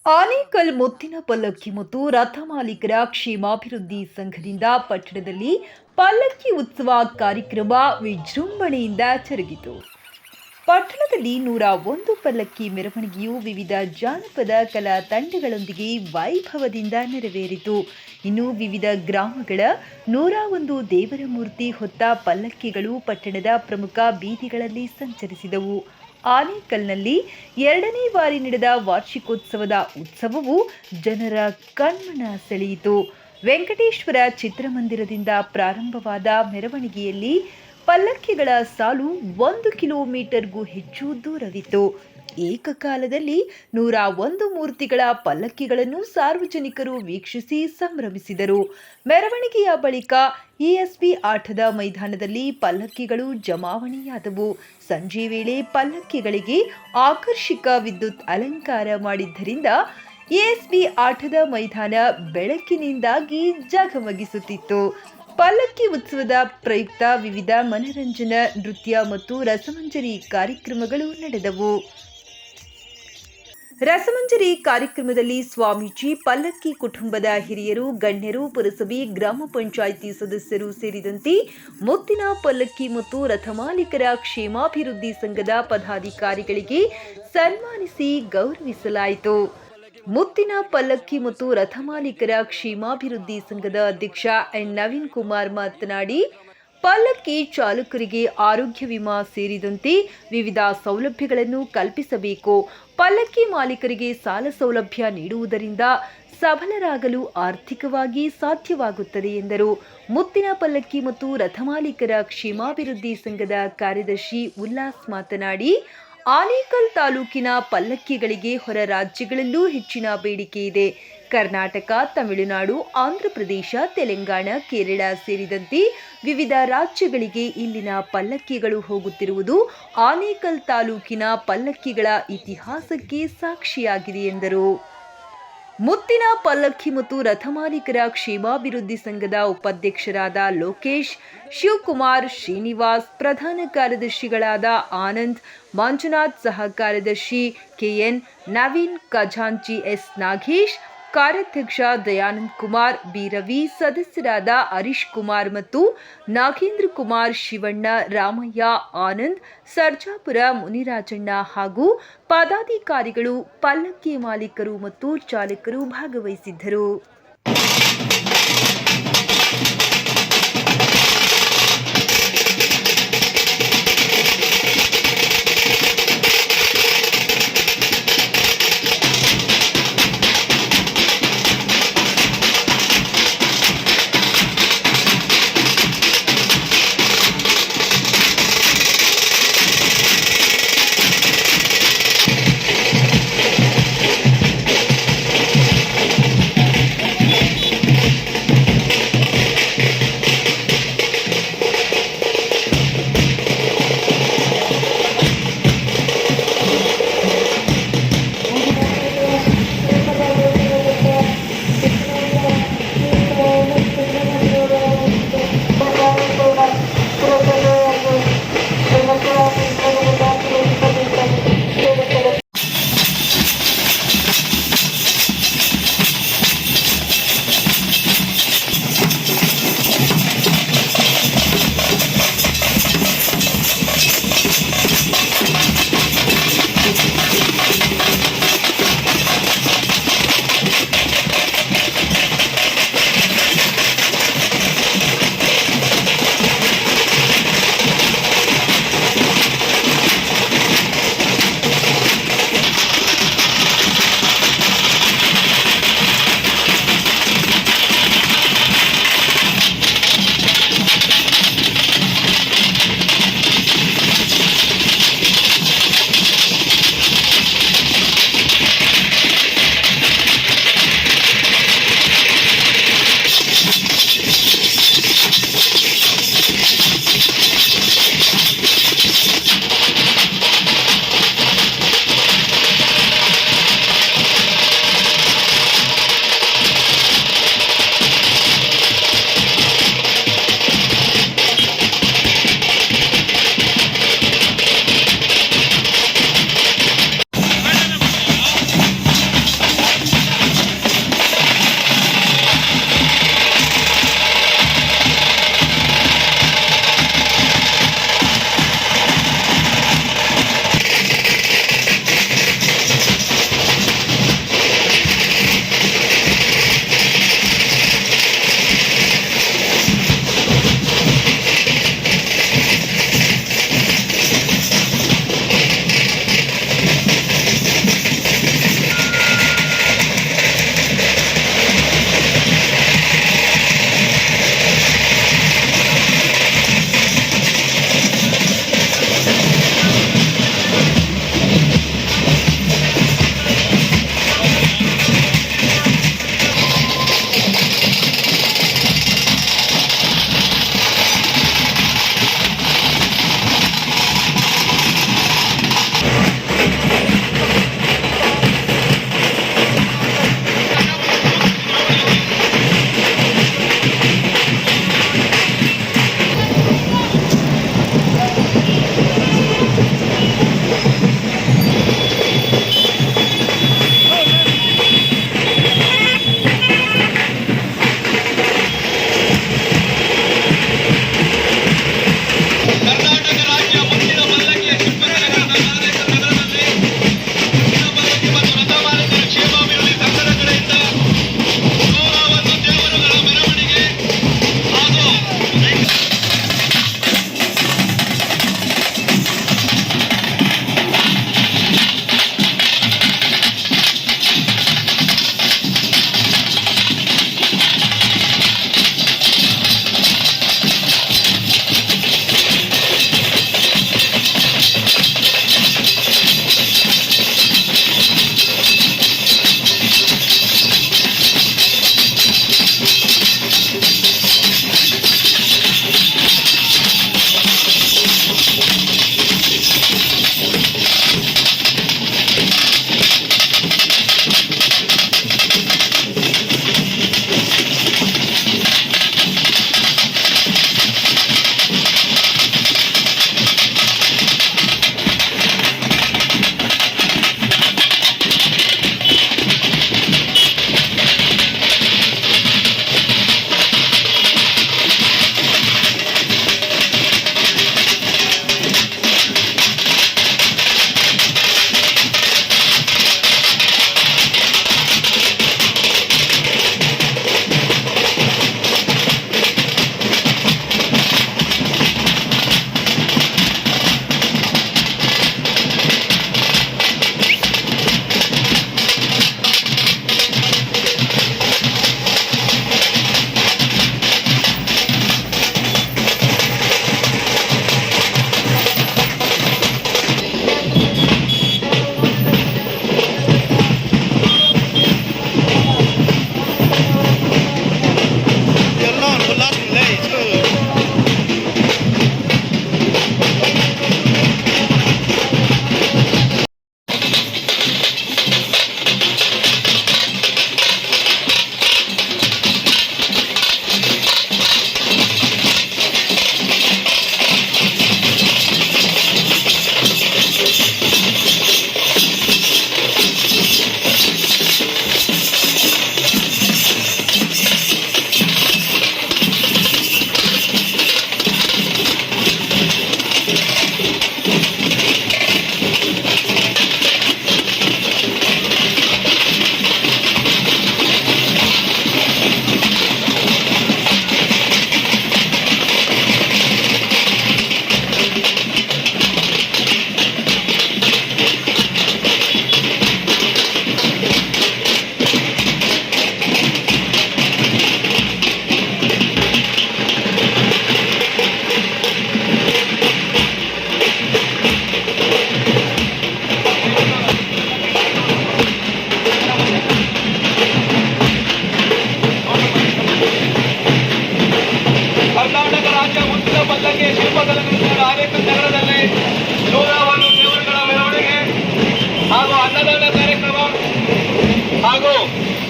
ಆನೇಕಲ್ ಮುತ್ತಿನ ಪಲ್ಲಕ್ಕಿ ಮತ್ತು ರಥ ಮಾಲೀಕರ ಕ್ಷೇಮಾಭಿವೃದ್ಧಿ ಸಂಘದಿಂದ ಪಟ್ಟಣದಲ್ಲಿ ಪಲ್ಲಕ್ಕಿ ಉತ್ಸವ ಕಾರ್ಯಕ್ರಮ ವಿಜೃಂಭಣೆಯಿಂದ ಜರುಗಿತು. ಪಟ್ಟಣದಲ್ಲಿ 101 ಪಲ್ಲಕ್ಕಿ ಮೆರವಣಿಗೆಯು ವಿವಿಧ ಜಾನಪದ ಕಲಾ ತಂಡಗಳೊಂದಿಗೆ ವೈಭವದಿಂದ ನೆರವೇರಿತು. ಇನ್ನು ವಿವಿಧ ಗ್ರಾಮಗಳ 101 ದೇವರ ಮೂರ್ತಿ ಹೊತ್ತ ಪಲ್ಲಕ್ಕಿಗಳು ಪಟ್ಟಣದ ಪ್ರಮುಖ ಬೀದಿಗಳಲ್ಲಿ ಸಂಚರಿಸಿದವು. ಆನೇಕಲ್ನಲ್ಲಿ 2ನೇ ಬಾರಿ ನಡೆದ ವಾರ್ಷಿಕೋತ್ಸವದ ಉತ್ಸವವು ಜನರ ಕಣ್ಮನ ಸೆಳೆಯಿತು. ವೆಂಕಟೇಶ್ವರ ಚಿತ್ರಮಂದಿರದಿಂದ ಪ್ರಾರಂಭವಾದ ಮೆರವಣಿಗೆಯಲ್ಲಿ ಪಲ್ಲಕ್ಕಿಗಳ ಸಾಲು 1 ಕಿಲೋಮೀಟರ್ಗೂ ಹೆಚ್ಚು ದೂರವಿತ್ತು. ಏಕಕಾಲದಲ್ಲಿ 101 ಮೂರ್ತಿಗಳ ಪಲ್ಲಕ್ಕಿಗಳನ್ನು ಸಾರ್ವಜನಿಕರು ವೀಕ್ಷಿಸಿ ಸಂಭ್ರಮಿಸಿದರು. ಮೆರವಣಿಗೆಯ ಬಳಿಕ ಇಎಸ್ಬಿ ಆಟದ ಮೈದಾನದಲ್ಲಿ ಪಲ್ಲಕ್ಕಿಗಳು ಜಮಾವಣೆಯಾದವು. ಸಂಜೆ ವೇಳೆ ಪಲ್ಲಕ್ಕಿಗಳಿಗೆ ಆಕರ್ಷಕ ವಿದ್ಯುತ್ ಅಲಂಕಾರ ಮಾಡಿದ್ದರಿಂದ ಇಎಸ್ಬಿ ಆಟದ ಮೈದಾನ ಬೆಳಕಿನಿಂದಾಗಿ ಜಗಮಗಿಸುತ್ತಿತ್ತು. ಪಲ್ಲಕ್ಕಿ ಉತ್ಸವದ ಪ್ರಯುಕ್ತ ವಿವಿಧ ಮನರಂಜನಾ, ನೃತ್ಯ ಮತ್ತು ರಸಮಂಜರಿ ಕಾರ್ಯಕ್ರಮಗಳು ನಡೆದವು. ರಸಮಂಜರಿ ಕಾರ್ಯಕ್ರಮದಲ್ಲಿ ಸ್ವಾಮೀಜಿ, ಪಲ್ಲಕ್ಕಿ ಕುಟುಂಬದ ಹಿರಿಯರು, ಗಣ್ಯರು, ಪುರಸಭೆ, ಗ್ರಾಮ ಪಂಚಾಯಿತಿ ಸದಸ್ಯರು ಸೇರಿದಂತೆ ಮುತ್ತಿನ ಪಲ್ಲಕ್ಕಿ ಮತ್ತು ರಥಮಾಲೀಕರ ಕ್ಷೇಮಾಭಿವೃದ್ಧಿ ಸಂಘದ ಪದಾಧಿಕಾರಿಗಳಿಗೆ ಸನ್ಮಾನಿಸಿ ಗೌರವಿಸಲಾಯಿತು. ಮುತ್ತಿನ ಪಲ್ಲಕ್ಕಿ ಮತ್ತು ರಥಮಾಲೀಕರ ಕ್ಷೇಮಾಭಿವೃದ್ಧಿ ಸಂಘದ ಅಧ್ಯಕ್ಷ ಎನ್ ನವೀನ್ ಕುಮಾರ್ ಮಾತನಾಡಿ, ಪಲ್ಲಕ್ಕಿ ಚಾಲಕರಿಗೆ ಆರೋಗ್ಯ ವಿಮಾ ಸೇರಿದಂತೆ ವಿವಿಧ ಸೌಲಭ್ಯಗಳನ್ನು ಕಲ್ಪಿಸಬೇಕು. ಪಲ್ಲಕ್ಕಿ ಮಾಲೀಕರಿಗೆ ಸಾಲ ಸೌಲಭ್ಯ ನೀಡುವುದರಿಂದ ಸಬಲರಾಗಲು ಆರ್ಥಿಕವಾಗಿ ಸಾಧ್ಯವಾಗುತ್ತದೆ ಎಂದರು. ಮುತ್ತಿನ ಪಲ್ಲಕ್ಕಿ ಮತ್ತು ರಥಮಾಲೀಕರ ಕ್ಷೇಮಾಭಿವೃದ್ಧಿ ಸಂಘದ ಕಾರ್ಯದರ್ಶಿ ಉಲ್ಲಾಸ್ ಮಾತನಾಡಿ, ಆನೇಕಲ್ ತಾಲೂಕಿನ ಪಲ್ಲಕ್ಕಿಗಳಿಗೆ ಹೊರ ರಾಜ್ಯಗಳಲ್ಲೂ ಹೆಚ್ಚಿನ ಬೇಡಿಕೆ ಇದೆ. ಕರ್ನಾಟಕ, ತಮಿಳುನಾಡು, ಆಂಧ್ರಪ್ರದೇಶ, ತೆಲಂಗಾಣ, ಕೇರಳ ಸೇರಿದಂತೆ ವಿವಿಧ ರಾಜ್ಯಗಳಿಗೆ ಇಲ್ಲಿನ ಪಲ್ಲಕ್ಕಿಗಳು ಹೋಗುತ್ತಿರುವುದು ಆನೇಕಲ್ ತಾಲೂಕಿನ ಪಲ್ಲಕ್ಕಿಗಳ ಇತಿಹಾಸಕ್ಕೆ ಸಾಕ್ಷಿಯಾಗಿದೆ ಎಂದರು. ಮುತ್ತಿನ ಪಲ್ಲಕ್ಕಿ ಮತ್ತು ರಥಮಾಲೀಕರ ಕ್ಷೇಮಾಭಿವೃದ್ಧಿ ಸಂಘದ ಉಪಾಧ್ಯಕ್ಷರಾದ ಲೋಕೇಶ್, ಶಿವಕುಮಾರ್, ಶ್ರೀನಿವಾಸ್, ಪ್ರಧಾನ ಕಾರ್ಯದರ್ಶಿಗಳಾದ ಆನಂದ್, ಮಂಜುನಾಥ್, ಸಹ ಕಾರ್ಯದರ್ಶಿ ಕೆಎನ್, ನವೀನ್, ಖಜಾಂಚಿ ಎಸ್ ನಾಗೇಶ್, ಕಾರ್ಯಾಧ್ಯಕ್ಷ ದಯಾನಂದ್ ಕುಮಾರ್, ಬಿ ರವಿ, ಸದಸ್ಯರಾದ ಹರೀಶ್ ಕುಮಾರ್ ಮತ್ತು ನಾಗೇಂದ್ರ ಕುಮಾರ್, ಶಿವಣ್ಣ, ರಾಮಯ್ಯ, ಆನಂದ್, ಸರ್ಜಾಪುರ, ಮುನಿರಾಜಣ್ಣ ಹಾಗೂ ಪದಾಧಿಕಾರಿಗಳು, ಪಲ್ಲಕ್ಕಿ ಮಾಲೀಕರು ಮತ್ತು ಚಾಲಕರು ಭಾಗವಹಿಸಿದ್ದರು.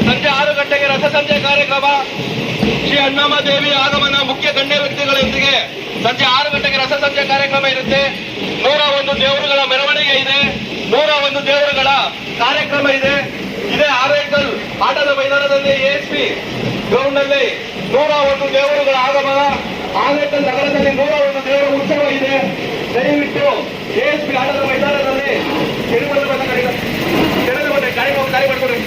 ಸಂಜೆ 6 ಗಂಟೆಗೆ ರಥಸಂಚೆ ಕಾರ್ಯಕ್ರಮ. ಶ್ರೀ ಅಣ್ಣಮ್ಮ ದೇವಿ ಆಗಮನ ಮುಖ್ಯ ಗಣ್ಯ ವ್ಯಕ್ತಿಗಳೊಂದಿಗೆ ಸಂಜೆ 6 ಗಂಟೆಗೆ ರಥಸಂಚೆ ಕಾರ್ಯಕ್ರಮ ಇರುತ್ತೆ. 101 ದೇವರುಗಳ ಮೆರವಣಿಗೆ ಇದೆ. 101 ದೇವರುಗಳ ಕಾರ್ಯಕ್ರಮ ಇದೆ. ಇದೇ ಆರೇಕಲ್ ಆಟದ ಮೈದಾನದಲ್ಲಿ ಎಎಸ್ಪಿ ಗ್ರೌಂಡ್ ನಲ್ಲಿ 101 ದೇವರುಗಳ ಆಗಮನ. ಆರೇಕಲ್ ನಗರದಲ್ಲಿ 101 ದೇವರ ಉತ್ಸವ ಇದೆ. ದಯವಿಟ್ಟು ಎಎಸ್ಪಿ ಆಟದ ಮೈದಾನದಲ್ಲಿ ಕೆಳಗೆ ಬಂದ ಗಾಡಿ ಮಾಡ್ಕೊಡಿ.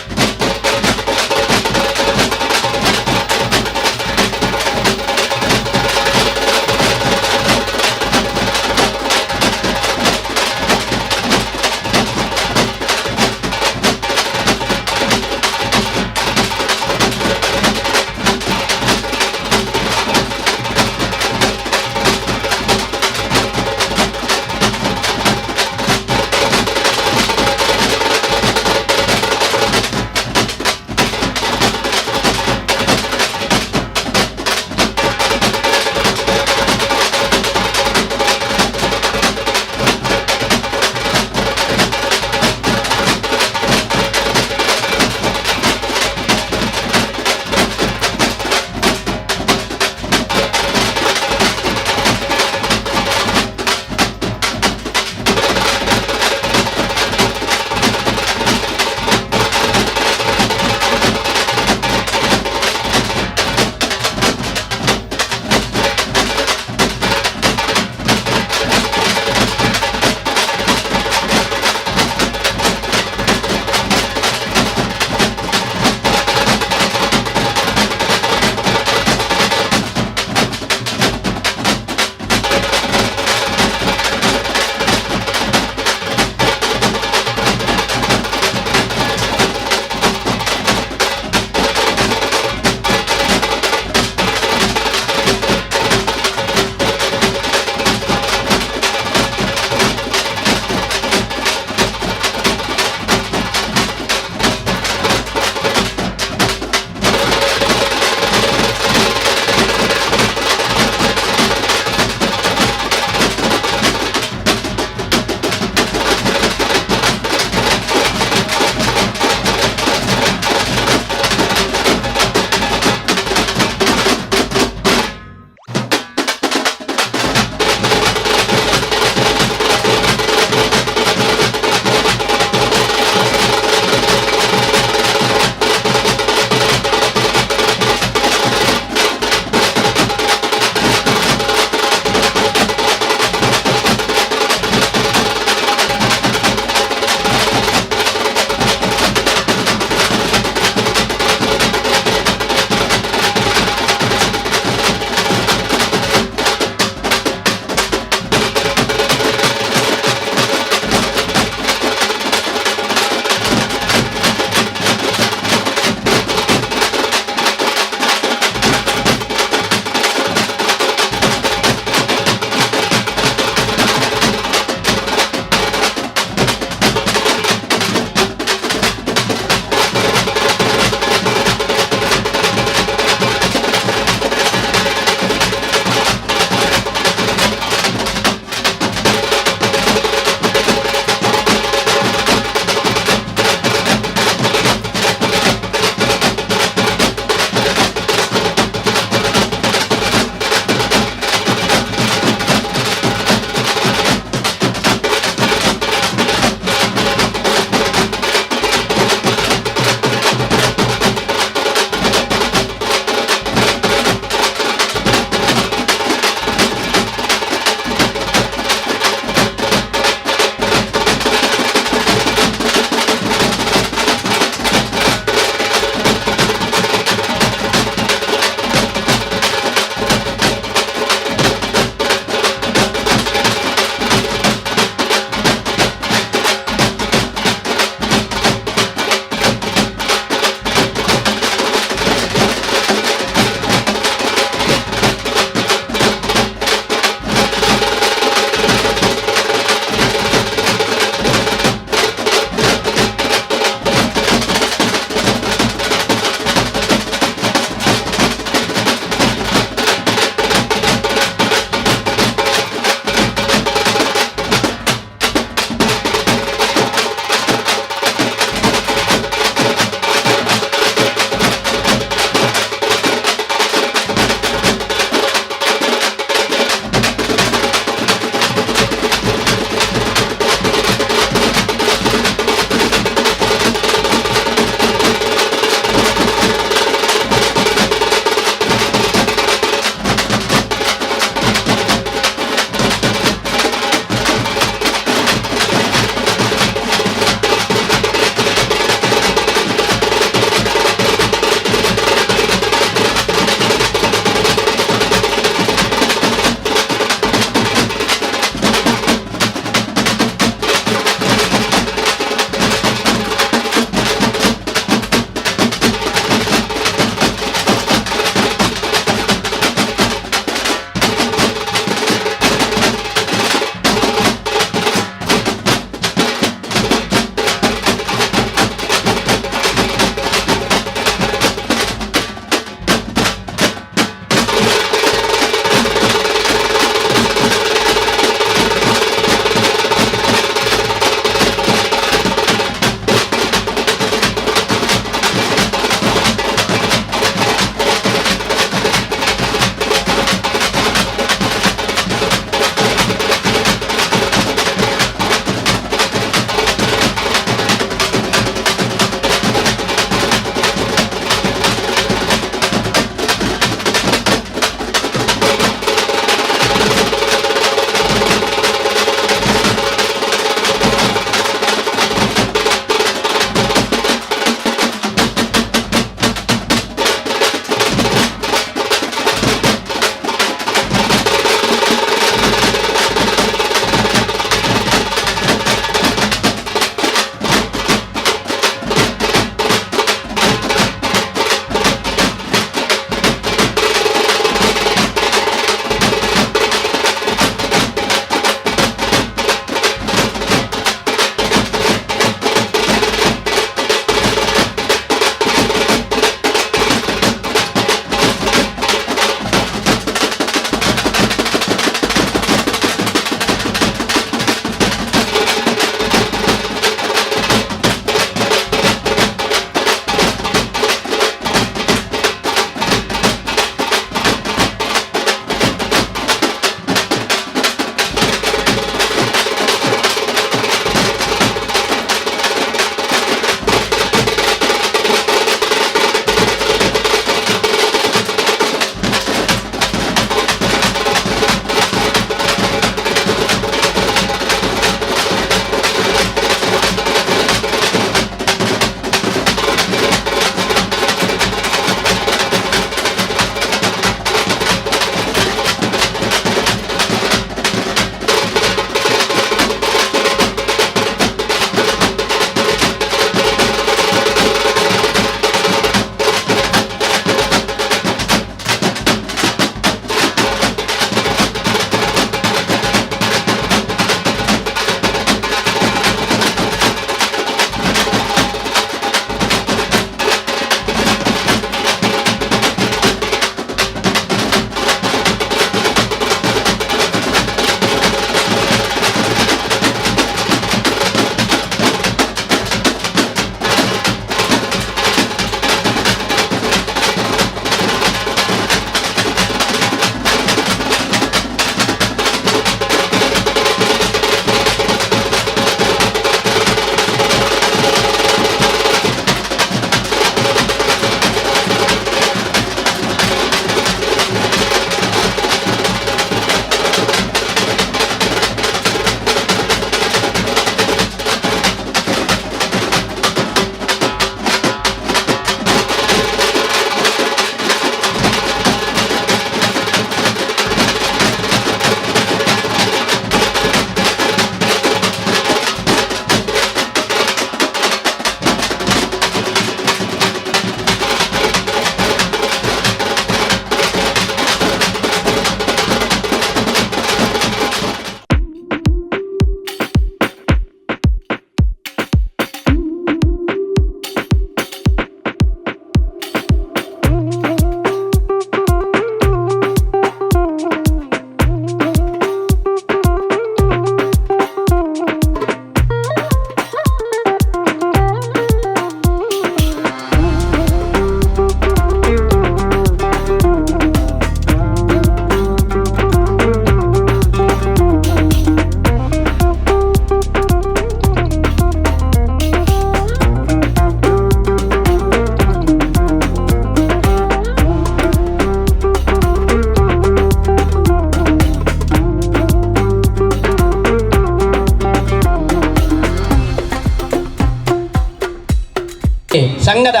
ಸಂಘದ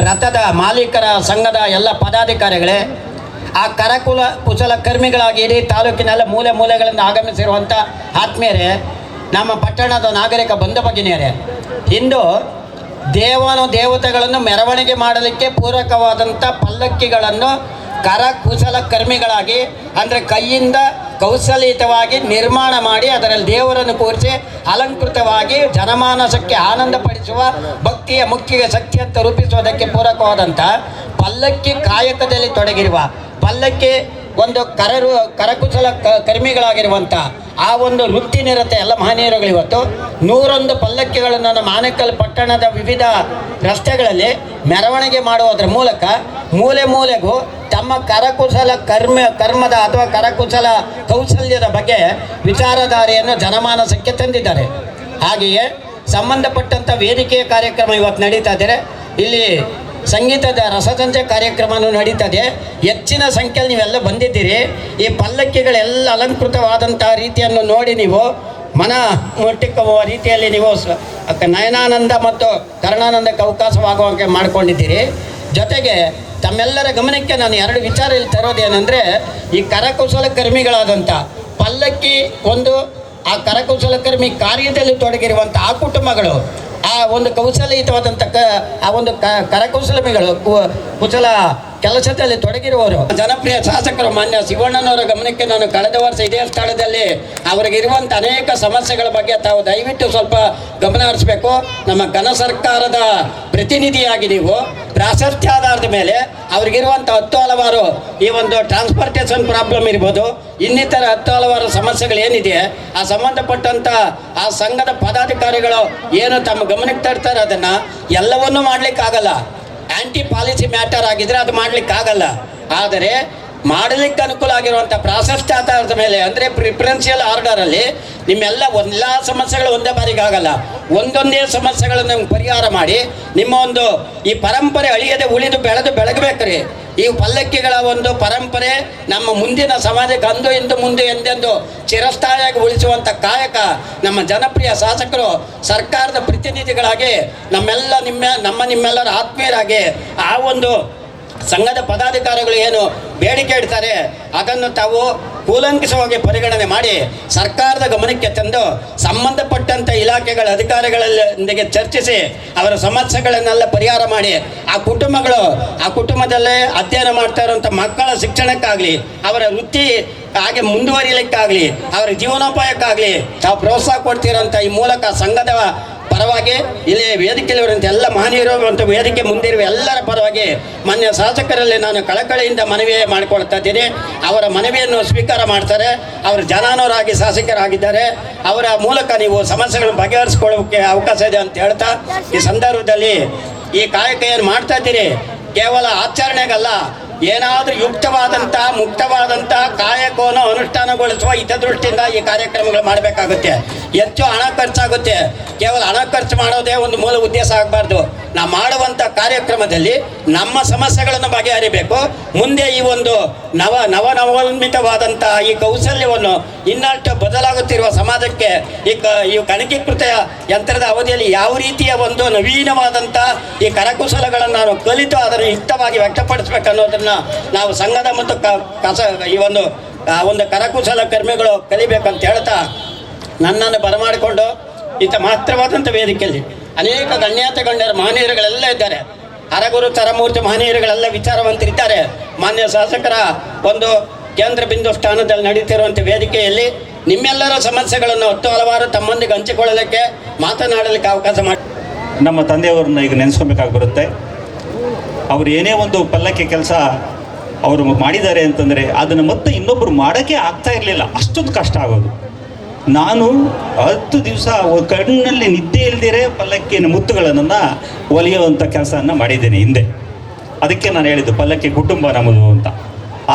ರಥದ ಮಾಲೀಕರ ಸಂಘದ ಎಲ್ಲ ಪದಾಧಿಕಾರಿಗಳೇ, ಆ ಕುಶಲ ಕರ್ಮಿಗಳಾಗಿ ಇಡೀ ತಾಲೂಕಿನೆಲ್ಲ ಮೂಲೆ ಮೂಲೆಗಳಿಂದ ಆಗಮಿಸಿರುವಂಥ ಆತ್ಮೀಯರೇ, ನಮ್ಮ ಪಟ್ಟಣದ ನಾಗರಿಕ ಬಂಧು ಭಗಿನಿಯರೇ, ಇಂದು ದೇವತೆಗಳನ್ನು ಮೆರವಣಿಗೆ ಮಾಡಲಿಕ್ಕೆ ಪೂರಕವಾದಂಥ ಪಲ್ಲಕ್ಕಿಗಳನ್ನು ಕುಶಲ ಕರ್ಮಿಗಳಾಗಿ ಅಂದರೆ ಕೈಯಿಂದ ಕೌಶಲ್ಯಯುತವಾಗಿ ನಿರ್ಮಾಣ ಮಾಡಿ ಅದರಲ್ಲಿ ದೇವರನ್ನು ಕೂರಿಸಿ ಅಲಂಕೃತವಾಗಿ ಜನಮಾನಸಕ್ಕೆ ಆನಂದಪಡಿಸುವ ಭಕ್ತಿಯ ಮುಖ್ಯ ಶಕ್ತಿ ಅಂತ ರೂಪಿಸುವುದಕ್ಕೆ ಪೂರಕವಾದಂಥ ಪಲ್ಲಕ್ಕಿ ಕಾಯಕದಲ್ಲಿ ತೊಡಗಿರುವ ಪಲ್ಲಕ್ಕಿ ಒಂದು ಕರಕುಶಲ ಕರ್ಮಿಗಳಾಗಿರುವಂಥ ಆ ಒಂದು ವೃತ್ತಿ ನಿರತ ಎಲ್ಲ ಮಹನೀಯರುಗಳು ಇವತ್ತು 101 ಪಲ್ಲಕ್ಕಿಗಳನ್ನು ನಮ್ಮ ಆನೇಕಲ್ ಪಟ್ಟಣದ ವಿವಿಧ ರಸ್ತೆಗಳಲ್ಲಿ ಮೆರವಣಿಗೆ ಮಾಡುವುದರ ಮೂಲಕ ಮೂಲೆ ಮೂಲೆಗೂ ತಮ್ಮ ಕರಕುಶಲ ಕರ್ಮದ ಅಥವಾ ಕರಕುಶಲ ಕೌಶಲ್ಯದ ಬಗ್ಗೆ ವಿಚಾರಧಾರೆಯನ್ನು ಜನಮಾನಸಕ್ಕೆ ತಂದಿದ್ದಾರೆ. ಹಾಗೆಯೇ ಸಂಬಂಧಪಟ್ಟಂಥ ವೇದಿಕೆಯ ಕಾರ್ಯಕ್ರಮ ಇವತ್ತು ನಡೀತಾ ಇದ್ದಾರೆ. ಇಲ್ಲಿ ಸಂಗೀತದ ರಸಸಂಚೆ ಕಾರ್ಯಕ್ರಮವೂ ನಡೀತದೆ. ಹೆಚ್ಚಿನ ಸಂಖ್ಯೆಯಲ್ಲಿ ನೀವೆಲ್ಲ ಬಂದಿದ್ದೀರಿ. ಈ ಪಲ್ಲಕ್ಕಿಗಳೆಲ್ಲ ಅಲಂಕೃತವಾದಂಥ ರೀತಿಯನ್ನು ನೋಡಿ ನೀವು ಮನ ಮುಟ್ಟಿಕ್ಕುವ ರೀತಿಯಲ್ಲಿ ನೀವು ನಯನಾನಂದ ಮತ್ತು ಕರ್ಣಾನಂದಕ್ಕೆ ಅವಕಾಶವಾಗುವಂತೆ ಮಾಡಿಕೊಂಡಿದ್ದೀರಿ. ಜೊತೆಗೆ ತಮ್ಮೆಲ್ಲರ ಗಮನಕ್ಕೆ ನಾನು 2 ವಿಚಾರ ಇಲ್ಲಿ ತರೋದೇನೆಂದರೆ, ಈ ಕರಕುಶಲ ಕರ್ಮಿಗಳಾದಂಥ ಪಲ್ಲಕ್ಕಿ ಒಂದು ಆ ಕರಕುಶಲಕರ್ಮಿ ಕಾರ್ಯದಲ್ಲಿ ತೊಡಗಿರುವಂಥ ಆ ಕುಟುಂಬಗಳು, ಆ ಒಂದು ಕೌಶಲ್ಯಯುತವಾದಂಥ ಆ ಒಂದು ಕರಕುಶಲಮಿಗಳು ಕುಶಲ ಕೆಲಸದಲ್ಲಿ ತೊಡಗಿರುವವರು ಜನಪ್ರಿಯ ಶಾಸಕರು ಮಾನ್ಯ ಶಿವಣ್ಣನವರ ಗಮನಕ್ಕೆ ನಾನು ಕಳೆದ ವರ್ಷ ಇದೇ ಸ್ಥಳದಲ್ಲಿ ಅವರಿಗಿರುವಂಥ ಅನೇಕ ಸಮಸ್ಯೆಗಳ ಬಗ್ಗೆ ತಾವು ದಯವಿಟ್ಟು ಸ್ವಲ್ಪ ಗಮನ ಹರಿಸಬೇಕು. ನಮ್ಮ ಘನ ಸರ್ಕಾರದ ಪ್ರತಿನಿಧಿಯಾಗಿ ನೀವು ಪ್ರಾಶಸ್ತ್ಯಾಧಾರದ ಮೇಲೆ ಅವರಿಗಿರುವಂಥ 10 ಹಲವಾರು ಈ ಒಂದು ಟ್ರಾನ್ಸ್ಪೋರ್ಟೇಷನ್ ಪ್ರಾಬ್ಲಮ್ ಇರ್ಬೋದು, ಇನ್ನಿತರ 10 ಹಲವಾರು ಸಮಸ್ಯೆಗಳು ಏನಿದೆ ಆ ಸಂಬಂಧಪಟ್ಟಂಥ ಆ ಸಂಘದ ಪದಾಧಿಕಾರಿಗಳು ಏನು ತಮ್ಮ ಗಮನಕ್ಕೆ ತರ್ತಾರೆ ಅದನ್ನು ಎಲ್ಲವನ್ನೂ ಮಾಡಲಿಕ್ಕಾಗಲ್ಲ. ಆ್ಯಂಟಿ ಪಾಲಿಸಿ ಮ್ಯಾಟರ್ ಆಗಿದ್ರೆ ಅದು ಮಾಡಲಿಕ್ಕಾಗಲ್ಲ. ಆದರೆ ಮಾಡಲಿಕ್ಕೆ ಅನುಕೂಲ ಆಗಿರುವಂಥ ಪ್ರಾಶಸ್ತ್ಯ ಆಧಾರದ ಮೇಲೆ ಅಂದರೆ ಪ್ರಿಫರೆನ್ಷಿಯಲ್ ಆರ್ಡರಲ್ಲಿ ನಿಮ್ಮೆಲ್ಲ ಎಲ್ಲ ಸಮಸ್ಯೆಗಳು ಒಂದೇ ಬಾರಿಗೆ ಆಗಲ್ಲ. ಒಂದೊಂದೇ ಸಮಸ್ಯೆಗಳನ್ನು ನಮ್ಗೆ ಪರಿಹಾರ ಮಾಡಿ ನಿಮ್ಮ ಒಂದು ಈ ಪರಂಪರೆ ಅಳಿಯದೆ ಉಳಿದು ಬೆಳಗಬೇಕ್ರಿ. ಈ ಪಲ್ಲಕ್ಕಿಗಳ ಒಂದು ಪರಂಪರೆ ನಮ್ಮ ಮುಂದಿನ ಸಮಾಜಕ್ಕೆ ಅಂದು ಇಂದು ಮುಂದೆ ಎಂದೆಂದು ಚಿರಸ್ಥಾಯಿಯಾಗಿ ಉಳಿಸುವಂಥ ಕಾಯಕ ನಮ್ಮ ಜನಪ್ರಿಯ ಶಾಸಕರು ಸರ್ಕಾರದ ಪ್ರತಿನಿಧಿಗಳಾಗಿ ನಿಮ್ಮೆಲ್ಲರ ಆತ್ಮೀಯರಾಗಿ ಆ ಒಂದು ಸಂಘದ ಪದಾಧಿಕಾರಿಗಳು ಏನು ಬೇಡಿಕೆ ಇಡ್ತಾರೆ ಅದನ್ನು ತಾವು ಕೂಲಂಕಷವಾಗಿ ಪರಿಗಣನೆ ಮಾಡಿ ಸರ್ಕಾರದ ಗಮನಕ್ಕೆ ತಂದು ಸಂಬಂಧಪಟ್ಟಂಥ ಇಲಾಖೆಗಳ ಅಧಿಕಾರಿಗಳೊಂದಿಗೆ ಚರ್ಚಿಸಿ ಅವರ ಸಮಸ್ಯೆಗಳನ್ನೆಲ್ಲ ಪರಿಹಾರ ಮಾಡಿ ಆ ಕುಟುಂಬದಲ್ಲೇ ಅಧ್ಯಯನ ಮಾಡ್ತಾ ಇರುವಂಥ ಮಕ್ಕಳ ಶಿಕ್ಷಣಕ್ಕಾಗಲಿ ಅವರ ವೃತ್ತಿ ಹಾಗೆ ಮುಂದುವರಿಯಲಿಕ್ಕಾಗಲಿ ಅವರ ಜೀವನೋಪಾಯಕ್ಕಾಗಲಿ ತಾವು ಪ್ರೋತ್ಸಾಹ ಕೊಡ್ತಿರೋಂಥ ಈ ಮೂಲಕ ಸಂಘದ ಪರವಾಗಿ ಇಲ್ಲಿ ವೇದಿಕೆಯಲ್ಲಿರುವಂಥ ಎಲ್ಲ ಮಹನೀಯರು ಮತ್ತು ವೇದಿಕೆ ಮುಂದಿರುವ ಎಲ್ಲರ ಪರವಾಗಿ ಮಾನ್ಯ ಶಾಸಕರಲ್ಲಿ ನಾನು ಕಳಕಳಿಯಿಂದ ಮನವಿ ಮಾಡಿಕೊಳ್ತಾ ಇದ್ದೀನಿ. ಅವರ ಮನವಿಯನ್ನು ಸ್ವೀಕಾರ ಮಾಡ್ತಾರೆ. ಅವರು ಜನಾನುರಾಗಿ ಶಾಸಕರಾಗಿದ್ದಾರೆ. ಅವರ ಮೂಲಕ ನೀವು ಸಮಸ್ಯೆಗಳನ್ನು ಬಗೆಹರಿಸಿಕೊಳ್ಳೋಕ್ಕೆ ಅವಕಾಶ ಇದೆ ಅಂತ ಹೇಳ್ತಾ ಈ ಸಂದರ್ಭದಲ್ಲಿ ಈ ಕಾಯಕ ಏನು ಮಾಡ್ತಾ ಇದ್ದೀರಿ ಕೇವಲ ಆಚರಣೆಗಲ್ಲ, ಏನಾದರೂ ಯುಕ್ತವಾದಂಥ ಮುಕ್ತವಾದಂಥ ಕಾಯಕವನ್ನು ಅನುಷ್ಠಾನಗೊಳಿಸುವ ಹಿತದೃಷ್ಟಿಯಿಂದ ಈ ಕಾರ್ಯಕ್ರಮಗಳು ಮಾಡಬೇಕಾಗುತ್ತೆ. ಹೆಚ್ಚು ಹಣ ಖರ್ಚಾಗುತ್ತೆ. ಕೇವಲ ಹಣ ಖರ್ಚು ಮಾಡೋದೇ ಒಂದು ಮೂಲ ಉದ್ದೇಶ ಆಗಬಾರ್ದು. ನಾವು ಮಾಡುವಂಥ ಕಾರ್ಯಕ್ರಮದಲ್ಲಿ ನಮ್ಮ ಸಮಸ್ಯೆಗಳನ್ನು ಬಗೆಹರಿಬೇಕು. ಮುಂದೆ ಈ ಒಂದು ನವೋನ್ಮಿತವಾದಂಥ ಈ ಕೌಶಲ್ಯವನ್ನು ಇನ್ನಷ್ಟು ಬದಲಾಗುತ್ತಿರುವ ಸಮಾಜಕ್ಕೆ ಈ ಗಣಕೀಕೃತ ಯಂತ್ರದ ಅವಧಿಯಲ್ಲಿ ಯಾವ ರೀತಿಯ ಒಂದು ನವೀನವಾದಂಥ ಈ ಕರಕುಶಲಗಳನ್ನು ನಾನು ಕಲಿತು ಅದನ್ನು ಯುಕ್ತವಾಗಿ ವ್ಯಕ್ತಪಡಿಸ್ಬೇಕು ಅನ್ನೋದನ್ನು ನಾವು ಸಂಘದ ಮತ್ತು ಈ ಒಂದು ಕರಕುಶಲ ಕರ್ಮಿಗಳು ಕಲಿಬೇಕಂತ ಹೇಳ್ತಾ ನನ್ನನ್ನು ಬರಮಾಡಿಕೊಂಡು ಇಂಥ ಮಹತ್ತರವಾದಂಥ ವೇದಿಕೆಯಲ್ಲಿ ಅನೇಕ ಗಣ್ಯರ ಮಹನೀಯರುಗಳೆಲ್ಲ ಇದ್ದಾರೆ. ಹರಗುರು ತರಮೂರ್ತಿ ಮಹನೀಯರುಗಳೆಲ್ಲ ವಿಚಾರವಂತರಿದ್ದಾರೆ. ಮಾನ್ಯ ಶಾಸಕರ ಒಂದು ಕೇಂದ್ರ ಬಿಂದು ಸ್ಥಾನದಲ್ಲಿ ನಡೀತಿರುವಂಥ ವೇದಿಕೆಯಲ್ಲಿ ನಿಮ್ಮೆಲ್ಲರ ಸಮಸ್ಯೆಗಳನ್ನು 10 ಹಲವಾರು ತಮ್ಮೊಂದಿಗೆ ಹಂಚಿಕೊಳ್ಳಲಿಕ್ಕೆ ಮಾತನಾಡಲಿಕ್ಕೆ ಅವಕಾಶ ಮಾಡಿ ನಮ್ಮ ತಂದೆಯವ್ರನ್ನ ಈಗ ನೆನೆಸ್ಕೊಬೇಕಾಗಿ ಬರುತ್ತೆ. ಅವರು ಏನೇ ಒಂದು ಪಲ್ಲಕ್ಕಿ ಕೆಲಸ ಅವರು ಮಾಡಿದ್ದಾರೆ ಅಂತಂದರೆ ಅದನ್ನು ಮತ್ತೆ ಇನ್ನೊಬ್ಬರು ಮಾಡೋಕ್ಕೆ ಆಗ್ತಾ ಇರಲಿಲ್ಲ. ಅಷ್ಟೊಂದು ಕಷ್ಟ ಆಗೋದು. ನಾನು 10 ದಿವಸ ಕಣ್ಣಲ್ಲಿ ನಿದ್ದೆ ಇಲ್ದಿರೇ ಪಲ್ಲಕ್ಕಿನ ಮುತ್ತುಗಳನ್ನು ಒಲಿಯುವಂಥ ಕೆಲಸವನ್ನು ಮಾಡಿದ್ದೇನೆ ಹಿಂದೆ. ಅದಕ್ಕೆ ನಾನು ಹೇಳಿದ್ದು ಪಲ್ಲಕ್ಕಿ ಕುಟುಂಬ ನಮ್ಮದು ಅಂತ.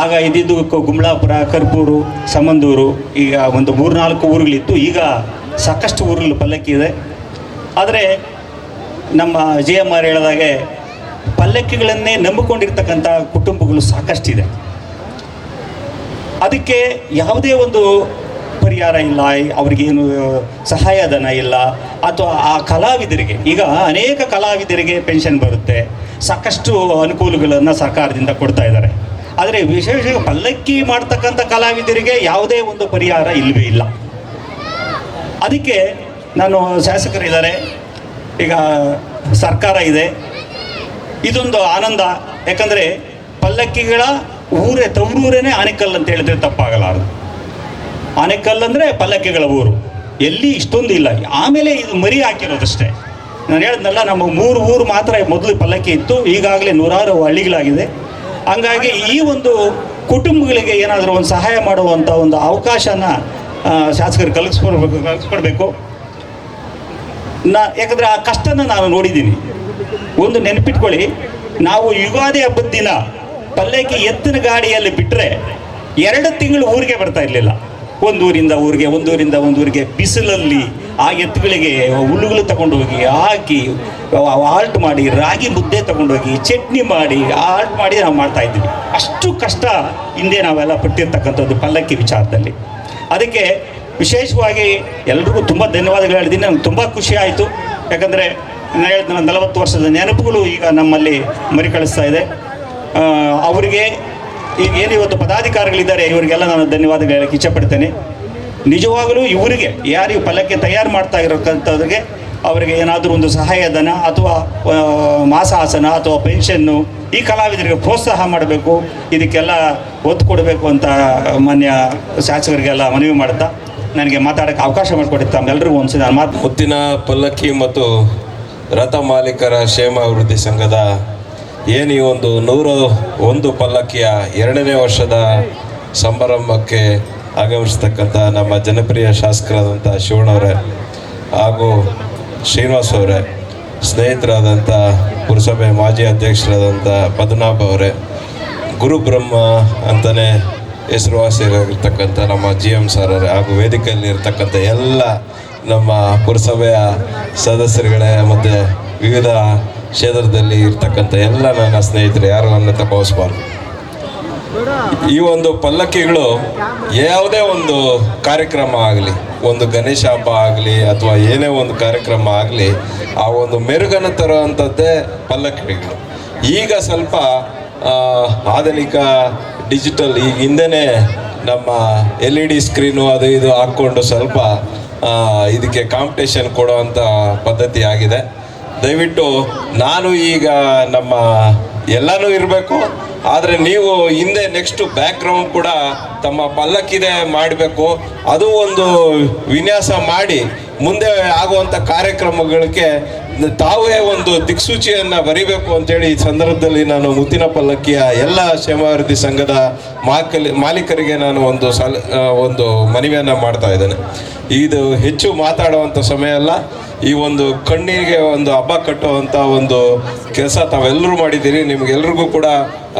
ಆಗ ಇದ್ದಿದ್ದು ಗುಂಬ್ಳಾಪುರ, ಕರ್ಪೂರು, ಸಮಂದೂರು, ಈಗ ಒಂದು 3-4 ಊರುಗಳಿತ್ತು. ಈಗ ಸಾಕಷ್ಟು ಊರುಗಳು ಪಲ್ಲಕ್ಕಿ ಇದೆ. ಆದರೆ ನಮ್ಮ GMR ಹೇಳಿದಾಗೆ ಪಲ್ಲಕ್ಕಿಗಳನ್ನೇ ನಂಬಿಕೊಂಡಿರ್ತಕ್ಕಂಥ ಕುಟುಂಬಗಳು ಸಾಕಷ್ಟಿದೆ. ಅದಕ್ಕೆ ಯಾವುದೇ ಒಂದು ಪರಿಹಾರ ಇಲ್ಲ, ಅವ್ರಿಗೇನು ಸಹಾಯಧನ ಇಲ್ಲ, ಅಥವಾ ಆ ಕಲಾವಿದರಿಗೆ, ಈಗ ಅನೇಕ ಕಲಾವಿದರಿಗೆ ಪೆನ್ಷನ್ ಬರುತ್ತೆ, ಸಾಕಷ್ಟು ಅನುಕೂಲಗಳನ್ನು ಸರ್ಕಾರದಿಂದ ಕೊಡ್ತಾ ಇದ್ದಾರೆ. ಆದರೆ ವಿಶೇಷ ಪಲ್ಲಕ್ಕಿ ಮಾಡ್ತಕ್ಕಂಥ ಕಲಾವಿದರಿಗೆ ಯಾವುದೇ ಒಂದು ಪರಿಹಾರ ಇಲ್ಲವೇ ಇಲ್ಲ. ಅದಕ್ಕೆ ನಾನು ಶಾಸಕರಿದ್ದಾರೆ, ಈಗ ಸರ್ಕಾರ ಇದೆ, ಇದೊಂದು ಆನಂದ. ಯಾಕಂದರೆ ಪಲ್ಲಕ್ಕಿಗಳ ತವರೂರೇನೆ ಆನೆಕಲ್ಲು ಅಂತ ಹೇಳಿದ್ರೆ ತಪ್ಪಾಗಲಾರದು. ಆನೆಕಲ್ಲು ಅಂದರೆ ಪಲ್ಲಕ್ಕಿಗಳ ಊರು, ಎಲ್ಲಿ ಇಷ್ಟೊಂದು ಇಲ್ಲ. ಆಮೇಲೆ ಇದು ಮರಿ ಹಾಕಿರೋದಷ್ಟೇ. ನಾನು ಹೇಳಿದ್ನಲ್ಲ, ನಮ್ಮ 3 ಊರು ಮಾತ್ರ ಮೊದಲು ಪಲ್ಲಕ್ಕಿ ಇತ್ತು, ಈಗಾಗಲೇ 100 ಹಳ್ಳಿಗಳಾಗಿದೆ. ಹಂಗಾಗಿ ಈ ಒಂದು ಕುಟುಂಬಗಳಿಗೆ ಏನಾದರೂ ಒಂದು ಸಹಾಯ ಮಾಡುವಂಥ ಒಂದು ಅವಕಾಶನ ಶಾಸಕರು ಕಲಿಸ್ಕೊಡ್ಬೇಕು. ಯಾಕಂದರೆ ಆ ಕಷ್ಟನ ನಾನು ನೋಡಿದ್ದೀನಿ. ಒಂದು ನೆನಪಿಟ್ಕೊಳ್ಳಿ, ನಾವು ಯುಗಾದಿ ಹಬ್ಬದ ದಿನ ಪಲ್ಲಕ್ಕಿ ಎತ್ತಿನ ಗಾಡಿಯಲ್ಲಿ ಬಿಟ್ಟರೆ 2 ತಿಂಗಳು ಊರಿಗೆ ಬರ್ತಾ ಇರಲಿಲ್ಲ. ಒಂದೂರಿಂದ ಊರಿಗೆ ಬಿಸಿಲಲ್ಲಿ ಆ ಎತ್ತುಗಳಿಗೆ ಹುಲ್ಲುಗಳು ತಗೊಂಡೋಗಿ ಹಾಕಿ ಆಲ್ಟ್ ಮಾಡಿ, ರಾಗಿ ಮುದ್ದೆ ತಗೊಂಡೋಗಿ ಚಟ್ನಿ ಮಾಡಿ ಆಲ್ಟ್ ಮಾಡಿ ನಾವು ಮಾಡ್ತಾಯಿದ್ವಿ. ಅಷ್ಟು ಕಷ್ಟ ಹಿಂದೆ ನಾವೆಲ್ಲ ಪಟ್ಟಿರ್ತಕ್ಕಂಥದ್ದು ಪಲ್ಲಕ್ಕಿ ವಿಚಾರದಲ್ಲಿ. ಅದಕ್ಕೆ ವಿಶೇಷವಾಗಿ ಎಲ್ರಿಗೂ ತುಂಬ ಧನ್ಯವಾದಗಳು ಹೇಳಿದ್ದೀನಿ. ನನಗೆ ತುಂಬ ಖುಷಿ ಆಯಿತು. ಯಾಕಂದರೆ ನಾನು ಹೇಳಿದ 40 ವರ್ಷದ ನೆನಪುಗಳು ಈಗ ನಮ್ಮಲ್ಲಿ ಮರಿಕಳಿಸ್ತಾ ಇದೆ. ಅವರಿಗೆ ಈಗ ಏನು ಇವತ್ತು ಪದಾಧಿಕಾರಿಗಳಿದ್ದಾರೆ, ಇವರಿಗೆಲ್ಲ ನಾನು ಧನ್ಯವಾದಗಳು ಹೇಳಕ್ಕೆ ಇಚ್ಛಪಡ್ತೇನೆ. ನಿಜವಾಗಲೂ ಇವರಿಗೆ ಯಾರು ಪಲ್ಲಕ್ಕಿ ತಯಾರು ಮಾಡ್ತಾ ಇರೋಕ್ಕಂಥವ್ರಿಗೆ ಅವರಿಗೆ ಏನಾದರೂ ಒಂದು ಸಹಾಯಧನ ಅಥವಾ ಮಾಸಾಸನ ಅಥವಾ ಪೆನ್ಷನ್ನು ಈ ಕಲಾವಿದರಿಗೆ ಪ್ರೋತ್ಸಾಹ ಮಾಡಬೇಕು, ಇದಕ್ಕೆಲ್ಲ ಒತ್ತು ಕೊಡಬೇಕು ಅಂತ ಮಾನ್ಯ ಶಾಸಕರಿಗೆಲ್ಲ ಮನವಿ ಮಾಡ್ತಾ ನನಗೆ ಮಾತಾಡೋಕ್ಕೆ ಅವಕಾಶ ಮಾಡಿಕೊಡುತ್ತೆ. ತಮ್ಮೆಲ್ಲರಿಗೂ ಒಂದ್ಸಲ ನಾನು ಮಾತು. ಮುತ್ತಿನ ಪಲ್ಲಕ್ಕಿ ಮತ್ತು ರಥ ಮಾಲೀಕರ ಕ್ಷೇಮ ಅಭಿವೃದ್ಧಿ ಸಂಘದ ಏನು ಈ ಒಂದು 101 ಪಲ್ಲಕ್ಕಿಯ 2ನೇ ವರ್ಷದ ಸಮಾರಂಭಕ್ಕೆ ಆಗಮಿಸ್ತಕ್ಕಂಥ ನಮ್ಮ ಜನಪ್ರಿಯ ಶಾಸಕರಾದಂಥ ಶಿವಣ್ಣವರೇ ಹಾಗೂ ಶ್ರೀನಿವಾಸ್ ಅವರೇ, ಸ್ನೇಹಿತರಾದಂಥ ಪುರಸಭೆ ಮಾಜಿ ಅಧ್ಯಕ್ಷರಾದಂಥ ಪದ್ಮನಾಭ ಅವರೇ, ಗುರುಬ್ರಹ್ಮ ಅಂತಲೇ ಹೆಸರುವಾಸಿಯಾಗಿರ್ತಕ್ಕಂಥ ನಮ್ಮ GM ಸರ್ ಅವರೇ, ಹಾಗೂ ವೇದಿಕೆಯಲ್ಲಿ ಇರ್ತಕ್ಕಂಥ ಎಲ್ಲ ನಮ್ಮ ಪುರಸಭೆಯ ಸದಸ್ಯರುಗಳೇ ಮತ್ತು ವಿವಿಧ ಕ್ಷೇತ್ರದಲ್ಲಿ ಇರ್ತಕ್ಕಂಥ ಎಲ್ಲ ನನ್ನ ಸ್ನೇಹಿತರು, ಯಾರು ಅನ್ನತ ಭಾವಿಸಬಾರ್ದು. ಈ ಒಂದು ಪಲ್ಲಕ್ಕಿಗಳು ಯಾವುದೇ ಒಂದು ಕಾರ್ಯಕ್ರಮ ಆಗಲಿ, ಒಂದು ಗಣೇಶ ಹಬ್ಬ ಆಗಲಿ ಅಥವಾ ಏನೇ ಒಂದು ಕಾರ್ಯಕ್ರಮ ಆಗಲಿ, ಆ ಒಂದು ಮೆರುಗನ್ನು ತರುವಂಥದ್ದೇ ಪಲ್ಲಕ್ಕಿಗಳು. ಈಗ ಸ್ವಲ್ಪ ಆಧುನಿಕ ಡಿಜಿಟಲ್, ಈಗ ಹಿಂದೆನೇ ನಮ್ಮ LED ಸ್ಕ್ರೀನು ಅದು ಇದು ಹಾಕ್ಕೊಂಡು ಸ್ವಲ್ಪ ಇದಕ್ಕೆ ಕಾಂಪಿಟೇಷನ್ ಕೊಡುವಂಥ ಪದ್ಧತಿ ಆಗಿದೆ. ದಯವಿಟ್ಟು ನಾನು ಈಗ ನಮ್ಮ ಎಲ್ಲನೂ ಇರಬೇಕು, ಆದರೆ ನೀವು ಹಿಂದೆ ನೆಕ್ಸ್ಟು ಬ್ಯಾಕ್ಗ್ರೌಂಡ್ ಕೂಡ ತಮ್ಮ ಪಲ್ಲಕ್ಕಿದೆ ಮಾಡಬೇಕು. ಅದು ಒಂದು ವಿನ್ಯಾಸ ಮಾಡಿ ಮುಂದೆ ಆಗುವಂಥ ಕಾರ್ಯಕ್ರಮಗಳಿಗೆ ತಾವೇ ಒಂದು ದಿಕ್ಸೂಚಿಯನ್ನು ಬರಿಬೇಕು ಅಂತೇಳಿ ಈ ಸಂದರ್ಭದಲ್ಲಿ ನಾನು ಮುತ್ತಿನ ಪಲ್ಲಕ್ಕಿಯ ಎಲ್ಲ ಕ್ಷೇಮಾಭಿವೃದ್ಧಿ ಸಂಘದ ಮಾಲೀಕರಿಗೆ ನಾನು ಒಂದು ಮನವಿಯನ್ನು ಮಾಡ್ತಾ ಇದ್ದೇನೆ. ಇದು ಹೆಚ್ಚು ಮಾತಾಡುವಂಥ ಸಮಯ ಅಲ್ಲ. ಈ ಒಂದು ಕಣ್ಣಿಗೆ ಒಂದು ಹಬ್ಬ ಕಟ್ಟುವಂಥ ಒಂದು ಕೆಲಸ ತಾವೆಲ್ಲರೂ ಮಾಡಿದ್ದೀರಿ. ನಿಮಗೆಲ್ರಿಗೂ ಕೂಡ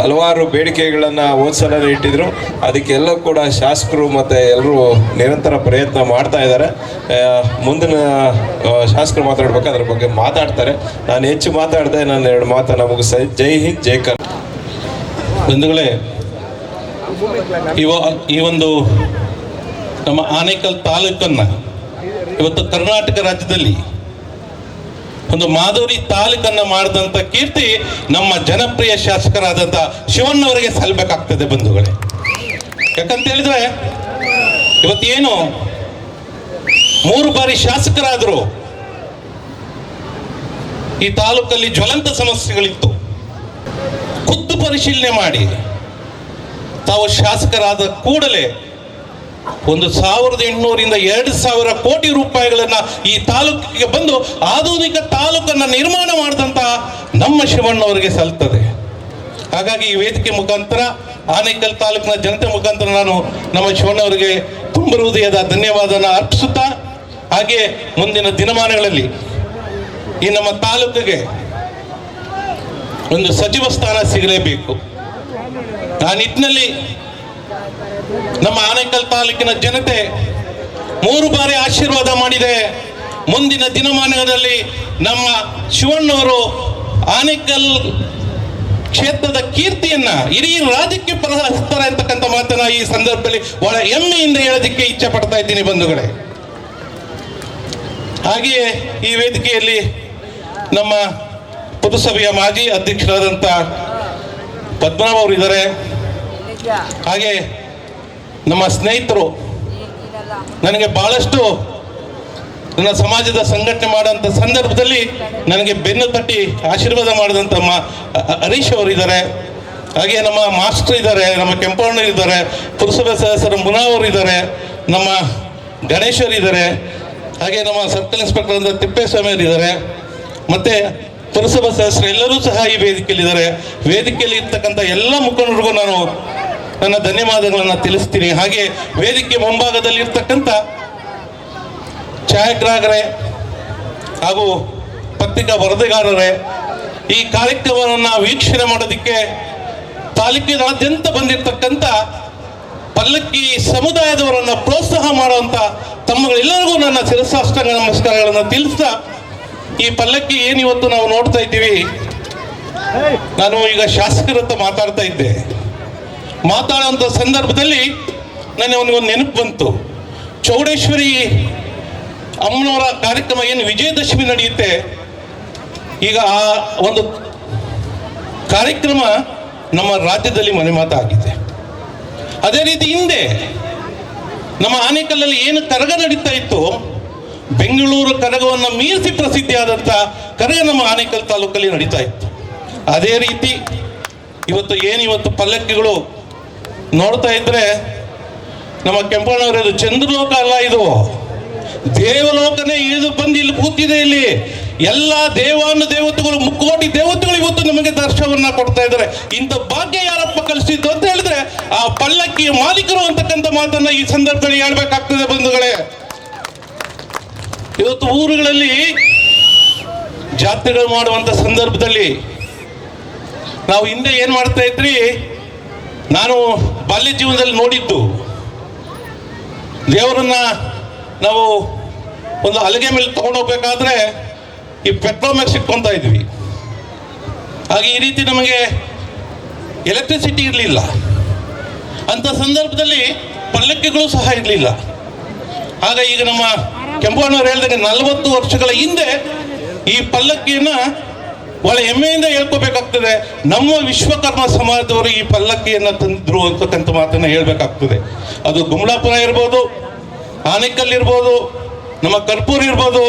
ಹಲವಾರು ಬೇಡಿಕೆಗಳನ್ನು ಸಲ ಇಟ್ಟಿದ್ರು. ಅದಕ್ಕೆಲ್ಲ ಕೂಡ ಶಾಸಕರು ಮತ್ತು ಎಲ್ಲರೂ ನಿರಂತರ ಪ್ರಯತ್ನ ಮಾಡ್ತಾ ಇದ್ದಾರೆ. ಮುಂದಿನ ಶಾಸಕರು ಮಾತಾಡಬೇಕು, ಅದ್ರ ಬಗ್ಗೆ ಮಾತಾಡ್ತಾರೆ. ನಾನು ಹೆಚ್ಚು ಮಾತಾಡಿದೆ, ನಾನು 2 ಮಾತನ್ನು ಮುಗಿಸ್ತಾ. ಜೈ ಹಿಂದ್, ಜೈ ಕರ್ನಾಟಕ. ಬಂಧುಗಳೇ, ಈ ಒಂದು ನಮ್ಮ ಆನೇಕಲ್ ತಾಲೂಕನ್ನು ಇವತ್ತು ಕರ್ನಾಟಕ ರಾಜ್ಯದಲ್ಲಿ ಒಂದು ಮಾಧುರಿ ತಾಲೂಕನ್ನು ಮಾಡಿದಂಥ ಕೀರ್ತಿ ನಮ್ಮ ಜನಪ್ರಿಯ ಶಾಸಕರಾದಂಥ ಶಿವಣ್ಣವರಿಗೆ ಸಲ್ಲಬೇಕಾಗ್ತದೆ ಬಂಧುಗಳೇ. ಯಾಕಂತ ಹೇಳಿದ್ರೆ ಇವತ್ತೇನು 3 ಬಾರಿ ಶಾಸಕರಾದರು, ಈ ತಾಲೂಕಲ್ಲಿ ಜ್ವಲಂತ ಸಮಸ್ಯೆಗಳಿತ್ತು. ಖುದ್ದು ಪರಿಶೀಲನೆ ಮಾಡಿ ತಾವು ಶಾಸಕರಾದ ಕೂಡಲೇ 1,800ರಿಂದ 2,000 ಕೋಟಿ ರೂಪಾಯಿಗಳನ್ನ ಈ ತಾಲೂಕಿಗೆ ಬಂದು ಆಧುನಿಕ ತಾಲೂಕನ್ನು ನಿರ್ಮಾಣ ಮಾಡಿದಂಥ ನಮ್ಮ ಶಿವಣ್ಣವರಿಗೆ ಸಲ್ತದೆ. ಹಾಗಾಗಿ ಈ ವೇದಿಕೆ ಮುಖಾಂತರ, ಆನೇಕಲ್ ತಾಲೂಕಿನ ಜನತೆ ಮುಖಾಂತರ ನಾನು ನಮ್ಮ ಶಿವಣ್ಣವರಿಗೆ ತುಂಬ ಹೃದಯದ ಧನ್ಯವಾದನ ಅರ್ಪಿಸುತ್ತಾ, ಹಾಗೆ ಮುಂದಿನ ದಿನಮಾನಗಳಲ್ಲಿ ಈ ನಮ್ಮ ತಾಲೂಕಿಗೆ ಒಂದು ಸಚಿವ ಸ್ಥಾನ ಸಿಗಲೇಬೇಕು. ಆ ನಿಟ್ಟಿನಲ್ಲಿ ನಮ್ಮ ಆನೇಕಲ್ ತಾಲೂಕಿನ ಜನತೆ 3 ಬಾರಿ ಆಶೀರ್ವಾದ ಮಾಡಿದೆ. ಮುಂದಿನ ದಿನಮಾನಗಳಲ್ಲಿ ನಮ್ಮ ಶಿವಣ್ಣವರು ಆನೇಕಲ್ ಕ್ಷೇತ್ರದ ಕೀರ್ತಿಯನ್ನ ಇಡೀ ರಾಜ್ಯಕ್ಕೆ ಹರಿಸ್ತಾರೆ ಅಂತಕ್ಕಂಥ ಮಾತನ್ನ ಈ ಸಂದರ್ಭದಲ್ಲಿ ಬಹಳ ಹೆಮ್ಮೆಯಿಂದ ಹೇಳೋದಕ್ಕೆ ಇಚ್ಛೆ ಪಡ್ತಾ ಇದ್ದೀನಿ ಬಂಧುಗಳೇ. ಹಾಗೆಯೇ ಈ ವೇದಿಕೆಯಲ್ಲಿ ನಮ್ಮ ಪುರಸಭೆಯ ಮಾಜಿ ಅಧ್ಯಕ್ಷರಾದಂಥ ಪದ್ಮನಾಭ ಅವರು ಇದ್ದಾರೆ. ಹಾಗೆ ನಮ್ಮ ಸ್ನೇಹಿತರು ನನಗೆ ಬಹಳಷ್ಟು ನನ್ನ ಸಮಾಜದ ಸಂಘಟನೆ ಮಾಡೋಂಥ ಸಂದರ್ಭದಲ್ಲಿ ನನಗೆ ಬೆನ್ನು ತಟ್ಟಿ ಆಶೀರ್ವಾದ ಮಾಡಿದಂಥ ಹರೀಶ್ ಅವರು ಇದ್ದಾರೆ. ಹಾಗೆ ನಮ್ಮ ಮಾಸ್ಟರ್ ಇದ್ದಾರೆ, ನಮ್ಮ ಕೆಂಪಣ್ಣ ಇದ್ದಾರೆ, ಪುರಸಭೆ ಸದಸ್ಯರು ಮುನಾ ಅವರು ಇದ್ದಾರೆ, ನಮ್ಮ ಗಣೇಶ್ವರ್ ಇದ್ದಾರೆ, ಹಾಗೆ ನಮ್ಮ ಸರ್ಕಲ್ ಇನ್ಸ್ಪೆಕ್ಟರ್ ಅಂತ ತಿಪ್ಪೇಸ್ವಾಮಿ ಅವರು ಇದ್ದಾರೆ, ಮತ್ತು ಪುರಸಭಾ ಸದಸ್ಯರು ಎಲ್ಲರೂ ಸಹ ಈ ವೇದಿಕೆಯಲ್ಲಿದ್ದಾರೆ. ವೇದಿಕೆಯಲ್ಲಿ ಇರ್ತಕ್ಕಂಥ ಎಲ್ಲ ಮುಖಂಡರಿಗೂ ನಾನು ನನ್ನ ಧನ್ಯವಾದಗಳನ್ನು ತಿಳಿಸ್ತೀನಿ. ಹಾಗೆ ವೇದಿಕೆ ಮುಂಭಾಗದಲ್ಲಿ ಇರ್ತಕ್ಕಂಥ ಛಾಯಾಗ್ರಾಹಕರೇ ಹಾಗೂ ಪತ್ರಿಕಾ ವರದಿಗಾರರೇ, ಈ ಕಾರ್ಯಕ್ರಮವನ್ನು ವೀಕ್ಷಣೆ ಮಾಡೋದಕ್ಕೆ ತಾಲೂಕಿನಾದ್ಯಂತ ಬಂದಿರತಕ್ಕಂಥ ಪಲ್ಲಕ್ಕಿ ಸಮುದಾಯದವರನ್ನು ಪ್ರೋತ್ಸಾಹ ಮಾಡುವಂಥ ತಮ್ಮಗಳೆಲ್ಲರಿಗೂ ನನ್ನ ಶಿರಸಾಷ್ಟಾಂಗ ನಮಸ್ಕಾರಗಳನ್ನು ತಿಳಿಸ್ತಾ, ಈ ಪಲ್ಲಕ್ಕಿ ಏನಿವತ್ತು ನಾವು ನೋಡ್ತಾ ಇದ್ದೀವಿ, ನಾನು ಈಗ ಶಾಸಕರ ಹತ್ರ ಮಾತಾಡ್ತಾ ಇದ್ದೆ. ಮಾತಾಡುವಂಥ ಸಂದರ್ಭದಲ್ಲಿ ನನಗೆ ಒಂದು ನೆನಪು ಬಂತು. ಚೌಡೇಶ್ವರಿ ಅಮ್ಮನವರ ಕಾರ್ಯಕ್ರಮ ಏನು ವಿಜಯದಶಮಿ ನಡೆಯುತ್ತೆ, ಈಗ ಆ ಒಂದು ಕಾರ್ಯಕ್ರಮ ನಮ್ಮ ರಾಜ್ಯದಲ್ಲಿ ಮನೆ ಮಾತಾಗಿದೆ. ಅದೇ ರೀತಿ ಹಿಂದೆ ನಮ್ಮ ಆನೇಕಲ್ಲಲ್ಲಿ ಏನು ಕರಗ ನಡೀತಾ ಇತ್ತು, ಬೆಂಗಳೂರು ಕರಗವನ್ನು ಮೀರಿಸಿ ಪ್ರಸಿದ್ಧಿಯಾದಂಥ ಕರಗ ನಮ್ಮ ಆನೇಕಲ್ ತಾಲೂಕಲ್ಲಿ ನಡೀತಾ ಇತ್ತು. ಅದೇ ರೀತಿ ಇವತ್ತು ಪಲ್ಲಕ್ಕಿಗಳು ನೋಡ್ತಾ ಇದ್ರೆ ನಮ್ಮ ಕೆಂಪಣ್ಣವರದು ಚಂದ್ರಲೋಕ ಅಲ್ಲ, ಇದು ದೇವಲೋಕನೇ ಇಳಿದು ಬಂದು ಇಲ್ಲಿ ಕೂತಿದೆ. ಇಲ್ಲಿ ಎಲ್ಲ ದೇವತೆಗಳು, ಮುಕ್ಕೋಟಿ ದೇವತೆಗಳು ಇವತ್ತು ನಮಗೆ ದರ್ಶನವನ್ನ ಕೊಡ್ತಾ ಇದ್ದಾರೆ. ಇಂಥ ಭಾಗ್ಯ ಯಾರಪ್ಪ ಕಲಿಸಿದ್ದು ಅಂತ ಹೇಳಿದ್ರೆ ಆ ಪಲ್ಲಕ್ಕಿಯ ಮಾಲೀಕರು ಅಂತಕ್ಕಂಥ ಮಾತನ್ನ ಈ ಸಂದರ್ಭದಲ್ಲಿ ಹೇಳ್ಬೇಕಾಗ್ತದೆ ಬಂಧುಗಳೇ. ಇವತ್ತು ಊರುಗಳಲ್ಲಿ ಜಾತ್ರೆಗಳು ಮಾಡುವಂತ ಸಂದರ್ಭದಲ್ಲಿ ನಾವು ಹಿಂದೆ ಏನ್ ಮಾಡ್ತಾ ಇದ್ರಿ, ನಾನು ಬಾಲ್ಯ ಜೀವನದಲ್ಲಿ ನೋಡಿದ್ದು, ದೇವರನ್ನ ನಾವು ಒಂದು ಹಲಗೆ ಮೇಲೆ ತಗೊಂಡೋಗ್ಬೇಕಾದ್ರೆ ಈ ಪೆಟ್ರೋಲ್ ಸಿಕ್ಕೊಂತ ಇದ್ವಿ. ಹಾಗೆ ಈ ರೀತಿ ನಮಗೆ ಎಲೆಕ್ಟ್ರಿಸಿಟಿ ಇರಲಿಲ್ಲ. ಅಂತ ಸಂದರ್ಭದಲ್ಲಿ ಪಲ್ಲಕ್ಕಿಗಳು ಸಹ ಇರಲಿಲ್ಲ. ಆಗ ಈಗ ನಮ್ಮ ಕೆಂಪಣ್ಣವರು ಹೇಳಿದಾಗ 40 ವರ್ಷಗಳ ಹಿಂದೆ ಈ ಪಲ್ಲಕ್ಕಿಯನ್ನ ಬಹಳ ಹೆಮ್ಮೆಯಿಂದ ಹೇಳ್ಕೋಬೇಕಾಗ್ತದೆ. ನಮ್ಮ ವಿಶ್ವಕರ್ಮ ಸಮಾಜದವರು ಈ ಪಲ್ಲಕ್ಕಿಯನ್ನ ತಂದಿದ್ರು ಅಂತಕ್ಕಂಥ ಮಾತನ್ನ ಹೇಳ್ಬೇಕಾಗ್ತದೆ. ಅದು ಗುಮ್ಲಾಪುರ ಇರ್ಬೋದು, ಆನೇಕಲ್ ಇರ್ಬೋದು, ನಮ್ಮ ಕರ್ಪೂರ್ ಇರ್ಬೋದು,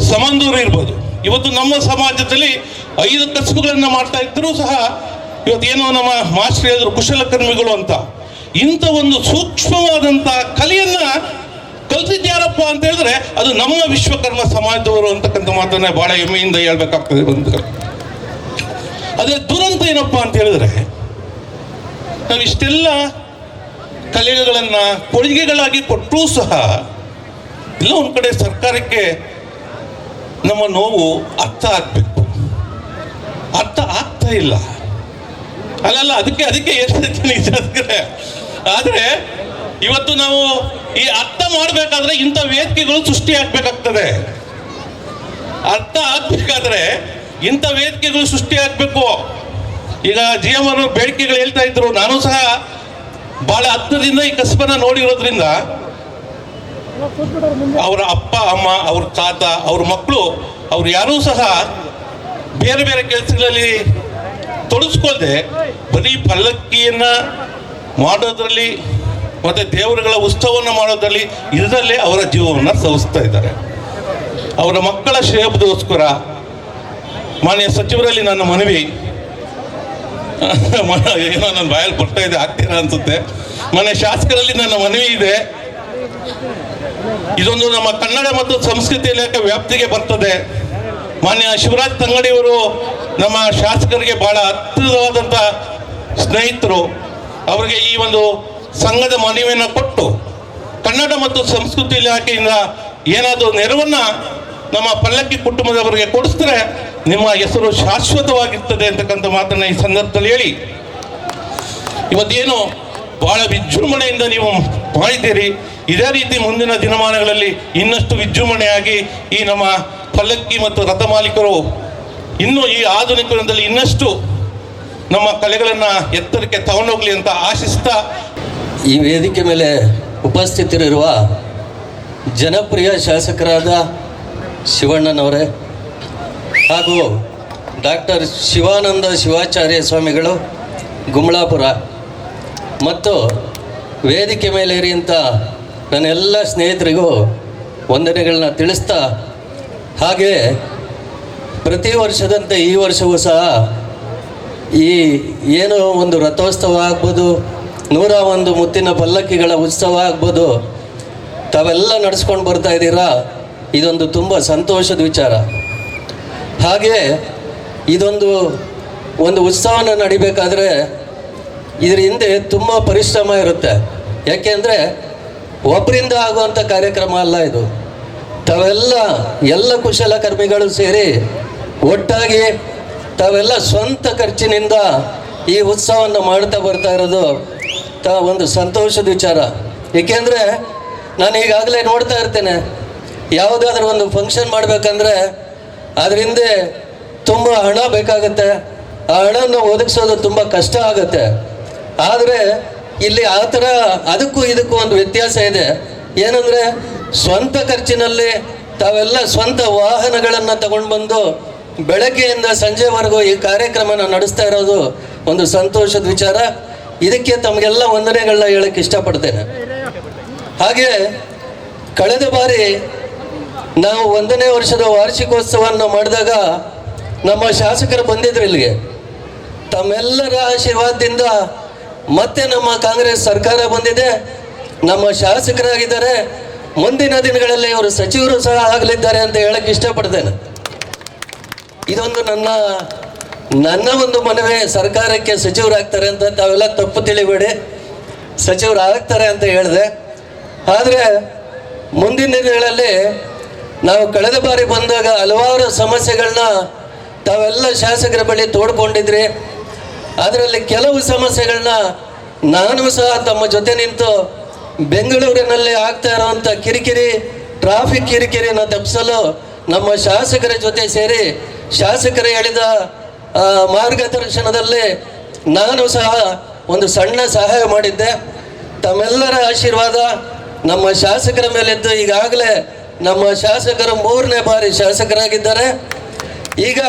ಸಮಂದೂರು ಇರ್ಬೋದು. ಇವತ್ತು ನಮ್ಮ ಸಮಾಜದಲ್ಲಿ 5 ಕಸುಬುಗಳನ್ನು ಮಾಡ್ತಾ ಇದ್ರೂ ಸಹ ಇವತ್ತೇನೋ ನಮ್ಮ ಮಾಸ್ಟರ್ ಹೇಳಿದ್ರು ಕುಶಲಕರ್ಮಿಗಳು ಅಂತ. ಇಂಥ ಒಂದು ಸೂಕ್ಷ್ಮವಾದಂಥ ಕಲೆಯನ್ನ ಕಲ್ತಿದ್ಯಾರಪ್ಪ ಅಂತ ಹೇಳಿದ್ರೆ ಅದು ನಮ್ಮ ವಿಶ್ವಕರ್ಮ ಸಮಾಜದವರು ಅಂತಕ್ಕಂಥ ಮಾತನ್ನ ಬಹಳ ಹೆಮ್ಮೆಯಿಂದ ಹೇಳ್ಬೇಕಾಗ್ತದೆ ಬಂಧುಗಳು. ಅದೇ ದುರಂತ ಏನಪ್ಪಾ ಅಂತ ಹೇಳಿದ್ರೆ, ನಾವು ಇಷ್ಟೆಲ್ಲ ಕಲೆಗಳನ್ನ ಕೊಡುಗೆಗಳಾಗಿ ಕೊಟ್ಟರೂ ಸಹ ಇಲ್ಲ ಒಂದ್ ಕಡೆ ಸರ್ಕಾರಕ್ಕೆ ನಮ್ಮ ನೋವು ಅರ್ಥ ಆಗ್ಬೇಕು, ಅರ್ಥ ಆಗ್ತಾ ಇಲ್ಲ. ಅಲ್ಲಲ್ಲ ಅದಕ್ಕೆ ಎಷ್ಟು ಆದ್ರೆ ಇವತ್ತು ನಾವು ಈ ಅರ್ಥ ಮಾಡಬೇಕಾದ್ರೆ ಇಂಥ ವೇದಿಕೆಗಳು ಸೃಷ್ಟಿ ಆಗ್ಬೇಕಾಗ್ತದೆ. ಅರ್ಥ ಆಗ್ಬೇಕಾದ್ರೆ ಇಂಥ ವೇದಿಕೆಗಳು ಸೃಷ್ಟಿ ಆಗ್ಬೇಕು. ಈಗ GM ಅವರು ಬೇಡಿಕೆಗಳು ಹೇಳ್ತಾ ಇದ್ರು, ನಾನು ಸಹ ಬಹಳ ಹತ್ತಿರದಿಂದ ಈ ಕಸಬನ್ನ ನೋಡಿರೋದ್ರಿಂದ ಅವರ ಅಪ್ಪ ಅಮ್ಮ, ಅವ್ರ ತಾತ, ಅವ್ರ ಮಕ್ಕಳು, ಅವ್ರು ಯಾರೂ ಸಹ ಬೇರೆ ಬೇರೆ ಕೆಲಸಗಳಲ್ಲಿ ತೊಡಗಿಸ್ಕೊಳ್ದೆ ಬರೀ ಪಲ್ಲಕ್ಕಿಯನ್ನ ಮಾಡೋದ್ರಲ್ಲಿ ಮತ್ತೆ ದೇವರುಗಳ ಉತ್ಸವವನ್ನು ಮಾಡೋದ್ರಲ್ಲಿ ಇದರಲ್ಲೇ ಅವರ ಜೀವವನ್ನು ಸವಿಸ್ತಾ ಇದ್ದಾರೆ. ಅವರ ಮಕ್ಕಳ ಶ್ರೇಯಸ್ಕೋಸ್ಕರ ಮಾನ್ಯ ಸಚಿವರಲ್ಲಿ ನನ್ನ ಮನವಿ, ಏನೋ ನನ್ನ ಬಾಯಲ್ಲಿ ಬರ್ತಾ ಇದೆ, ಆಗ್ತೀರಾ ಅನ್ಸುತ್ತೆ. ಮಾನ್ಯ ಶಾಸಕರಲ್ಲಿ ನನ್ನ ಮನವಿ ಇದೆ, ಇದೊಂದು ನಮ್ಮ ಕನ್ನಡ ಮತ್ತು ಸಂಸ್ಕೃತಿ ಇಲಾಖೆ ವ್ಯಾಪ್ತಿಗೆ ಬರ್ತದೆ. ಮಾನ್ಯ ಶಿವರಾಜ್ ತಂಗಡಿಯವರು ನಮ್ಮ ಶಾಸಕರಿಗೆ ಬಹಳ ಹತ್ತಿರವಾದಂಥ ಸ್ನೇಹಿತರು. ಅವರಿಗೆ ಈ ಒಂದು ಸಂಘದ ಮನವಿಯನ್ನು ಕೊಟ್ಟು ಕನ್ನಡ ಮತ್ತು ಸಂಸ್ಕೃತಿ ಇಲಾಖೆಯಿಂದ ಏನಾದರೂ ನೆರವನ್ನ ನಮ್ಮ ಪಲ್ಲಕ್ಕಿ ಕುಟುಂಬದವರಿಗೆ ಕೊಡಿಸಿದ್ರೆ ನಿಮ್ಮ ಹೆಸರು ಶಾಶ್ವತವಾಗಿರ್ತದೆ ಅಂತಕ್ಕಂಥ ಮಾತನ್ನ ಈ ಸಂದರ್ಭದಲ್ಲಿ ಹೇಳಿ, ಇವತ್ತೇನು ಬಹಳ ವಿಜೃಂಭಣೆಯಿಂದ ನೀವು ಮಾಡಿದ್ದೀರಿ, ಇದೇ ರೀತಿ ಮುಂದಿನ ದಿನಮಾನಗಳಲ್ಲಿ ಇನ್ನಷ್ಟು ವಿಜೃಂಭಣೆಯಾಗಿ ಈ ನಮ್ಮ ಪಲ್ಲಕ್ಕಿ ಮತ್ತು ರಥ ಮಾಲೀಕರು ಇನ್ನೂ ಈ ಆಧುನಿಕ ಯುಗದಲ್ಲಿ ಇನ್ನಷ್ಟು ನಮ್ಮ ಕಲೆಗಳನ್ನು ಎತ್ತರಕ್ಕೆ ತಗೊಂಡೋಗ್ಲಿ ಅಂತ ಆಶಿಸ್ತಾ ಈ ವೇದಿಕೆ ಮೇಲೆ ಉಪಸ್ಥಿತರಿರುವ ಜನಪ್ರಿಯ ಶಾಸಕರಾದ ಶಿವಣ್ಣನವರೇ ಹಾಗೂ ಡಾಕ್ಟರ್ ಶಿವಾನಂದ ಶಿವಾಚಾರ್ಯ ಸ್ವಾಮಿಗಳು ಗುಂಬಳಾಪುರ ಮತ್ತು ವೇದಿಕೆ ಮೇಲೆ ಇರಿಯಂಥ ನನ್ನೆಲ್ಲ ಸ್ನೇಹಿತರಿಗೂ ವಂದನೆಗಳನ್ನ ತಿಳಿಸ್ತಾ, ಹಾಗೆ ಪ್ರತಿ ವರ್ಷದಂತೆ ಈ ವರ್ಷವೂ ಸಹ ಈ ಏನೋ ಒಂದು ರಥೋತ್ಸವ ಆಗ್ಬೋದು, 101 ಮುತ್ತಿನ ಪಲ್ಲಕ್ಕಿಗಳ ಉತ್ಸವ ಆಗ್ಬೋದು, ತಾವೆಲ್ಲ ನಡೆಸ್ಕೊಂಡು ಬರ್ತಾ ಇದ್ದೀರಾ. ಇದೊಂದು ತುಂಬ ಸಂತೋಷದ ವಿಚಾರ. ಹಾಗೆ ಇದೊಂದು ಉತ್ಸವನ ನಡಿಬೇಕಾದ್ರೆ ಇದರ ಹಿಂದೆ ತುಂಬ ಪರಿಶ್ರಮ ಇರುತ್ತೆ. ಯಾಕೆಂದರೆ ಒಬ್ಬರಿಂದ ಆಗುವಂಥ ಕಾರ್ಯಕ್ರಮ ಅಲ್ಲ ಇದು. ಎಲ್ಲ ಕುಶಲಕರ್ಮಿಗಳು ಸೇರಿ ಒಟ್ಟಾಗಿ ತಾವೆಲ್ಲ ಸ್ವಂತ ಖರ್ಚಿನಿಂದ ಈ ಉತ್ಸವವನ್ನು ಮಾಡ್ತಾ ಬರ್ತಾ ಇರೋದು ಒಂದು ಸಂತೋಷದ ವಿಚಾರ. ಏಕೆಂದರೆ ನಾನು ಈಗಾಗಲೇ ನೋಡ್ತಾ ಇರ್ತೇನೆ, ಯಾವುದಾದ್ರೂ ಒಂದು ಫಂಕ್ಷನ್ ಮಾಡಬೇಕಂದ್ರೆ ಅದ್ರ ಹಿಂದೆ ತುಂಬ ಹಣ ಬೇಕಾಗುತ್ತೆ. ಆ ಹಣನ ಒದಗಿಸೋದು ತುಂಬ ಕಷ್ಟ ಆಗುತ್ತೆ. ಆದರೆ ಇಲ್ಲಿ ಆ ಥರ ಅದಕ್ಕೂ ಇದಕ್ಕೂ ಒಂದು ವ್ಯತ್ಯಾಸ ಇದೆ. ಏನಂದರೆ ಸ್ವಂತ ಖರ್ಚಿನಲ್ಲಿ ತಾವೆಲ್ಲ ಸ್ವಂತ ವಾಹನಗಳನ್ನು ತಗೊಂಡು ಬಂದು ಬೆಳಗ್ಗೆಯಿಂದ ಸಂಜೆವರೆಗೂ ಈ ಕಾರ್ಯಕ್ರಮನ ನಡೆಸ್ತಾ ಇರೋದು ಒಂದು ಸಂತೋಷದ ವಿಚಾರ. ಇದಕ್ಕೆ ತಮಗೆಲ್ಲ ವಂದನೆಗಳನ್ನ ಹೇಳಕ್ಕೆ ಇಷ್ಟಪಡ್ತೇನೆ. ಹಾಗೆ ಕಳೆದ ಬಾರಿ ನಾವು 1ನೇ ವರ್ಷದ ವಾರ್ಷಿಕೋತ್ಸವವನ್ನು ಮಾಡಿದಾಗ ನಮ್ಮ ಶಾಸಕರು ಬಂದಿದ್ರು ಇಲ್ಲಿಗೆ. ತಮ್ಮೆಲ್ಲರ ಆಶೀರ್ವಾದದಿಂದ ಮತ್ತೆ ನಮ್ಮ ಕಾಂಗ್ರೆಸ್ ಸರ್ಕಾರ ಬಂದಿದೆ, ನಮ್ಮ ಶಾಸಕರಾಗಿದ್ದಾರೆ. ಮುಂದಿನ ದಿನಗಳಲ್ಲಿ ಇವರು ಸಚಿವರು ಸಹ ಆಗಲಿದ್ದಾರೆ ಅಂತ ಹೇಳಕ್ಕೆ ಇಷ್ಟಪಡ್ತೇನೆ. ಇದೊಂದು ನನ್ನ ಒಂದು ಮನವಿ. ಸರ್ಕಾರಕ್ಕೆ ಸಚಿವರಾಗ್ತಾರೆ ಅಂತ ತಾವೆಲ್ಲ ತಪ್ಪು ತಿಳಿಬೇಡಿ, ಸಚಿವರು ಆಗ್ತಾರೆ ಅಂತ ಹೇಳಿದೆ. ಆದರೆ ಮುಂದಿನ ದಿನಗಳಲ್ಲಿ ನಾವು ಕಳೆದ ಬಾರಿ ಬಂದಾಗ ಹಲವಾರು ಸಮಸ್ಯೆಗಳನ್ನ ತಾವೆಲ್ಲ ಶಾಸಕರ ಬಳಿ ತೋಡ್ಕೊಂಡಿದ್ರಿ. ಅದರಲ್ಲಿ ಕೆಲವು ಸಮಸ್ಯೆಗಳನ್ನ ನಾನು ಸಹ ತಮ್ಮ ಜೊತೆ ನಿಂತು ಬೆಂಗಳೂರಿನಲ್ಲಿ ಆಗ್ತಾ ಇರುವಂಥ ಟ್ರಾಫಿಕ್ ಕಿರಿಕಿರಿನ ತಪ್ಪಿಸಲು ನಮ್ಮ ಶಾಸಕರ ಜೊತೆ ಸೇರಿ ಶಾಸಕರು ಹೇಳಿದ ಮಾರ್ಗದರ್ಶನದಲ್ಲಿ ನಾನು ಸಹ ಒಂದು ಸಣ್ಣ ಸಹಾಯ ಮಾಡಿದ್ದೆ. ತಮ್ಮೆಲ್ಲರ ಆಶೀರ್ವಾದ ನಮ್ಮ ಶಾಸಕರ ಮೇಲಿದ್ದು ಈಗಾಗಲೇ ನಮ್ಮ ಶಾಸಕರು 3ನೇ ಬಾರಿ ಶಾಸಕರಾಗಿದ್ದಾರೆ. ಈಗ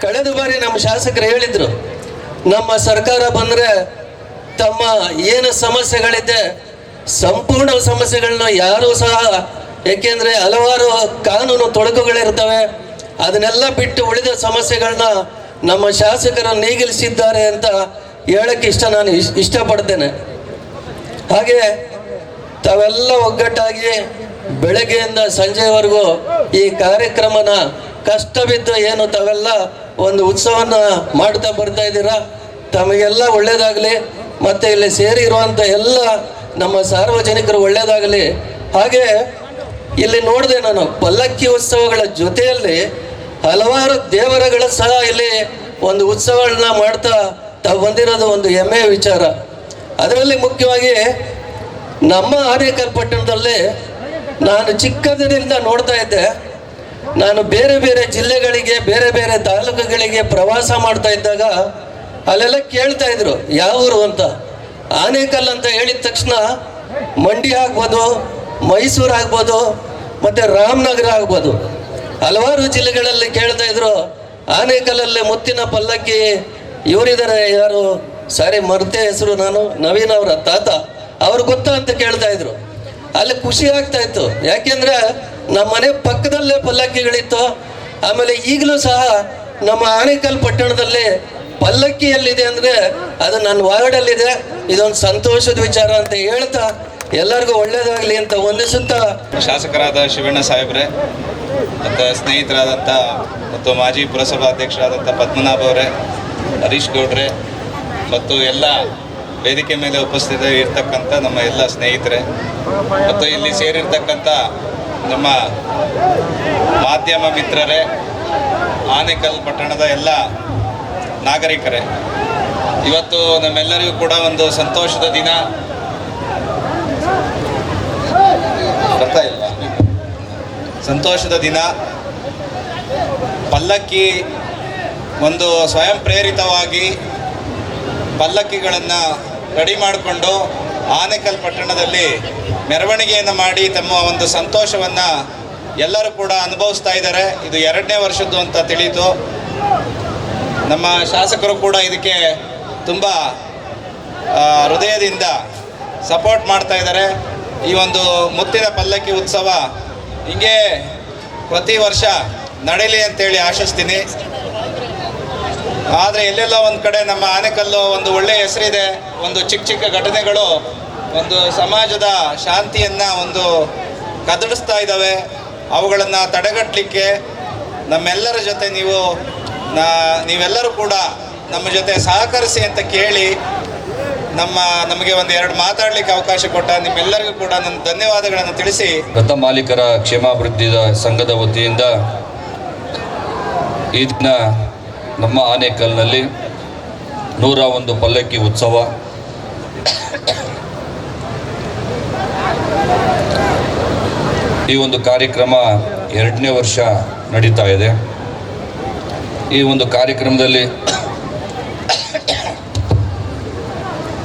ಕಳೆದ ಬಾರಿ ನಮ್ಮ ಶಾಸಕರು ಹೇಳಿದರು, ನಮ್ಮ ಸರ್ಕಾರ ಬಂದರೆ ತಮ್ಮ ಏನು ಸಮಸ್ಯೆಗಳಿದೆ ಸಂಪೂರ್ಣ ಸಮಸ್ಯೆಗಳನ್ನ ಯಾರೂ ಸಹ, ಏಕೆಂದರೆ ಹಲವಾರು ಕಾನೂನು ತೊಡಕುಗಳಿರ್ತವೆ, ಅದನ್ನೆಲ್ಲ ಬಿಟ್ಟು ಉಳಿದ ಸಮಸ್ಯೆಗಳನ್ನ ನಮ್ಮ ಶಾಸಕರು ನೀಗಿಸಿದ್ದಾರೆ ಅಂತ ಹೇಳಕ್ಕೆ ನಾನು ಇಷ್ಟಪಡ್ತೇನೆ. ಹಾಗೆ ತಾವೆಲ್ಲ ಒಗ್ಗಟ್ಟಾಗಿ ಬೆಳಗ್ಗೆಯಿಂದ ಸಂಜೆವರೆಗೂ ಈ ಕಾರ್ಯಕ್ರಮನ ಕಷ್ಟವಿದ್ದು ಏನು ತಾವೆಲ್ಲ ಒಂದು ಉತ್ಸವನ ಮಾಡ್ತಾ ಬರ್ತಾ ಇದ್ದೀರಾ. ತಮಗೆಲ್ಲ ಒಳ್ಳೆಯದಾಗಲಿ, ಮತ್ತು ಇಲ್ಲಿ ಸೇರಿರುವಂಥ ಎಲ್ಲ ನಮ್ಮ ಸಾರ್ವಜನಿಕರು ಒಳ್ಳೆಯದಾಗಲಿ. ಹಾಗೆ ಇಲ್ಲಿ ನೋಡಿದೆ ನಾನು, ಪಲ್ಲಕ್ಕಿ ಉತ್ಸವಗಳ ಜೊತೆಯಲ್ಲಿ ಹಲವಾರು ದೇವರುಗಳು ಸಹ ಇಲ್ಲಿ ಒಂದು ಉತ್ಸವಗಳನ್ನ ಮಾಡ್ತಾ ತಾವು ಬಂದಿರೋದು ಒಂದು ಹೆಮ್ಮೆಯ ವಿಚಾರ. ಅದರಲ್ಲಿ ಮುಖ್ಯವಾಗಿ ನಮ್ಮ ಆನೇಕಲ್ ಪಟ್ಟಣದಲ್ಲಿ ನಾನು ಚಿಕ್ಕಂದಿನಿಂದ ನೋಡ್ತಾ ಇದ್ದೆ. ನಾನು ಬೇರೆ ಬೇರೆ ಜಿಲ್ಲೆಗಳಿಗೆ, ಬೇರೆ ಬೇರೆ ತಾಲೂಕುಗಳಿಗೆ ಪ್ರವಾಸ ಮಾಡ್ತಾ ಇದ್ದಾಗ ಅಲ್ಲೆಲ್ಲ ಕೇಳ್ತಾ ಇದ್ರು ಯಾವ ಊರು ಅಂತ. ಆನೇಕಲ್ ಅಂತ ಹೇಳಿದ ತಕ್ಷಣ ಮಂಡ್ಯ ಆಗ್ಬೋದು, ಮೈಸೂರು ಆಗ್ಬೋದು, ಮತ್ತು ರಾಮನಗರ ಆಗ್ಬೋದು, ಹಲವಾರು ಜಿಲ್ಲೆಗಳಲ್ಲಿ ಕೇಳ್ತಾ ಇದ್ರು ಆನೇಕಲ್ಲಲ್ಲಿ ಮುತ್ತಿನ ಪಲ್ಲಕ್ಕಿ ಇವರಿದ್ದಾರೆ, ಯಾರು ಸಾರಿ ಮರ್ತೆ ಹೆಸರು, ನಾನು ನವೀನ್ ಅವರ ತಾತ, ಅವ್ರು ಗೊತ್ತಾ ಅಂತ ಕೇಳ್ತಾ ಇದ್ರು. ಅಲ್ಲಿ ಖುಷಿ ಆಗ್ತಾ ಇತ್ತು. ಯಾಕೆಂದ್ರೆ ನಮ್ಮ ಮನೆ ಪಕ್ಕದಲ್ಲೇ ಪಲ್ಲಕ್ಕಿಗಳಿತ್ತು. ಆಮೇಲೆ ಈಗಲೂ ಸಹ ನಮ್ಮ ಆನೇಕಲ್ ಪಟ್ಟಣದಲ್ಲಿ ಪಲ್ಲಕ್ಕಿ ಎಲ್ಲಿದೆ ಅಂದರೆ ಅದು ನನ್ನ ವಾರ್ಡಲ್ಲಿದೆ. ಇದೊಂದು ಸಂತೋಷದ ವಿಚಾರ ಅಂತ ಹೇಳ್ತಾ ಎಲ್ಲರಿಗೂ ಒಳ್ಳೇದಾಗಲಿ ಅಂತ ವಂದಿಸುತ್ತಾ, ಶಾಸಕರಾದ ಶಿವಣ್ಣ ಸಾಹೇಬ್ರೆ ಮತ್ತು ಸ್ನೇಹಿತರಾದಂಥ ಮತ್ತು ಮಾಜಿ ಪುರಸಭಾಧ್ಯಕ್ಷರಾದಂಥ ಪದ್ಮನಾಭ ಅವರೇ, ಹರೀಶ್ ಗೌಡ್ರೆ ಮತ್ತು ಎಲ್ಲ ವೇದಿಕೆ ಮೇಲೆ ಉಪಸ್ಥಿತ ಇರ್ತಕ್ಕಂಥ ನಮ್ಮ ಎಲ್ಲ ಸ್ನೇಹಿತರೆ ಮತ್ತು ಇಲ್ಲಿ ಸೇರಿರ್ತಕ್ಕಂಥ ನಮ್ಮ ಮಾಧ್ಯಮ ಮಿತ್ರರೇ, ಆನೇಕಲ್ ಪಟ್ಟಣದ ಎಲ್ಲ ನಾಗರಿಕರೇ, ಇವತ್ತು ನಮ್ಮೆಲ್ಲರಿಗೂ ಕೂಡ ಒಂದು ಸಂತೋಷದ ದಿನ. ಬರ್ತಾ ಇಲ್ವಾ? ಸಂತೋಷದ ದಿನ. ಪಲ್ಲಕ್ಕಿ ಒಂದು ಸ್ವಯಂ ಪ್ರೇರಿತವಾಗಿ ಪಲ್ಲಕ್ಕಿಗಳನ್ನು ರೆಡಿ ಮಾಡಿಕೊಂಡು ಆನೇಕಲ್ ಪಟ್ಟಣದಲ್ಲಿ ಮೆರವಣಿಗೆಯನ್ನು ಮಾಡಿ ತಮ್ಮ ಒಂದು ಸಂತೋಷವನ್ನು ಎಲ್ಲರೂ ಕೂಡ ಅನುಭವಿಸ್ತಾ ಇದ್ದಾರೆ. ಇದು 2ನೇ ವರ್ಷದ್ದು ಅಂತ ತಿಳಿಯಿತು. ನಮ್ಮ ಶಾಸಕರು ಕೂಡ ಇದಕ್ಕೆ ತುಂಬ ಹೃದಯದಿಂದ ಸಪೋರ್ಟ್ ಮಾಡ್ತಾ ಇದ್ದಾರೆ. ಈ ಒಂದು ಮುತ್ತಿನ ಪಲ್ಲಕ್ಕಿ ಉತ್ಸವ ಹೀಗೆ ಪ್ರತಿ ವರ್ಷ ನಡೀಲಿ ಅಂತೇಳಿ ಆಶಿಸ್ತೀನಿ. ಆದರೆ ಎಲ್ಲೆಲ್ಲೋ ಒಂದು ಕಡೆ ನಮ್ಮ ಆನೇಕಲ್ಲು ಒಂದು ಒಳ್ಳೆಯ ಹೆಸರಿದೆ. ಒಂದು ಚಿಕ್ಕ ಚಿಕ್ಕ ಘಟನೆಗಳು ಒಂದು ಸಮಾಜದ ಶಾಂತಿಯನ್ನು ಒಂದು ಕದಡಿಸ್ತಾ ಇದ್ದಾವೆ. ಅವುಗಳನ್ನು ತಡೆಗಟ್ಟಲಿಕ್ಕೆ ನಮ್ಮೆಲ್ಲರ ಜೊತೆ ನೀವೆಲ್ಲರೂ ಕೂಡ ನಮ್ಮ ಜೊತೆ ಸಹಕರಿಸಿ ಅಂತ ಕೇಳಿ ನಮಗೆ ಒಂದು 2 ಮಾತಾಡಲಿಕ್ಕೆ ಅವಕಾಶ ಕೊಟ್ಟ ನಿಮ್ಮೆಲ್ಲರಿಗೂ ಕೂಡ ನನ್ನ ಧನ್ಯವಾದಗಳನ್ನು ತಿಳಿಸಿ, ರಥ ಮಾಲೀಕರ ಕ್ಷೇಮಾಭಿವೃದ್ಧಿ ಸಂಘದ ವತಿಯಿಂದ ಈ ದಿನ ನಮ್ಮ ಆನೇಕಲ್ನಲ್ಲಿ 101 ಪಲ್ಲಕ್ಕಿ ಉತ್ಸವ ಈ ಒಂದು ಕಾರ್ಯಕ್ರಮ 2ನೇ ವರ್ಷ ನಡೀತಾ ಇದೆ. ಈ ಒಂದು ಕಾರ್ಯಕ್ರಮದಲ್ಲಿ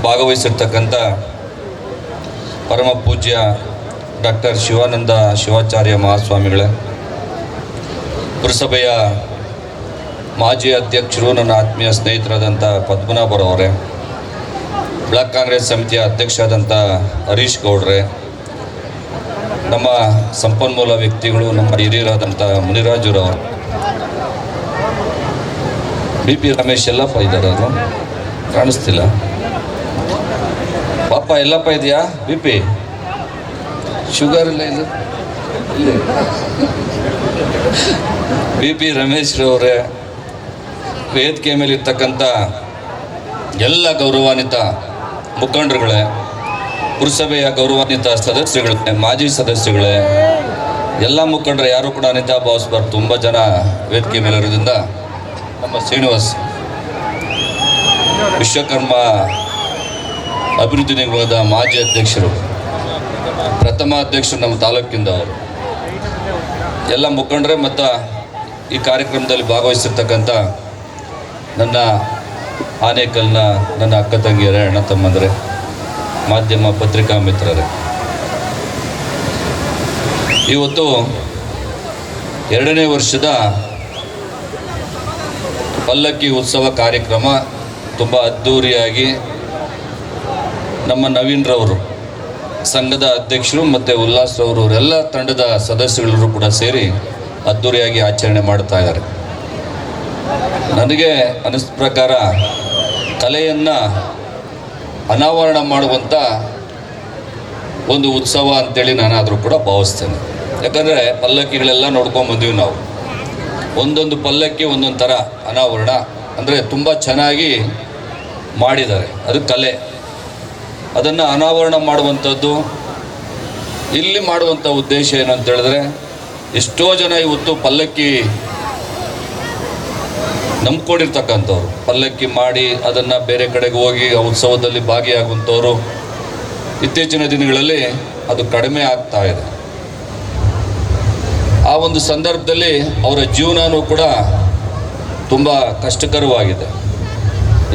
ಭಾಗವಹಿಸಿರ್ತಕ್ಕಂಥ ಪರಮ ಪೂಜ್ಯ ಡಾಕ್ಟರ್ ಶಿವಾನಂದ ಶಿವಾಚಾರ್ಯ ಮಹಾಸ್ವಾಮಿಗಳೇ, ಪುರಸಭೆಯ ಮಾಜಿ ಅಧ್ಯಕ್ಷರು, ನನ್ನ ಆತ್ಮೀಯ ಸ್ನೇಹಿತರಾದಂಥ ಪದ್ಮನಾಭರವರೇ, ಬ್ಲಾಕ್ ಕಾಂಗ್ರೆಸ್ ಸಮಿತಿಯ ಅಧ್ಯಕ್ಷರಾದಂಥ ಹರೀಶ್ ಗೌಡ್ರೆ, ನಮ್ಮ ಸಂಪನ್ಮೂಲ ವ್ಯಕ್ತಿಗಳು, ನಮ್ಮ ಹಿರಿಯರಾದಂಥ ಮುನಿರಾಜುರವರು, BP ರಮೇಶ್ ಎಲ್ಲಪ್ಪ ಇದ್ದಾರೆ, ಅವರು ಕಾಣಿಸ್ತಿಲ್ಲ ಪಾಪ. ಎಲ್ಲಪ್ಪ ಇದೆಯಾ BP? ಶುಗರ್ ಇಲ್ಲ ಇದು BP ರಮೇಶ್ರವರೇ, ವೇದಿಕೆ ಮೇಲೆ ಇರ್ತಕ್ಕಂಥ ಎಲ್ಲ ಗೌರವಾನ್ವಿತ ಮುಖಂಡರುಗಳೇ, ಪುರಸಭೆಯ ಗೌರವಾನ್ವಿತ ಸದಸ್ಯರುಗಳೇ, ಮಾಜಿ ಸದಸ್ಯರುಗಳೇ, ಎಲ್ಲ ಮುಖಂಡರು ಯಾರು ಕೂಡ ಅನಿತಾ ಭಾವಿಸ್ಬಾರ್ದು. ತುಂಬ ಜನ ವೇದಿಕೆ ಮೇಲೆ ಇರೋದ್ರಿಂದ ನಮ್ಮ ಶ್ರೀನಿವಾಸ್ ವಿಶ್ವಕರ್ಮ ಅಭಿವೃದ್ಧಿ ನಿಗಮದ ಮಾಜಿ ಅಧ್ಯಕ್ಷರು, ಪ್ರಥಮ ಅಧ್ಯಕ್ಷರು ನಮ್ಮ ತಾಲೂಕಿಂದ ಅವರು, ಎಲ್ಲ ಮುಖಂಡರೇ ಮತ್ತು ಈ ಕಾರ್ಯಕ್ರಮದಲ್ಲಿ ಭಾಗವಹಿಸಿರ್ತಕ್ಕಂಥ ನನ್ನ ಆನೇಕಲ್ನ ನನ್ನ ಅಕ್ಕ ತಂಗಿಯರೇ, ಅಣ್ಣ ತಮ್ಮಂದರೆ, ಮಾಧ್ಯಮ ಪತ್ರಿಕಾ ಮಿತ್ರರೇ, ಇವತ್ತು 2ನೇ ವರ್ಷದ ಪಲ್ಲಕ್ಕಿ ಉತ್ಸವ ಕಾರ್ಯಕ್ರಮ ತುಂಬ ಅದ್ಧೂರಿಯಾಗಿ ನಮ್ಮ ನವೀನ್ರವರು, ಸಂಘದ ಅಧ್ಯಕ್ಷರು ಮತ್ತು ಉಲ್ಲಾಸ್ರವರು, ಎಲ್ಲ ತಂಡದ ಸದಸ್ಯರು ಕೂಡ ಸೇರಿ ಅದ್ಧೂರಿಯಾಗಿ ಆಚರಣೆ ಮಾಡ್ತಾ ಇದ್ದಾರೆ. ನನಗೆ ಅನಿಸಿದ ಪ್ರಕಾರ ಕಲೆಯನ್ನು ಅನಾವರಣ ಮಾಡುವಂಥ ಒಂದು ಉತ್ಸವ ಅಂತೇಳಿ ನಾನಾದರೂ ಕೂಡ ಭಾವಿಸ್ತೇನೆ. ಯಾಕಂದರೆ ಪಲ್ಲಕ್ಕಿಗಳೆಲ್ಲ ನೋಡ್ಕೊಂಬಂದೀವಿ ನಾವು. ಒಂದೊಂದು ಪಲ್ಲಕ್ಕಿ ಒಂದೊಂದು ಥರ ಅನಾವರಣ ಅಂದರೆ ತುಂಬ ಚೆನ್ನಾಗಿ ಮಾಡಿದ್ದಾರೆ. ಅದು ಕಲೆ. ಅದನ್ನು ಅನಾವರಣ ಮಾಡುವಂಥದ್ದು ಇಲ್ಲಿ ಮಾಡುವಂಥ ಉದ್ದೇಶ ಏನು ಅಂತ ಹೇಳಿದ್ರೆ, ಎಷ್ಟೋ ಜನ ಇವತ್ತು ಪಲ್ಲಕ್ಕಿ ನಂಬ್ಕೊಂಡಿರ್ತಕ್ಕಂಥವ್ರು, ಪಲ್ಲಕ್ಕಿ ಮಾಡಿ ಅದನ್ನು ಬೇರೆ ಕಡೆಗೆ ಹೋಗಿ ಆ ಉತ್ಸವದಲ್ಲಿ ಭಾಗಿಯಾಗುವಂಥವ್ರು ಇತ್ತೀಚಿನ ದಿನಗಳಲ್ಲಿ ಅದು ಕಡಿಮೆ ಆಗ್ತಾ ಇದೆ. ಆ ಒಂದು ಸಂದರ್ಭದಲ್ಲಿ ಅವರ ಜೀವನವೂ ಕೂಡ ತುಂಬ ಕಷ್ಟಕರವಾಗಿದೆ.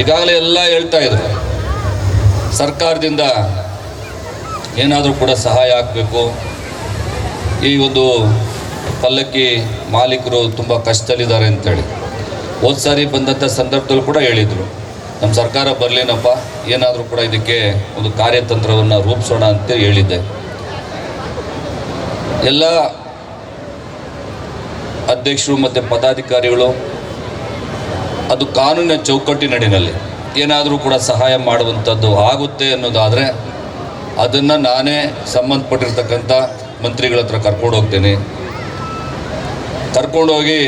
ಈಗಾಗಲೇ ಎಲ್ಲ ಹೇಳ್ತಾ ಇದ್ರು, ಸರ್ಕಾರದಿಂದ ಏನಾದರೂ ಕೂಡ ಸಹಾಯ ಆಗಬೇಕು. ಈ ಒಂದು ಪಲ್ಲಕ್ಕಿ ಮಾಲೀಕರು ತುಂಬ ಕಷ್ಟದಲ್ಲಿದ್ದಾರೆ ಅಂತೇಳಿ ಹೋದ ಸಾರಿ ಬಂದಂಥ ಸಂದರ್ಭದಲ್ಲೂ ಕೂಡ ಹೇಳಿದರು, ನಮ್ಮ ಸರ್ಕಾರ ಬರಲಿನಪ್ಪ, ಏನಾದರೂ ಕೂಡ ಇದಕ್ಕೆ ಒಂದು ಕಾರ್ಯತಂತ್ರವನ್ನು ರೂಪಿಸೋಣ ಅಂತ ಹೇಳಿದ್ದೆ. ಎಲ್ಲ ಅಧ್ಯಕ್ಷರು ಮತ್ತು ಪದಾಧಿಕಾರಿಗಳು ಅದು ಕಾನೂನಿನ ಚೌಕಟ್ಟಿನಡಿನಲ್ಲಿ ಏನಾದರೂ ಕೂಡ ಸಹಾಯ ಮಾಡುವಂಥದ್ದು ಆಗುತ್ತೆ ಅನ್ನೋದಾದರೆ ಅದನ್ನು ನಾನೇ ಸಂಬಂಧಪಟ್ಟಿರ್ತಕ್ಕಂಥ ಮಂತ್ರಿಗಳ ಹತ್ರ ಕರ್ಕೊಂಡು ಹೋಗ್ತೀನಿ. ಕರ್ಕೊಂಡೋಗಿ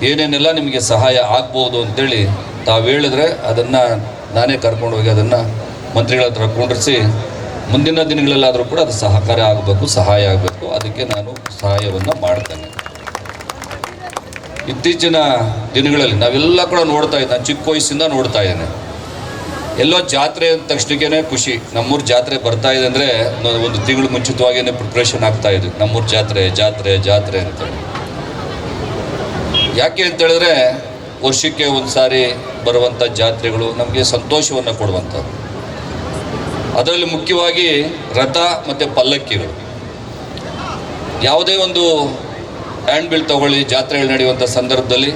ಏನೇನೆಲ್ಲ ನಿಮಗೆ ಸಹಾಯ ಆಗ್ಬೋದು ಅಂತೇಳಿ ತಾವು ಹೇಳಿದ್ರೆ ಅದನ್ನು ನಾನೇ ಕರ್ಕೊಂಡೋಗಿ ಅದನ್ನು ಮಂತ್ರಿಗಳ ಹತ್ರ ಕುಂಡ್ರಿಸಿ ಮುಂದಿನ ದಿನಗಳಲ್ಲಾದರೂ ಕೂಡ ಅದು ಸಹಕಾರ ಆಗಬೇಕು, ಸಹಾಯ ಆಗಬೇಕು, ಅದಕ್ಕೆ ನಾನು ಸಹಾಯವನ್ನು ಮಾಡ್ತೇನೆ. ಇತ್ತೀಚಿನ ದಿನಗಳಲ್ಲಿ ನಾವೆಲ್ಲ ಕೂಡ ನೋಡ್ತಾ ಇದ್ದೆ, ನಾನು ಚಿಕ್ಕ ವಯಸ್ಸಿಂದ ನೋಡ್ತಾ ಇದ್ದೇನೆ. ಎಲ್ಲೋ ಜಾತ್ರೆ ಅಂದ ತಕ್ಷಣಕ್ಕೇ ಖುಷಿ. ನಮ್ಮೂರು ಜಾತ್ರೆ ಬರ್ತಾ ಇದೆ ಅಂದರೆ ಒಂದು ತಿಂಗಳು ಮುಂಚಿತವಾಗಿಯೇ ಪ್ರಿಪ್ರೇಷನ್ ಆಗ್ತಾ ಇದ್ವಿ, ನಮ್ಮೂರು ಜಾತ್ರೆ ಜಾತ್ರೆ ಜಾತ್ರೆ ಅಂತೇಳಿ. ಯಾಕೆ ಅಂತೇಳಿದ್ರೆ ವರ್ಷಕ್ಕೆ ಒಂದು ಸಾರಿ ಬರುವಂಥ ಜಾತ್ರೆಗಳು ನಮಗೆ ಸಂತೋಷವನ್ನು ಕೊಡುವಂಥದ್ದು. ಅದರಲ್ಲಿ ಮುಖ್ಯವಾಗಿ ರಥ ಮತ್ತು ಪಲ್ಲಕ್ಕಿಗಳು. ಯಾವುದೇ ಒಂದು ಹ್ಯಾಂಡ್ ಬಿಲ್ ತಗೊಳ್ಳಿ, ಜಾತ್ರೆಗಳು ನಡೆಯುವಂಥ ಸಂದರ್ಭದಲ್ಲಿ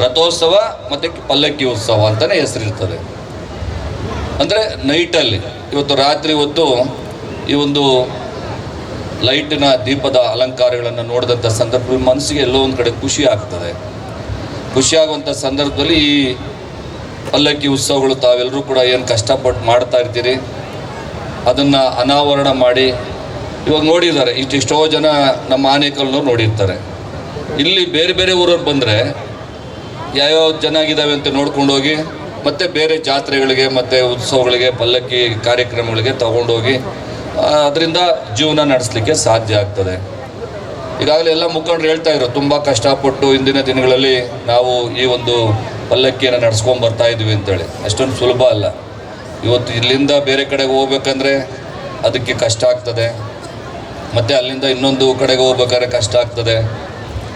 ರಥೋತ್ಸವ ಮತ್ತು ಪಲ್ಲಕ್ಕಿ ಉತ್ಸವ ಅಂತಲೇ ಹೆಸರಿರ್ತದೆ. ಅಂದರೆ ನೈಟಲ್ಲಿ ಇವತ್ತು ರಾತ್ರಿ ಹೊತ್ತು ಈ ಒಂದು ಲೈಟಿನ ದೀಪದ ಅಲಂಕಾರಗಳನ್ನು ನೋಡಿದಂಥ ಸಂದರ್ಭದಲ್ಲಿ ಮನಸ್ಸಿಗೆ ಎಲ್ಲೋ ಒಂದು ಕಡೆ ಖುಷಿ ಆಗ್ತದೆ. ಖುಷಿಯಾಗುವಂಥ ಸಂದರ್ಭದಲ್ಲಿ ಈ ಪಲ್ಲಕ್ಕಿ ಉತ್ಸವಗಳು ತಾವೆಲ್ಲರೂ ಕೂಡ ಏನು ಕಷ್ಟಪಟ್ಟು ಮಾಡ್ತಾ ಇರ್ತೀರಿ ಅದನ್ನು ಅನಾವರಣ ಮಾಡಿ ಇವಾಗ ನೋಡಿದ್ದಾರೆ. ಇಷ್ಟೆಷ್ಟೋ ಜನ ನಮ್ಮ ಆನೇಕಲ್ನವ್ರು ನೋಡಿರ್ತಾರೆ. ಇಲ್ಲಿ ಬೇರೆ ಬೇರೆ ಊರವ್ರು ಬಂದರೆ ಯಾವ್ಯಾವ ಚೆನ್ನಾಗಿದ್ದಾವೆ ಅಂತ ನೋಡ್ಕೊಂಡು ಹೋಗಿ ಮತ್ತು ಬೇರೆ ಜಾತ್ರೆಗಳಿಗೆ ಮತ್ತು ಉತ್ಸವಗಳಿಗೆ ಪಲ್ಲಕ್ಕಿ ಕಾರ್ಯಕ್ರಮಗಳಿಗೆ ತಗೊಂಡೋಗಿ ಅದರಿಂದ ಜೀವನ ನಡೆಸಲಿಕ್ಕೆ ಸಾಧ್ಯ ಆಗ್ತದೆ. ಈಗಾಗಲೇ ಎಲ್ಲ ಮುಖಂಡರು ಹೇಳ್ತಾ ಇದ್ರು, ತುಂಬ ಕಷ್ಟಪಟ್ಟು ಇಂದಿನ ದಿನಗಳಲ್ಲಿ ನಾವು ಈ ಒಂದು ಪಲ್ಲಕ್ಕಿಯನ್ನು ನಡೆಸ್ಕೊಂಡು ಬರ್ತಾ ಇದ್ವಿ ಅಂತೇಳಿ. ಅಷ್ಟೊಂದು ಸುಲಭ ಅಲ್ಲ. ಇವತ್ತು ಇಲ್ಲಿಂದ ಬೇರೆ ಕಡೆಗೆ ಹೋಗ್ಬೇಕಂದ್ರೆ ಅದಕ್ಕೆ ಕಷ್ಟ ಆಗ್ತದೆ, ಮತ್ತು ಅಲ್ಲಿಂದ ಇನ್ನೊಂದು ಕಡೆಗೆ ಹೋಗ್ಬೇಕಾದ್ರೆ ಕಷ್ಟ ಆಗ್ತದೆ.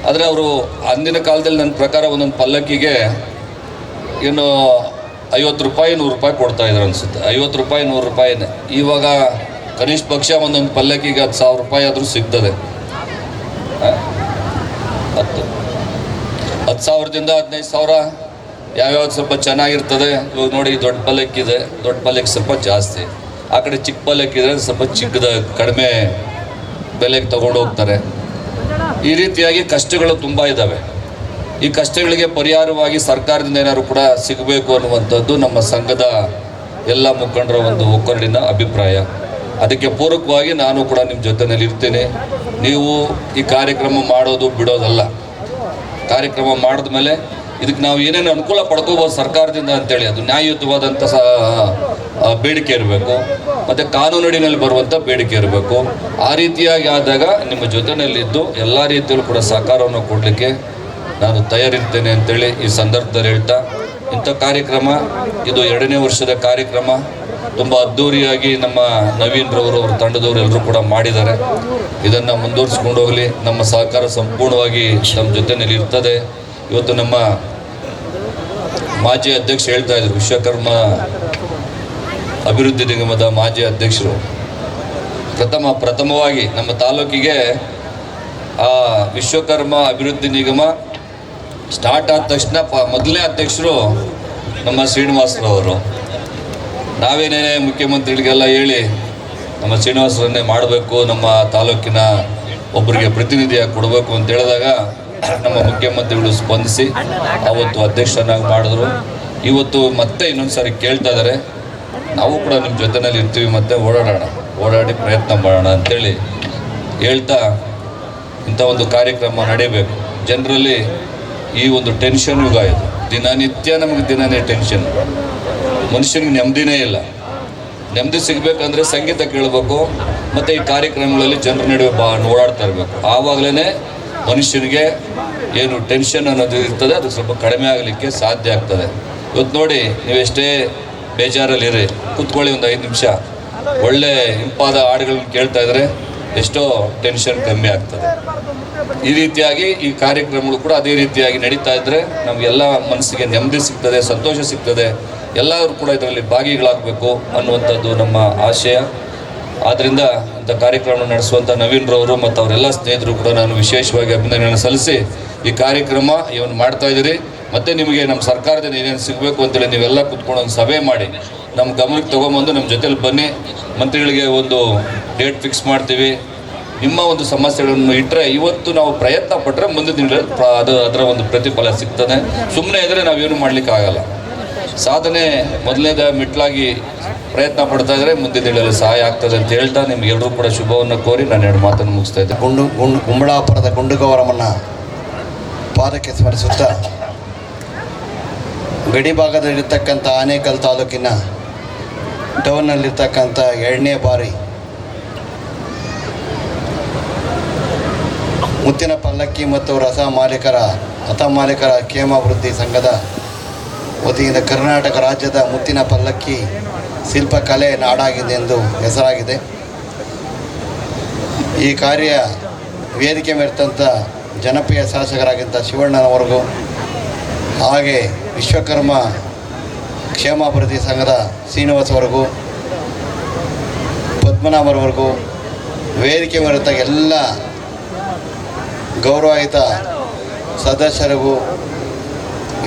ಆದರೆ ಅವರು ಅಂದಿನ ಕಾಲದಲ್ಲಿ ನನ್ನ ಪ್ರಕಾರ ಒಂದೊಂದು ಪಲ್ಲಕ್ಕಿಗೆ ಏನು 50 ರೂಪಾಯಿ 100 ರೂಪಾಯಿ ಕೊಡ್ತಾಯಿದ್ರು ಅನಿಸುತ್ತೆ. 50 ರೂಪಾಯಿ 100 ರೂಪಾಯಿನೇ. ಇವಾಗ ಕನಿಷ್ಠ ಪಕ್ಷ ಒಂದೊಂದು ಪಲ್ಲಕ್ಕಿಗೆ 10,000 ರೂಪಾಯಿ ಆದರೂ ಸಿಗ್ತದೆ. 10,000ದಿಂದ 15,000 ಯಾವ್ಯಾವ್ದು ಸ್ವಲ್ಪ ಚೆನ್ನಾಗಿರ್ತದೆ. ಇವಾಗ ನೋಡಿ, ದೊಡ್ಡ ಪಲ್ಲಕ್ಕಿ ಇದೆ, ದೊಡ್ಡ ಪಲ್ಲಕ್ಕಿ ಸ್ವಲ್ಪ ಜಾಸ್ತಿ. ಆ ಕಡೆ ಚಿಕ್ಕ ಪಲ್ಲಕ್ಕಿ ಇದ್ರೆ ಸ್ವಲ್ಪ ಚಿಕ್ಕದ ಕಡಿಮೆ ಬೆಲೆಗೆ ತಗೊಂಡು ಹೋಗ್ತಾರೆ. ಈ ರೀತಿಯಾಗಿ ಕಷ್ಟಗಳು ತುಂಬ ಇದ್ದಾವೆ. ಈ ಕಷ್ಟಗಳಿಗೆ ಪರಿಹಾರವಾಗಿ ಸರ್ಕಾರದಿಂದ ಏನಾದ್ರು ಕೂಡ ಸಿಗಬೇಕು ಅನ್ನುವಂಥದ್ದು ನಮ್ಮ ಸಂಘದ ಎಲ್ಲ ಮುಖಂಡರ ಒಂದು ಒಕ್ಕಲಿನ ಅಭಿಪ್ರಾಯ. ಅದಕ್ಕೆ ಪೂರಕವಾಗಿ ನಾನು ಕೂಡ ನಿಮ್ಮ ಜೊತೆಯಲ್ಲಿ ಇರ್ತೀನಿ. ನೀವು ಈ ಕಾರ್ಯಕ್ರಮ ಮಾಡೋದು ಬಿಡೋದಲ್ಲ. ಕಾರ್ಯಕ್ರಮ ಮಾಡಿದ ಮೇಲೆ ಇದಕ್ಕೆ ನಾವು ಏನೇನು ಅನುಕೂಲ ಪಡ್ಕೋಬೋದು ಸರ್ಕಾರದಿಂದ ಅಂತೇಳಿ ಅದು ನ್ಯಾಯಯುತವಾದಂಥ ಬೇಡಿಕೆ ಇರಬೇಕು, ಮತ್ತು ಕಾನೂನಿನಲ್ಲಿ ಬರುವಂಥ ಬೇಡಿಕೆ ಇರಬೇಕು. ಆ ರೀತಿಯಾಗಿ ಆದಾಗ ನಿಮ್ಮ ಜೊತೆಯಲ್ಲಿದ್ದು ಎಲ್ಲ ರೀತಿಯಲ್ಲೂ ಕೂಡ ಸಹಕಾರವನ್ನು ಕೊಡಲಿಕ್ಕೆ ನಾನು ತಯಾರಿರ್ತೇನೆ ಅಂತೇಳಿ ಈ ಸಂದರ್ಭದಲ್ಲಿ ಹೇಳ್ತಾ, ಇಂಥ ಕಾರ್ಯಕ್ರಮ ಇದು 2ನೇ ವರ್ಷದ ಕಾರ್ಯಕ್ರಮ. ತುಂಬ ಅದ್ಧೂರಿಯಾಗಿ ನಮ್ಮ ನವೀನ್ರವರು ಅವ್ರ ತಂಡದವರು ಎಲ್ಲರೂ ಕೂಡ ಮಾಡಿದ್ದಾರೆ. ಇದನ್ನು ಮುಂದುವರಿಸ್ಕೊಂಡು ಹೋಗಲಿ. ನಮ್ಮ ಸಹಕಾರ ಸಂಪೂರ್ಣವಾಗಿ ನಮ್ಮ ಜೊತೆಯಲ್ಲಿ ಇರ್ತದೆ. ಇವತ್ತು ನಮ್ಮ ಮಾಜಿ ಅಧ್ಯಕ್ಷ ಹೇಳ್ತಾ ಇದ್ರು, ವಿಶ್ವಕರ್ಮ ಅಭಿವೃದ್ಧಿ ನಿಗಮದ ಮಾಜಿ ಅಧ್ಯಕ್ಷರು ಪ್ರಥಮವಾಗಿ ನಮ್ಮ ತಾಲೂಕಿಗೆ ಆ ವಿಶ್ವಕರ್ಮ ಅಭಿವೃದ್ಧಿ ನಿಗಮ ಸ್ಟಾರ್ಟ್ ಆದ ತಕ್ಷಣ ಮೊದಲನೇ ಅಧ್ಯಕ್ಷರು ನಮ್ಮ ಶ್ರೀನಿವಾಸರವರು. ನಾವೇನೇನೇ ಮುಖ್ಯಮಂತ್ರಿಗಳಿಗೆಲ್ಲ ಹೇಳಿ ನಮ್ಮ ಶ್ರೀನಿವಾಸರನ್ನೇ ಮಾಡಬೇಕು, ನಮ್ಮ ತಾಲೂಕಿನ ಒಬ್ಬರಿಗೆ ಪ್ರತಿನಿಧಿಯಾಗಿ ಕೊಡಬೇಕು ಅಂತ ಹೇಳಿದಾಗ ನಮ್ಮ ಮುಖ್ಯಮಂತ್ರಿಗಳು ಸ್ಪಂದಿಸಿ ಅವತ್ತು ಅಧ್ಯಕ್ಷರನ್ನಾಗಿ ಮಾಡಿದ್ರು. ಇವತ್ತು ಮತ್ತೆ ಇನ್ನೊಂದು ಸಾರಿ ಕೇಳ್ತಾ ಇದ್ದಾರೆ, ನಾವು ಕೂಡ ನಿಮ್ಮ ಜೊತೆಯಲ್ಲಿ ಇರ್ತೀವಿ, ಮತ್ತೆ ಓಡಾಡಿ ಪ್ರಯತ್ನ ಮಾಡೋಣ ಅಂಥೇಳಿ ಹೇಳ್ತಾ ಇಂಥ ಒಂದು ಕಾರ್ಯಕ್ರಮ ನಡೀಬೇಕು. ಜನರಲ್ಲಿ ಈ ಒಂದು ಟೆನ್ಷನ್ ಯುಗ ಇದು. ದಿನನಿತ್ಯ ನಮಗೆ ದಿನನೇ ಟೆನ್ಷನ್. ಮನುಷ್ಯನಿಗೆ ನೆಮ್ಮದಿನೇ ಇಲ್ಲ. ನೆಮ್ಮದಿ ಸಿಗಬೇಕಂದ್ರೆ ಸಂಗೀತ ಕೇಳಬೇಕು, ಮತ್ತು ಈ ಕಾರ್ಯಕ್ರಮಗಳಲ್ಲಿ ಜನರ ನಡುವೆ ಓಡಾಡ್ತಾ ಇರಬೇಕು. ಆವಾಗಲೇ ಮನುಷ್ಯನಿಗೆ ಏನು ಟೆನ್ಷನ್ ಅನ್ನೋದು ಇರ್ತದೆ ಅದು ಸ್ವಲ್ಪ ಕಡಿಮೆ ಆಗಲಿಕ್ಕೆ ಸಾಧ್ಯ ಆಗ್ತದೆ. ಇವತ್ತು ನೋಡಿ, ನೀವೆಷ್ಟೇ ಬೇಜಾರಲ್ಲಿರಿ, ಕೂತ್ಕೊಳ್ಳಿ ಒಂದು 5 ನಿಮಿಷ, ಒಳ್ಳೆ ಇಂಪಾದ ಹಾಡುಗಳನ್ನ ಕೇಳ್ತಾ ಇದ್ದರೆ ಎಷ್ಟೋ ಟೆನ್ಷನ್ ಕಮ್ಮಿ ಆಗ್ತದೆ. ಈ ರೀತಿಯಾಗಿ ಈ ಕಾರ್ಯಕ್ರಮಗಳು ಕೂಡ ಅದೇ ರೀತಿಯಾಗಿ ನಡೀತಾ ಇದ್ದರೆ ನಮಗೆಲ್ಲ ಮನಸ್ಸಿಗೆ ನೆಮ್ಮದಿ ಸಿಗ್ತದೆ, ಸಂತೋಷ ಸಿಗ್ತದೆ. ಎಲ್ಲರೂ ಕೂಡ ಇದರಲ್ಲಿ ಭಾಗಿಗಳಾಗಬೇಕು ಅನ್ನುವಂಥದ್ದು ನಮ್ಮ ಆಶಯ. ಆದ್ದರಿಂದ ಇಂಥ ಕಾರ್ಯಕ್ರಮ ನಡೆಸುವಂಥ ನವೀನ್ರವರು ಮತ್ತು ಅವರೆಲ್ಲ ಸ್ನೇಹಿತರು ಕೂಡ ನಾನು ವಿಶೇಷವಾಗಿ ಅಭಿನಂದನೆಯನ್ನು ಸಲ್ಲಿಸಿ ಈ ಕಾರ್ಯಕ್ರಮ ಇವನು ಮಾಡ್ತಾ ಇದ್ದೀರಿ. ಮತ್ತು ನಿಮಗೆ ನಮ್ಮ ಸರ್ಕಾರದಿಂದ ಏನೇನು ಸಿಗಬೇಕು ಅಂತೇಳಿ ನೀವೆಲ್ಲ ಕೂತ್ಕೊಂಡು ಒಂದು ಸಭೆ ಮಾಡಿ ನಮ್ಮ ಗಮನಕ್ಕೆ ತೊಗೊಂಬಂದು ನಮ್ಮ ಜೊತೆಲಿ ಬನ್ನಿ. ಮಂತ್ರಿಗಳಿಗೆ ಒಂದು ಡೇಟ್ ಫಿಕ್ಸ್ ಮಾಡ್ತೀವಿ. ನಿಮ್ಮ ಒಂದು ಸಮಸ್ಯೆಗಳನ್ನು ಇಟ್ಟರೆ ಇವತ್ತು ನಾವು ಪ್ರಯತ್ನ ಪಟ್ಟರೆ ಮುಂದಿನ ದಿನಗಳಲ್ಲಿ ಅದರ ಒಂದು ಪ್ರತಿಫಲ ಸಿಗ್ತದೆ. ಸುಮ್ಮನೆ ಇದ್ದರೆ ನಾವೇನು ಮಾಡಲಿಕ್ಕಾಗಲ್ಲ. ಸಾಧನೆ ಮೊದಲನೇದ ಮೆಟ್ಲಾಗಿ ಪ್ರಯತ್ನ ಪಡ್ತಾ ಇದ್ದರೆ ಮುಂದಿನ ದಿನಗಳಲ್ಲಿ ಸಹಾಯ ಆಗ್ತದೆ ಅಂತ ಹೇಳ್ತಾ ನಿಮಗೆಲ್ಲರೂ ಕೂಡ ಶುಭವನ್ನು ಕೋರಿ ನಾನು 2 ಮಾತನ್ನು ಮುಗಿಸ್ತಾ ಇದ್ದೆ. ಗುಂಬಳಾಪುರದ ಗುಂಡುಗೌರಮ್ಮನ ಪಾದಕ್ಕೆ ಸ್ಮರಿಸುತ್ತಾ, ಗಡಿ ಭಾಗದಲ್ಲಿರ್ತಕ್ಕಂಥ ಆನೇಕಲ್ ತಾಲೂಕಿನ ಟೌನ್ನಲ್ಲಿರ್ತಕ್ಕಂಥ 2ನೇ ಬಾರಿ ಮುತ್ತಿನ ಪಲ್ಲಕ್ಕಿ ಮತ್ತು ರಥ ಮಾಲೀಕರ ಕ್ಷೇಮಾಭಿವೃದ್ಧಿ ಸಂಘದ ವತಿಯಿಂದ ಕರ್ನಾಟಕ ರಾಜ್ಯದ ಮುತ್ತಿನ ಪಲ್ಲಕ್ಕಿ ಶಿಲ್ಪಕಲೆ ನಾಡಾಗಿದೆ ಎಂದು ಹೆಸರಾಗಿದೆ. ಈ ಕಾರ್ಯ ವೇದಿಕೆ ಮೇಲಿದ್ದಂಥ ಜನಪ್ರಿಯ ಶಾಸಕರಾಗಿದ್ದ ಶಿವಣ್ಣನವರೆಗೂ ಹಾಗೆ ವಿಶ್ವಕರ್ಮ ಕ್ಷೇಮಾಭಿವೃದ್ಧಿ ಸಂಘದ ಶ್ರೀನಿವಾಸವರೆಗೂ ಪದ್ಮನಾಭರವರೆಗೂ ವೇದಿಕೆ ಮೇಲಿದ್ದ ಎಲ್ಲ ಗೌರವಾನ್ವಿತ ಸದಸ್ಯರಿಗೂ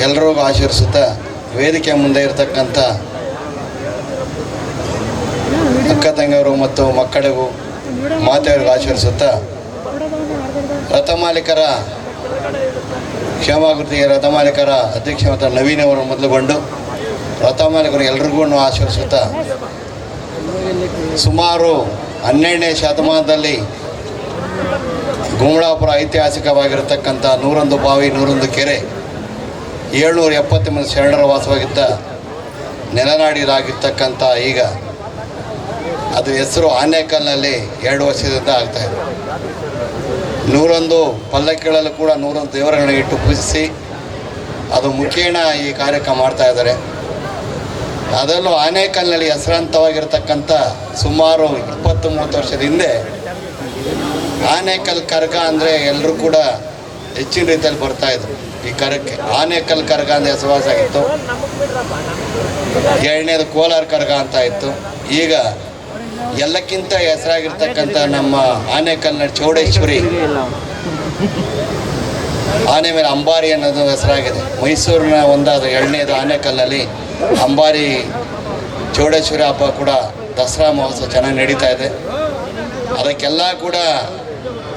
ಎಲ್ಲರಿಗೂ ಆಶೀರ್ವಿಸುತ್ತಾ ವೇದಿಕೆ ಮುಂದೆ ಇರತಕ್ಕಂಥ ಅಕ್ಕ ತಂಗಿಯವರು ಮತ್ತು ಮಕ್ಕಳಿಗೂ ಮಾತೆಯವರಿಗೂ ಆಶೀರ್ವಿಸುತ್ತಾ ರಥಮಾಲೀಕರ ಕ್ಷೇಮಾಭಿವೃದ್ಧಿ ರಥಮಾಲೀಕರ ಅಧ್ಯಕ್ಷ ಮತ್ತು ನವೀನ್ ಅವರು ಮೊದಲುಗೊಂಡು ರಥಮಾಲೀಕರು ಎಲ್ರಿಗೂ ಆಶೀರ್ವಿಸುತ್ತಾ ಸುಮಾರು 12ನೇ ಶತಮಾನದಲ್ಲಿ ಗುಮಳಾಪುರ ಐತಿಹಾಸಿಕವಾಗಿರತಕ್ಕಂಥ 101 ಬಾವಿ 101 ಕೆರೆ 770 ಶರಣರ ವಾಸವಾಗಿದ್ದ ನೆಲನಾಡಿರಾಗಿರ್ತಕ್ಕಂಥ ಈಗ ಅದು ಹೆಸರು ಆನೇಕಲ್ನಲ್ಲಿ 2 ವರ್ಷದಿಂದ ಆಗ್ತಾಯಿದೆ. 101 ಪಲ್ಲಕ್ಕಿಗಳಲ್ಲೂ ಕೂಡ 101 ದೇವರುಗಳನ್ನ ಇಟ್ಟು ಪೂಜಿಸಿ ಅದು ಮುಖೇನ ಈ ಕಾರ್ಯಕ್ರಮ ಮಾಡ್ತಾ ಇದ್ದಾರೆ. ಅದರಲ್ಲೂ ಆನೇಕಲ್ನಲ್ಲಿ ಹೆಸರಾಂತವಾಗಿರ್ತಕ್ಕಂಥ ಸುಮಾರು 20-30 ವರ್ಷದ ಹಿಂದೆ ಆನೇಕಲ್ ಕರ್ಗ ಅಂದರೆ ಎಲ್ಲರೂ ಕೂಡ ಹೆಚ್ಚಿನ ರೀತಿಯಲ್ಲಿ ಬರ್ತಾಯಿದ್ರು ಈ ಕರಕ್ಕೆ. ಆನೇಕಲ್ ಕರ್ಗ ಅಂದರೆ ಹೆಸರುವಾಸಾಗಿತ್ತು. ಎರಡನೇದು ಕೋಲಾರ ಕರ್ಗ ಅಂತ ಇತ್ತು. ಈಗ ಎಲ್ಲಕ್ಕಿಂತ ಹೆಸರಾಗಿರ್ತಕ್ಕಂಥ ನಮ್ಮ ಆನೇಕಲ್ನ ಚೌಡೇಶ್ವರಿ ಆನೆ ಮೇಲೆ ಅಂಬಾರಿ ಅನ್ನೋದು ಹೆಸರಾಗಿದೆ. ಮೈಸೂರಿನ ಒಂದಾದ 2ನೇದು ಆನೇಕಲ್ನಲ್ಲಿ ಅಂಬಾರಿ ಚೌಡೇಶ್ವರಿ ಹಬ್ಬ ಕೂಡ ದಸರಾ ಮಹೋತ್ಸವ ಚೆನ್ನಾಗಿ ನಡೀತಾ ಇದೆ. ಅದಕ್ಕೆಲ್ಲ ಕೂಡ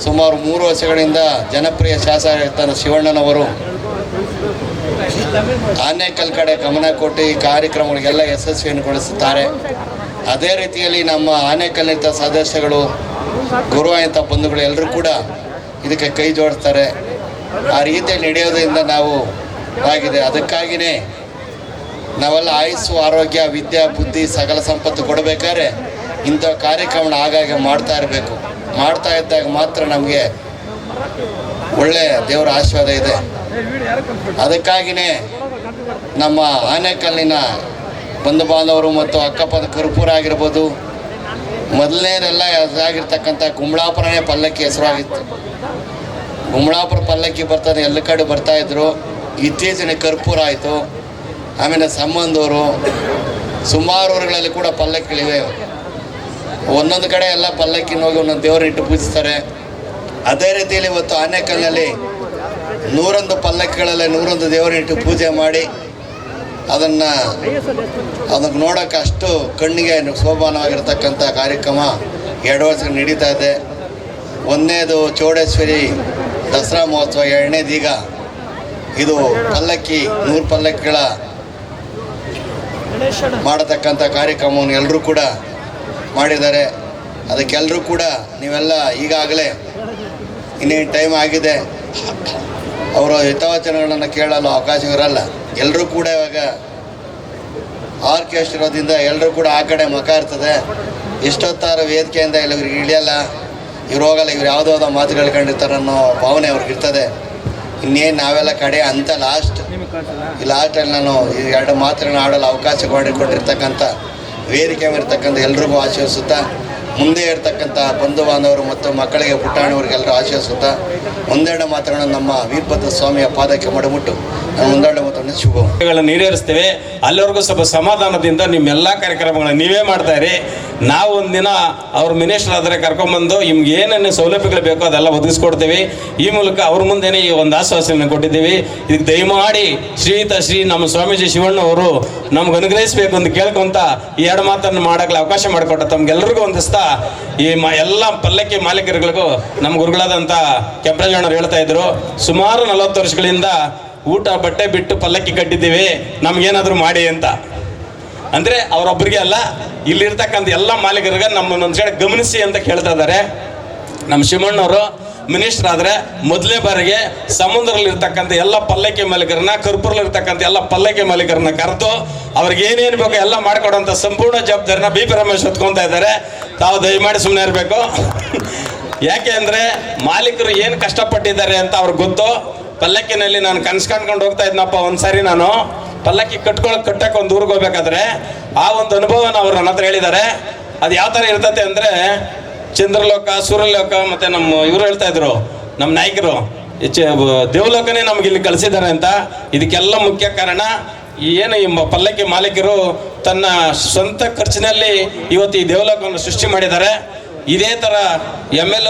ಸುಮಾರು 3 ವರ್ಷಗಳಿಂದ ಜನಪ್ರಿಯ ಶಾಸಕ ಶಿವಣ್ಣನವರು ಆನೇಕಲ್ ಕಡೆ ಗಮನ ಕೊಟ್ಟು ಈ ಕಾರ್ಯಕ್ರಮಗಳಿಗೆಲ್ಲ ಯಶಸ್ವಿಗೊಳಿಸುತ್ತಾರೆ. ಅದೇ ರೀತಿಯಲ್ಲಿ ನಮ್ಮ ಆನೇಕಲ್ನಿಂದ ಸದಸ್ಯಗಳು ಗೌರವಾನ್ವಿತ ಬಂಧುಗಳು ಎಲ್ಲರೂ ಕೂಡ ಇದಕ್ಕೆ ಕೈ ಜೋಡಿಸ್ತಾರೆ. ಆ ರೀತಿಯಲ್ಲಿ ನಡೆಯೋದ್ರಿಂದ ನಾವು ಆಗಿದೆ. ಅದಕ್ಕಾಗಿಯೇ ನಾವೆಲ್ಲ ಆಯುಸ್ಸು ಆರೋಗ್ಯ ವಿದ್ಯೆ ಬುದ್ಧಿ ಸಕಲ ಸಂಪತ್ತು ಕೊಡಬೇಕಾದ್ರೆ ಇಂಥ ಕಾರ್ಯಕ್ರಮನ ಆಗಾಗ ಮಾಡ್ತಾ ಇರಬೇಕು. ಮಾಡ್ತಾ ಇದ್ದಾಗ ಮಾತ್ರ ನಮಗೆ ಒಳ್ಳೆಯ ದೇವರ ಆಶೀರ್ವಾದ ಇದೆ. ಅದಕ್ಕಾಗಿಯೇ ನಮ್ಮ ಆನೇಕಲ್ಲಿನ ಬಂಧು ಬಾಂಧವರು ಮತ್ತು ಅಕ್ಕಪಕ್ಕ ಕರ್ಪೂರ ಆಗಿರ್ಬೋದು, ಮೊದಲನೇದೆಲ್ಲ ಆಗಿರ್ತಕ್ಕಂಥ ಗುಮಳಾಪುರನೇ ಪಲ್ಲಕ್ಕಿ ಹೆಸರಾಗಿತ್ತು. ಗುಮಳಾಪುರ ಪಲ್ಲಕ್ಕಿ ಬರ್ತದೆ, ಎಲ್ಲ ಕಡೆ ಬರ್ತಾಯಿದ್ರು. ಇತ್ತೀಚಿನ ಕರ್ಪೂರ ಆಯಿತು. ಆಮೇಲೆ ಸಂಬಂಧವರು ಸುಮಾರು ಊರುಗಳಲ್ಲಿ ಕೂಡ ಪಲ್ಲಕ್ಕಿಗಳಿವೆ. ಒಂದೊಂದು ಕಡೆ ಎಲ್ಲ ಪಲ್ಲಕ್ಕಿನ ಹೋಗಿ ಒಂದೊಂದು ದೇವರಿಟ್ಟು ಪೂಜಿಸ್ತಾರೆ. ಅದೇ ರೀತಿಯಲ್ಲಿ ಇವತ್ತು ಆನೇಕಲ್ನಲ್ಲಿ 101 ಪಲ್ಲಕ್ಕಿಗಳಲ್ಲಿ 101 ದೇವರಿಟ್ಟು ಪೂಜೆ ಮಾಡಿ ಅದನ್ನು ನೋಡೋಕ್ಕೆ ಅಷ್ಟು ಕಣ್ಣಿಗೆ ಶೋಭಾನವಾಗಿರ್ತಕ್ಕಂಥ ಕಾರ್ಯಕ್ರಮ 2 ವರ್ಷ ನಡೀತಾ ಇದೆ. 1ನೇದು ಚೌಡೇಶ್ವರಿ ದಸರಾ ಮಹೋತ್ಸವ, 2ನೇದು ಈಗ ಇದು ಪಲ್ಲಕ್ಕಿ 100 ಪಲ್ಲಕ್ಕಿಗಳ ಮಾಡತಕ್ಕಂಥ ಕಾರ್ಯಕ್ರಮವನ್ನು ಎಲ್ಲರೂ ಕೂಡ ಮಾಡಿದ್ದಾರೆ. ಅದಕ್ಕೆಲ್ಲರೂ ಕೂಡ ನೀವೆಲ್ಲ ಈಗಾಗಲೇ ಇನ್ನೇನು ಟೈಮ್ ಆಗಿದೆ, ಅವರ ಹಿತವಚನಗಳನ್ನು ಕೇಳಲು ಅವಕಾಶ ಇರಲ್ಲ. ಎಲ್ಲರೂ ಕೂಡ ಇವಾಗ ಆರ್ಕೆಸ್ಟ್ರಾ ಇರೋದ್ರಿಂದ ಎಲ್ಲರೂ ಕೂಡ ಆ ಕಡೆ ಮುಖ ಇರ್ತದೆ. ಎಷ್ಟೊತ್ತಾರು ವೇದಿಕೆಯಿಂದ ಇವ್ರಿಗೆ ಇಳಿಯಲ್ಲ, ಇವ್ರು ಹೋಗಲ್ಲ, ಇವ್ರು ಯಾವುದೋ ಮಾತುಗಳು ಕಂಡಿರ್ತಾರೆ ಅನ್ನೋ ಭಾವನೆ ಅವ್ರಿಗೆ ಇರ್ತದೆ. ಇನ್ನೇನು ನಾವೆಲ್ಲ ಕಡೆ ಅಂತ ಈ ಲಾಸ್ಟಲ್ಲಿ ನಾನು ಈ 2 ಮಾತುಗಳನ್ನ ಆಡಲು ಅವಕಾಶ ಮಾಡಿಕೊಟ್ಟಿರ್ತಕ್ಕಂಥ ವೇದಿಕೆ ಇರ್ತಕ್ಕಂಥ ಎಲ್ರಿಗೂ ಆಶೀರ್ವಿಸುತ್ತಾ, ಮುಂದೆ ಇರ್ತಕ್ಕಂಥ ಬಂಧು ಬಾಂಧವರು ಮತ್ತು ಮಕ್ಕಳಿಗೆ ಪುಟಾಣಿಯವರಿಗೆಲ್ಲರೂ ಆಶೀರ್ವಿಸುತ್ತಾ 1-2 ಮಾತುಗಳನ್ನು ನಮ್ಮ ವೀರಭದ್ರ ಸ್ವಾಮಿಯ ಪಾದಕ್ಕೆ ಮಡಮುಟ್ಟು ನಾನು 1-2 ಮಾತುಗಳನ್ನು ಶುಭ ಈಡೇರಿಸ್ತೇವೆ. ಅಲ್ಲಿವರೆಗೂ ಸ್ವಲ್ಪ ಸಮಾಧಾನದಿಂದ ನಿಮ್ಮೆಲ್ಲ ಕಾರ್ಯಕ್ರಮಗಳನ್ನ ನೀವೇ ಮಾಡ್ತಾ ಇರಿ. ನಾವು ಒಂದಿನ ಅವ್ರ ಮಿನಿಸ್ಟರ್ ಆದರೆ ಕರ್ಕೊಂಡ್ಬಂದು ನಿಮ್ಗೆ ಏನೇನು ಸೌಲಭ್ಯಗಳು ಬೇಕೋ ಅದೆಲ್ಲ ಒದಗಿಸ್ಕೊಡ್ತೀವಿ. ಈ ಮೂಲಕ ಅವ್ರ ಮುಂದೆನೇ ಈ ಒಂದು ಆಶ್ವಾಸನೆ ಕೊಟ್ಟಿದ್ದೀವಿ. ಇದಕ್ಕೆ ದಯಮಾಡಿ ಶ್ರೀ ನಮ್ಮ ಸ್ವಾಮೀಜಿ ಶಿವಣ್ಣವರು ನಮ್ಗೆ ಅನುಗ್ರಹಿಸಬೇಕು ಅಂತ ಕೇಳ್ಕೊಂತ ಈ 2 ಮಾತನ್ನು ಮಾಡೋಕ್ಕೆ ಅವಕಾಶ ಮಾಡಿಕೊಟ್ಟ ತಮ್ಗೆಲ್ಲರಿಗೂ ಹೊಂದಿಸ್ತಾ ಈ ಎಲ್ಲ ಪಲ್ಲಕ್ಕಿ ಮಾಲೀಕರುಗಳಿಗೂ ನಮ್ಮ ಗುರುಗಳಾದಂಥ ಕೆಂಪರಾಜಣ್ಣವ್ರು ಹೇಳ್ತಾ ಇದ್ರು, ಸುಮಾರು 40 ವರ್ಷಗಳಿಂದ ಊಟ ಬಟ್ಟೆ ಬಿಟ್ಟು ಪಲ್ಲಕ್ಕಿ ಕಟ್ಟಿದ್ದೀವಿ, ನಮ್ಗೇನಾದರೂ ಮಾಡಿ ಅಂತ. ಅಂದರೆ ಅವರೊಬ್ಬರಿಗೆ ಅಲ್ಲ, ಇಲ್ಲಿರ್ತಕ್ಕಂಥ ಎಲ್ಲ ಮಾಲೀಕರಿಗೆ ನಮ್ಮನ್ನೊಂದು ಸೈಡ್ ಗಮನಿಸಿ ಅಂತ ಕೇಳ್ತಾ ಇದ್ದಾರೆ. ನಮ್ಮ ಶಿವಣ್ಣವರು ಮಿನಿಸ್ಟರ್ ಆದರೆ ಮೊದಲೇ ಬಾರಿಗೆ ಸಮುದ್ರದಲ್ಲಿರ್ತಕ್ಕಂಥ ಎಲ್ಲ ಪಲ್ಲಕ್ಕಿ ಮಾಲೀಕರನ್ನ, ಕರ್ಪೂರಲ್ಲಿರ್ತಕ್ಕಂಥ ಎಲ್ಲ ಪಲ್ಲಕ್ಕಿ ಮಾಲೀಕರನ್ನ ಕರೆದು ಅವ್ರಿಗೆ ಏನೇನು ಬೇಕೋ ಎಲ್ಲ ಮಾಡಿಕೊಡುವಂಥ ಸಂಪೂರ್ಣ ಜವಾಬ್ದಾರಿನ ಬಿ.ಪಿ. ರಮೇಶ್ ಹೊತ್ಕೊತಾ ಇದ್ದಾರೆ. ತಾವು ದಯಮಾಡಿ ಸುಮ್ಮನೆ ಇರಬೇಕು. ಯಾಕೆ ಅಂದರೆ ಮಾಲೀಕರು ಏನು ಕಷ್ಟಪಟ್ಟಿದ್ದಾರೆ ಅಂತ ಅವ್ರಿಗೆ ಗೊತ್ತು. ಪಲ್ಲಕ್ಕಿನಲ್ಲಿ ನಾನು ಕನ್ಸು ಕಾಣ್ಕೊಂಡು ಹೋಗ್ತಾ ಇದ್ನಪ್ಪ. ಒಂದ್ಸಾರಿ ನಾನು ಪಲ್ಲಕ್ಕಿ ಕಟ್ಟಕ್ಕೆ ಒಂದು ಊರಿಗೆ ಹೋಗ್ಬೇಕಾದ್ರೆ ಆ ಒಂದು ಅನುಭವನ ಅವ್ರು ನನ್ನ ಹತ್ರ ಹೇಳಿದ್ದಾರೆ. ಅದು ಯಾವ ಥರ ಇರ್ತತೆ ಅಂದರೆ ಚಂದ್ರಲೋಕ, ಸೂರ್ಯಲೋಕ ಮತ್ತು ನಮ್ಮ ಇವರು ಹೇಳ್ತಾ ಇದ್ರು, ನಮ್ಮ ನಾಯಕರು, ದೇವಲೋಕನೇ ನಮ್ಗೆ ಇಲ್ಲಿ ಕಳಿಸಿದ್ದಾರೆ ಅಂತ. ಇದಕ್ಕೆಲ್ಲ ಮುಖ್ಯ ಕಾರಣ ಏನು ಈ ಪಲ್ಲಕ್ಕಿ ಮಾಲೀಕರು ತನ್ನ ಸ್ವಂತ ಖರ್ಚಿನಲ್ಲಿ ಇವತ್ತು ಈ ದೇವಲೋಕವನ್ನು ಸೃಷ್ಟಿ ಮಾಡಿದ್ದಾರೆ. ಇದೇ ಥರ ಎಮ್ ಎಲ್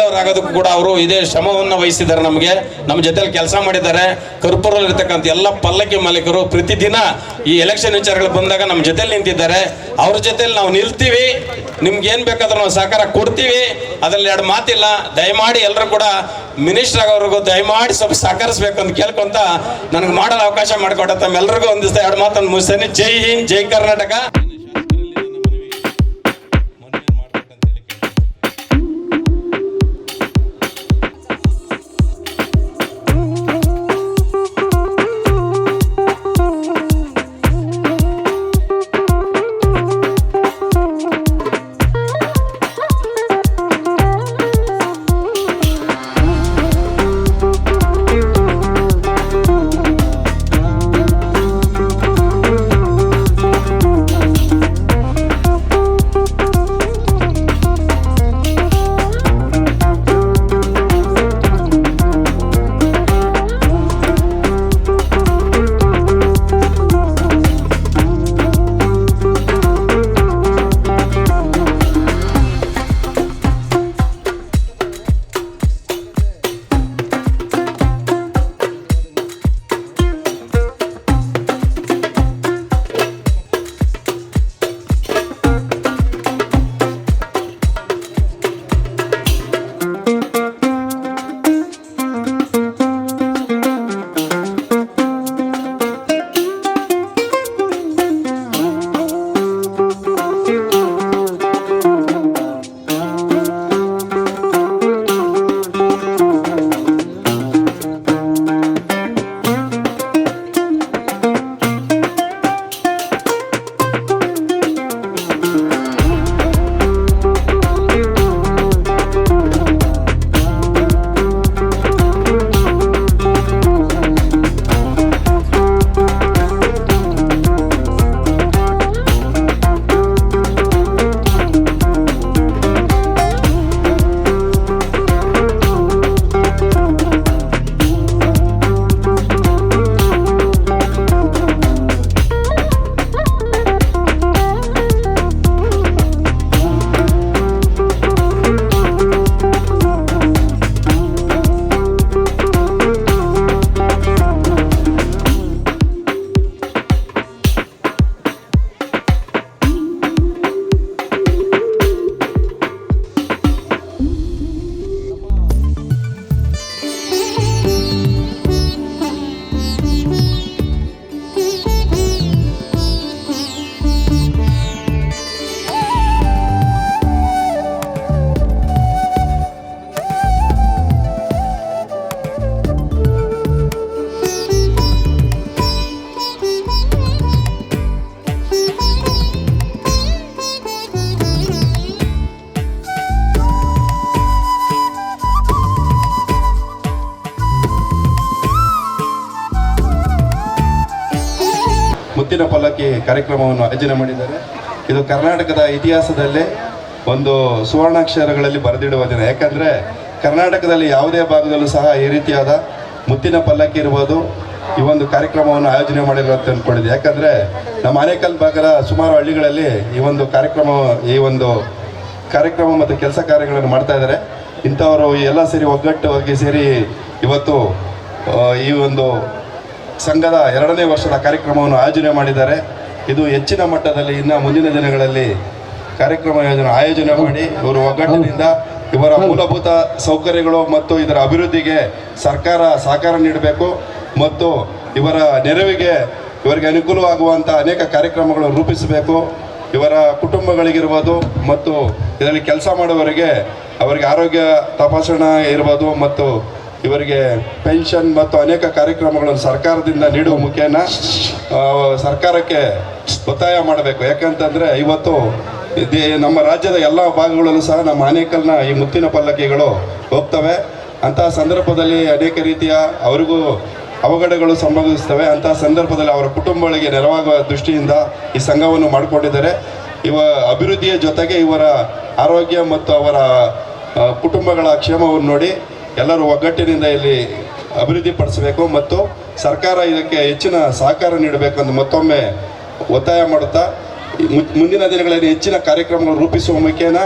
ಅವ್ರು ಆಗೋದಕ್ಕೂ ಕೂಡ ಅವರು ಇದೇ ಶ್ರಮವನ್ನು ವಹಿಸಿದ್ದಾರೆ. ನಮ್ಮ ಜೊತೆಲಿ ಕೆಲಸ ಮಾಡಿದ್ದಾರೆ. ಕರ್ಪೂರಲ್ಲಿರ್ತಕ್ಕಂಥ ಎಲ್ಲ ಪಲ್ಲಕ್ಕಿ ಮಾಲೀಕರು ಪ್ರತಿದಿನ ಈ ಎಲೆಕ್ಷನ್ ವಿಚಾರಗಳು ಬಂದಾಗ ನಮ್ಮ ಜೊತೆಲಿ ನಿಂತಿದ್ದಾರೆ. ಅವ್ರ ಜೊತೆಲಿ ನಾವು ನಿಲ್ತೀವಿ. ನಿಮ್ಗೆ ಏನು ಬೇಕಾದ್ರೂ ನಾವು ಸಹಕಾರ ಕೊಡ್ತೀವಿ, ಅದರಲ್ಲಿ ಎರಡು ಮಾತಿಲ್ಲ. ದಯಮಾಡಿ ಎಲ್ಲರೂ ಕೂಡ ಮಿನಿಸ್ಟರ್ ಆಗೋವ್ರಿಗೂ ದಯಮಾಡಿ ಸ್ವಲ್ಪ ಸಹಕರಿಸ್ಬೇಕು ಅಂತ ಕೇಳ್ಕೊಂತ ನನಗೆ ಮಾಡಲು ಅವಕಾಶ ಮಾಡಿಕೊಟ್ಟ ತಮ್ಮೆಲ್ಲರಿಗೂ ಒಂದಿಸ್ತಾ ಎರಡು ಮಾತನ್ನು ಮುಗಿಸ್ತೇನೆ. ಜೈ ಹಿಂದ್, ಜೈ ಕರ್ನಾಟಕ. ಮುತ್ತಿನ ಪಲ್ಲಕ್ಕಿ ಕಾರ್ಯಕ್ರಮವನ್ನು ಆಯೋಜನೆ ಮಾಡಿದ್ದಾರೆ. ಇದು ಕರ್ನಾಟಕದ ಇತಿಹಾಸದಲ್ಲೇ ಒಂದು ಸುವರ್ಣಾಕ್ಷರಗಳಲ್ಲಿ ಬರೆದಿಡುವ ದಿನ. ಯಾಕಂದರೆ ಕರ್ನಾಟಕದಲ್ಲಿ ಯಾವುದೇ ಭಾಗದಲ್ಲೂ ಸಹ ಈ ರೀತಿಯಾದ ಮುತ್ತಿನ ಪಲ್ಲಕ್ಕಿ ಇರ್ಬೋದು ಈ ಒಂದು ಕಾರ್ಯಕ್ರಮವನ್ನು ಆಯೋಜನೆ ಮಾಡಿರೋ ಅಂತ ಅಂದ್ಕೊಂಡಿದ್ದೆ. ಯಾಕಂದರೆ ನಮ್ಮ ಆನೇಕಲ್ ಭಾಗದ ಸುಮಾರು ಹಳ್ಳಿಗಳಲ್ಲಿ ಈ ಒಂದು ಕಾರ್ಯಕ್ರಮ ಮತ್ತು ಕೆಲಸ ಕಾರ್ಯಗಳನ್ನು ಮಾಡ್ತಾ ಇದ್ದಾರೆ. ಇಂಥವರು ಎಲ್ಲ ಸೇರಿ ಒಗ್ಗಟ್ಟುವಾಗಿ ಸೇರಿ ಇವತ್ತು ಈ ಒಂದು ಸಂಘದ 2ನೇ ವರ್ಷದ ಕಾರ್ಯಕ್ರಮವನ್ನು ಆಯೋಜನೆ ಮಾಡಿದ್ದಾರೆ. ಇದು ಹೆಚ್ಚಿನ ಮಟ್ಟದಲ್ಲಿ ಇನ್ನು ಮುಂದಿನ ದಿನಗಳಲ್ಲಿ ಕಾರ್ಯಕ್ರಮ ಆಯೋಜನೆ ಮಾಡಿ ಇವರು ಒಗ್ಗಟ್ಟಿನಿಂದ ಇವರ ಮೂಲಭೂತ ಸೌಕರ್ಯಗಳು ಮತ್ತು ಇದರ ಅಭಿವೃದ್ಧಿಗೆ ಸರ್ಕಾರ ಸಹಕಾರ ನೀಡಬೇಕು ಮತ್ತು ಇವರ ನೆರವಿಗೆ ಇವರಿಗೆ ಅನುಕೂಲವಾಗುವಂಥ ಅನೇಕ ಕಾರ್ಯಕ್ರಮಗಳನ್ನು ರೂಪಿಸಬೇಕು. ಇವರ ಕುಟುಂಬಗಳಿಗಿರ್ಬೋದು ಮತ್ತು ಇದರಲ್ಲಿ ಕೆಲಸ ಮಾಡುವವರಿಗೆ ಅವರಿಗೆ ಆರೋಗ್ಯ ತಪಾಸಣೆ ಇರ್ಬೋದು ಮತ್ತು ಇವರಿಗೆ ಪೆನ್ಷನ್ ಮತ್ತು ಅನೇಕ ಕಾರ್ಯಕ್ರಮಗಳನ್ನು ಸರ್ಕಾರದಿಂದ ನೀಡುವ ಮುಖೇನ ಸರ್ಕಾರಕ್ಕೆ ಒತ್ತಾಯ ಮಾಡಬೇಕು. ಯಾಕಂತಂದರೆ ಇವತ್ತು ನಮ್ಮ ರಾಜ್ಯದ ಎಲ್ಲ ಭಾಗಗಳಲ್ಲೂ ಸಹ ನಮ್ಮ ಆನೇಕಲ್ನ ಈ ಮುತ್ತಿನ ಪಲ್ಲಕ್ಕಿಗಳು ಹೋಗ್ತವೆ. ಅಂತಹ ಸಂದರ್ಭದಲ್ಲಿ ಅನೇಕ ರೀತಿಯ ಅವರಿಗೂ ಅವಘಡಗಳು ಸಂಭವಿಸ್ತವೆ. ಅಂತಹ ಸಂದರ್ಭದಲ್ಲಿ ಅವರ ಕುಟುಂಬಗಳಿಗೆ ನೆರವಾಗುವ ದೃಷ್ಟಿಯಿಂದ ಈ ಸಂಘವನ್ನು ಮಾಡಿಕೊಂಡಿದ್ದಾರೆ. ಅಭಿವೃದ್ಧಿಯ ಜೊತೆಗೆ ಇವರ ಆರೋಗ್ಯ ಮತ್ತು ಅವರ ಕುಟುಂಬಗಳ ಕ್ಷೇಮವನ್ನು ನೋಡಿ ಎಲ್ಲರೂ ಒಗ್ಗಟ್ಟಿನಿಂದ ಇಲ್ಲಿ ಅಭಿವೃದ್ಧಿಪಡಿಸಬೇಕು ಮತ್ತು ಸರ್ಕಾರ ಇದಕ್ಕೆ ಹೆಚ್ಚಿನ ಸಹಕಾರ ನೀಡಬೇಕು ಅಂತ ಮತ್ತೊಮ್ಮೆ ಒತ್ತಾಯ ಮಾಡುತ್ತಾ ಮುಂದಿನ ದಿನಗಳಲ್ಲಿ ಹೆಚ್ಚಿನ ಕಾರ್ಯಕ್ರಮಗಳು ರೂಪಿಸುವ ಮುಖೇನ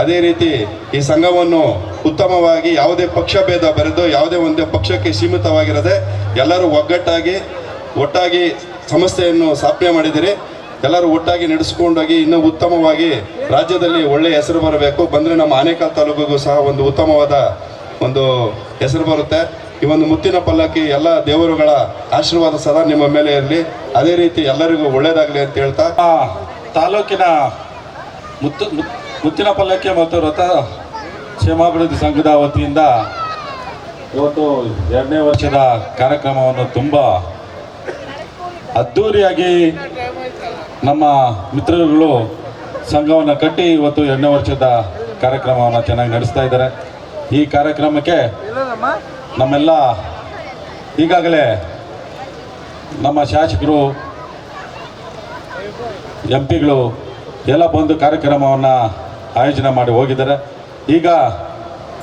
ಅದೇ ರೀತಿ ಈ ಸಂಘವನ್ನು ಉತ್ತಮವಾಗಿ ಯಾವುದೇ ಪಕ್ಷ ಭೇದ ಬರೆದು ಯಾವುದೇ ಒಂದೇ ಪಕ್ಷಕ್ಕೆ ಸೀಮಿತವಾಗಿರದೆ ಎಲ್ಲರೂ ಒಟ್ಟಾಗಿ ಸಂಸ್ಥೆಯನ್ನು ಸ್ಥಾಪನೆ ಮಾಡಿದಿರಿ. ಎಲ್ಲರೂ ಒಟ್ಟಾಗಿ ನಡೆಸ್ಕೊಂಡೋಗಿ ಇನ್ನೂ ಉತ್ತಮವಾಗಿ ರಾಜ್ಯದಲ್ಲಿ ಒಳ್ಳೆಯ ಹೆಸರು ಬರಬೇಕು. ಬಂದರೆ ನಮ್ಮ ಆನೇಕಲ್ ತಾಲೂಕಿಗೂ ಸಹ ಒಂದು ಉತ್ತಮವಾದ ಒಂದು ಹೆಸರು ಬರುತ್ತೆ. ಈ ಒಂದು ಮುತ್ತಿನ ಪಲ್ಲಕ್ಕಿ ಎಲ್ಲ ದೇವರುಗಳ ಆಶೀರ್ವಾದ ಸದಾ ನಿಮ್ಮ ಮೇಲೆ ಇರಲಿ. ಅದೇ ರೀತಿ ಎಲ್ಲರಿಗೂ ಒಳ್ಳೆಯದಾಗಲಿ ಅಂತ ಹೇಳ್ತಾ ತಾಲೂಕಿನ ಮುತ್ತಿನ ಪಲ್ಲಕ್ಕಿ ಮತ್ತು ರಥ ಕ್ಷೇಮಾಭಿವೃದ್ಧಿ ಸಂಘದ ವತಿಯಿಂದ ಇವತ್ತು 2ನೇ ವರ್ಷದ ಕಾರ್ಯಕ್ರಮವನ್ನು ತುಂಬ ಅದ್ಧೂರಿಯಾಗಿ ನಮ್ಮ ಮಿತ್ರರುಗಳು ಸಂಘವನ್ನು ಕಟ್ಟಿ ಇವತ್ತು 2ನೇ ವರ್ಷದ ಕಾರ್ಯಕ್ರಮವನ್ನು ಚೆನ್ನಾಗಿ ನಡೆಸ್ತಾ ಇದ್ದಾರೆ. ಈ ಕಾರ್ಯಕ್ರಮಕ್ಕೆ ನಮ್ಮೆಲ್ಲ ಈಗಾಗಲೇ ನಮ್ಮ ಶಾಸಕರು MP ಗಳು ಎಲ್ಲ ಬಂದು ಕಾರ್ಯಕ್ರಮವನ್ನು ಆಯೋಜನೆ ಮಾಡಿ ಹೋಗಿದ್ದಾರೆ. ಈಗ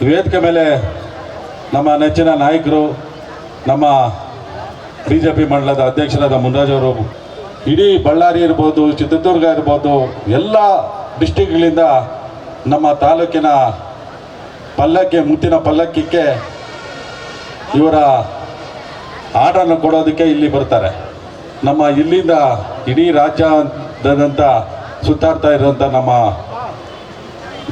ವೇದಿಕೆ ಮೇಲೆ ನಮ್ಮ ನೆಚ್ಚಿನ ನಾಯಕರು, ನಮ್ಮ BJP ಮಂಡಲದ ಅಧ್ಯಕ್ಷರಾದ ಮುನ್ರಾಜವರು, ಇಡೀ ಬಳ್ಳಾರಿ ಇರ್ಬೋದು, ಚಿತ್ರದುರ್ಗ ಇರ್ಬೋದು, ಎಲ್ಲ ಡಿಸ್ಟಿಕ್ಗಳಿಂದ ನಮ್ಮ ತಾಲೂಕಿನ ಮುತ್ತಿನ ಪಲ್ಲಕ್ಕಿಗೆ ಇವರ ಆರ್ಡರನ್ನು ಕೊಡೋದಕ್ಕೆ ಇಲ್ಲಿ ಬರ್ತಾರೆ. ನಮ್ಮ ಇಲ್ಲಿಂದ ಇಡೀ ರಾಜ್ಯದಾದ್ಯಂತ ಸುತ್ತಾಡ್ತಾ ಇರೋಂಥ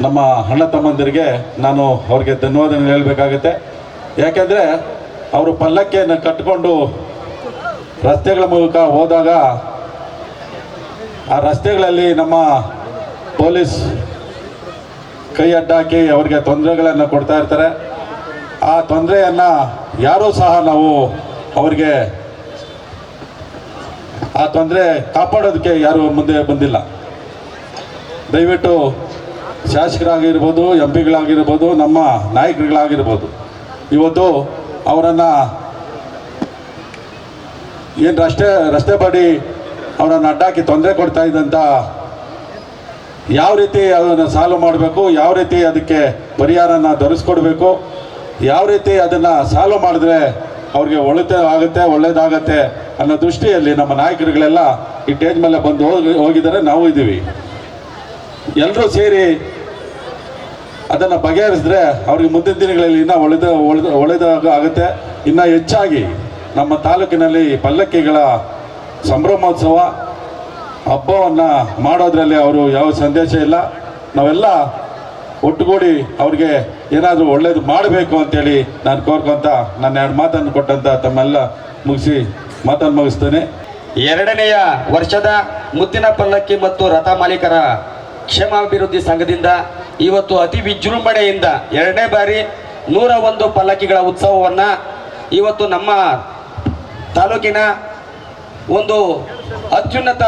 ನಮ್ಮ ಅಣ್ಣ ತಮ್ಮಂದಿರಿಗೆ ನಾನು ಅವ್ರಿಗೆ ಧನ್ಯವಾದ ಹೇಳಬೇಕಾಗುತ್ತೆ. ಯಾಕೆಂದರೆ ಅವರು ಪಲ್ಲಕ್ಕಿಯನ್ನು ಕಟ್ಟಿಕೊಂಡು ರಸ್ತೆಗಳ ಮೂಲಕ ಹೋದಾಗ ಆ ರಸ್ತೆಗಳಲ್ಲಿ ನಮ್ಮ ಪೊಲೀಸ್ ಕೈ ಅಡ್ಡಾಕಿ ಅವ್ರಿಗೆ ತೊಂದರೆಗಳನ್ನು ಕೊಡ್ತಾ ಇರ್ತಾರೆ. ಆ ತೊಂದರೆಯನ್ನು ಯಾರೂ ಸಹ ನಾವು ಅವ್ರಿಗೆ ಆ ತೊಂದರೆ ಕಾಪಾಡೋದಕ್ಕೆ ಯಾರೂ ಮುಂದೆ ಬಂದಿಲ್ಲ. ದಯವಿಟ್ಟು ಶಾಸಕರಾಗಿರ್ಬೋದು, MP ಗಳಾಗಿರ್ಬೋದು, ನಮ್ಮ ನಾಯಕರುಗಳಾಗಿರ್ಬೋದು, ಇವತ್ತು ಅವರನ್ನು ಏನು ರಸ್ತೆ ಬಡಿ ಅವರನ್ನು ಅಡ್ಡಾಕಿ ತೊಂದರೆ ಕೊಡ್ತಾ ಇದ್ದಂಥ ಯಾವ ರೀತಿ ಅದನ್ನು ಸಾಲ್ವ್ ಮಾಡಬೇಕು, ಯಾವ ರೀತಿ ಅದಕ್ಕೆ ಪರಿಹಾರನ ದೊರಕಿಸ್ಕೊಡ್ಬೇಕು, ಯಾವ ರೀತಿ ಅದನ್ನು ಸಾಲ್ವ್ ಮಾಡಿದ್ರೆ ಅವ್ರಿಗೆ ಒಳ್ಳೇದಾಗತ್ತೆ ಅನ್ನೋ ದೃಷ್ಟಿಯಲ್ಲಿ ನಮ್ಮ ನಾಯಕರುಗಳೆಲ್ಲ ಈ ಸ್ಟೇಜ್ ಮೇಲೆ ಬಂದು ಹೋಗಿದ್ದಾರೆ. ನಾವು ಇದ್ದೀವಿ. ಎಲ್ಲರೂ ಸೇರಿ ಅದನ್ನು ಬಗೆಹರಿಸಿದ್ರೆ ಅವ್ರಿಗೆ ಮುಂದಿನ ದಿನಗಳಲ್ಲಿ ಇನ್ನೂ ಒಳ್ಳೆಯದಾಗ ಆಗುತ್ತೆ. ಇನ್ನೂ ಹೆಚ್ಚಾಗಿ ನಮ್ಮ ತಾಲೂಕಿನಲ್ಲಿ ಪಲ್ಲಕ್ಕಿಗಳ ಸಂಭ್ರಮೋತ್ಸವ ಹಬ್ಬವನ್ನು ಮಾಡೋದ್ರಲ್ಲಿ ಅವರು ಯಾವ ಸಂದೇಶ ಇಲ್ಲ. ನಾವೆಲ್ಲ ಒಟ್ಟುಗೂಡಿ ಅವ್ರಿಗೆ ಏನಾದರೂ ಒಳ್ಳೇದು ಮಾಡಬೇಕು ಅಂತೇಳಿ ನಾನು ಕೋರ್ಕೊಂತ ನನ್ನ 2 ಮಾತನ್ನು ಕೊಟ್ಟಂತ ತಮ್ಮೆಲ್ಲ ಮಾತನ್ನು ಮುಗಿಸ್ತೇನೆ. 2ನೇ ವರ್ಷದ ಮುತ್ತಿನ ಪಲ್ಲಕ್ಕಿ ಮತ್ತು ರಥ ಮಾಲೀಕರ ಕ್ಷೇಮಾಭಿವೃದ್ಧಿ ಸಂಘದಿಂದ ಇವತ್ತು ಅತಿ ವಿಜೃಂಭಣೆಯಿಂದ 2ನೇ ಬಾರಿ 101 ಪಲ್ಲಕ್ಕಿಗಳ ಉತ್ಸವವನ್ನು ಇವತ್ತು ನಮ್ಮ ತಾಲೂಕಿನ ಒಂದು ಅತ್ಯುನ್ನತ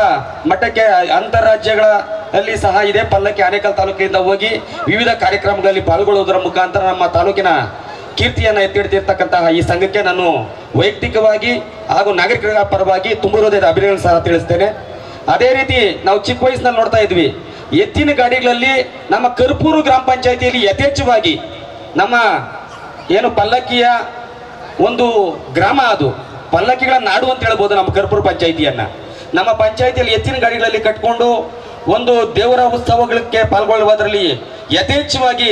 ಮಟ್ಟಕ್ಕೆ ಅಂತಾರಾಜ್ಯಗಳಲ್ಲಿ ಸಹ ಇದೇ ಪಲ್ಲಕ್ಕಿ ಆನೇಕಲ್ ತಾಲೂಕಿನಿಂದ ಹೋಗಿ ವಿವಿಧ ಕಾರ್ಯಕ್ರಮಗಳಲ್ಲಿ ಪಾಲ್ಗೊಳ್ಳುವುದರ ಮುಖಾಂತರ ನಮ್ಮ ತಾಲೂಕಿನ ಕೀರ್ತಿಯನ್ನು ಎತ್ತಿಡ್ತಿರ್ತಕ್ಕಂತಹ ಈ ಸಂಘಕ್ಕೆ ನಾನು ವೈಯಕ್ತಿಕವಾಗಿ ಹಾಗೂ ನಾಗರಿಕರ ಪರವಾಗಿ ತುಂಬ ಹೃದಯದ ಅಭಿನಂದನೆ ಸಹ ತಿಳಿಸ್ತೇನೆ. ಅದೇ ರೀತಿ ನಾವು ಚಿಕ್ಕ ವಯಸ್ಸಿನಲ್ಲಿ ನೋಡ್ತಾ ಇದ್ವಿ, ಎತ್ತಿನ ಗಾಡಿಗಳಲ್ಲಿ ನಮ್ಮ ಕರ್ಪೂರು ಗ್ರಾಮ ಪಂಚಾಯಿತಿಯಲ್ಲಿ ಯಥೇಚ್ಛವಾಗಿ ನಮ್ಮ ಏನು ಪಲ್ಲಕ್ಕಿಯ ಒಂದು ಗ್ರಾಮ, ಅದು ಪಲ್ಲಕ್ಕಿಗಳ ನಾಡು ಅಂತ ಹೇಳ್ಬೋದು ನಮ್ಮ ಕರ್ಪೂರು ಪಂಚಾಯಿತಿಯನ್ನು. ನಮ್ಮ ಪಂಚಾಯಿತಿಯಲ್ಲಿ ಎತ್ತಿನ ಗಾಡಿಗಳಲ್ಲಿ ಕಟ್ಕೊಂಡು ಒಂದು ದೇವರ ಉತ್ಸವಗಳಿಗೆ ಪಾಲ್ಗೊಳ್ಳುವುದರಲ್ಲಿ ಯಥೇಚ್ಛವಾಗಿ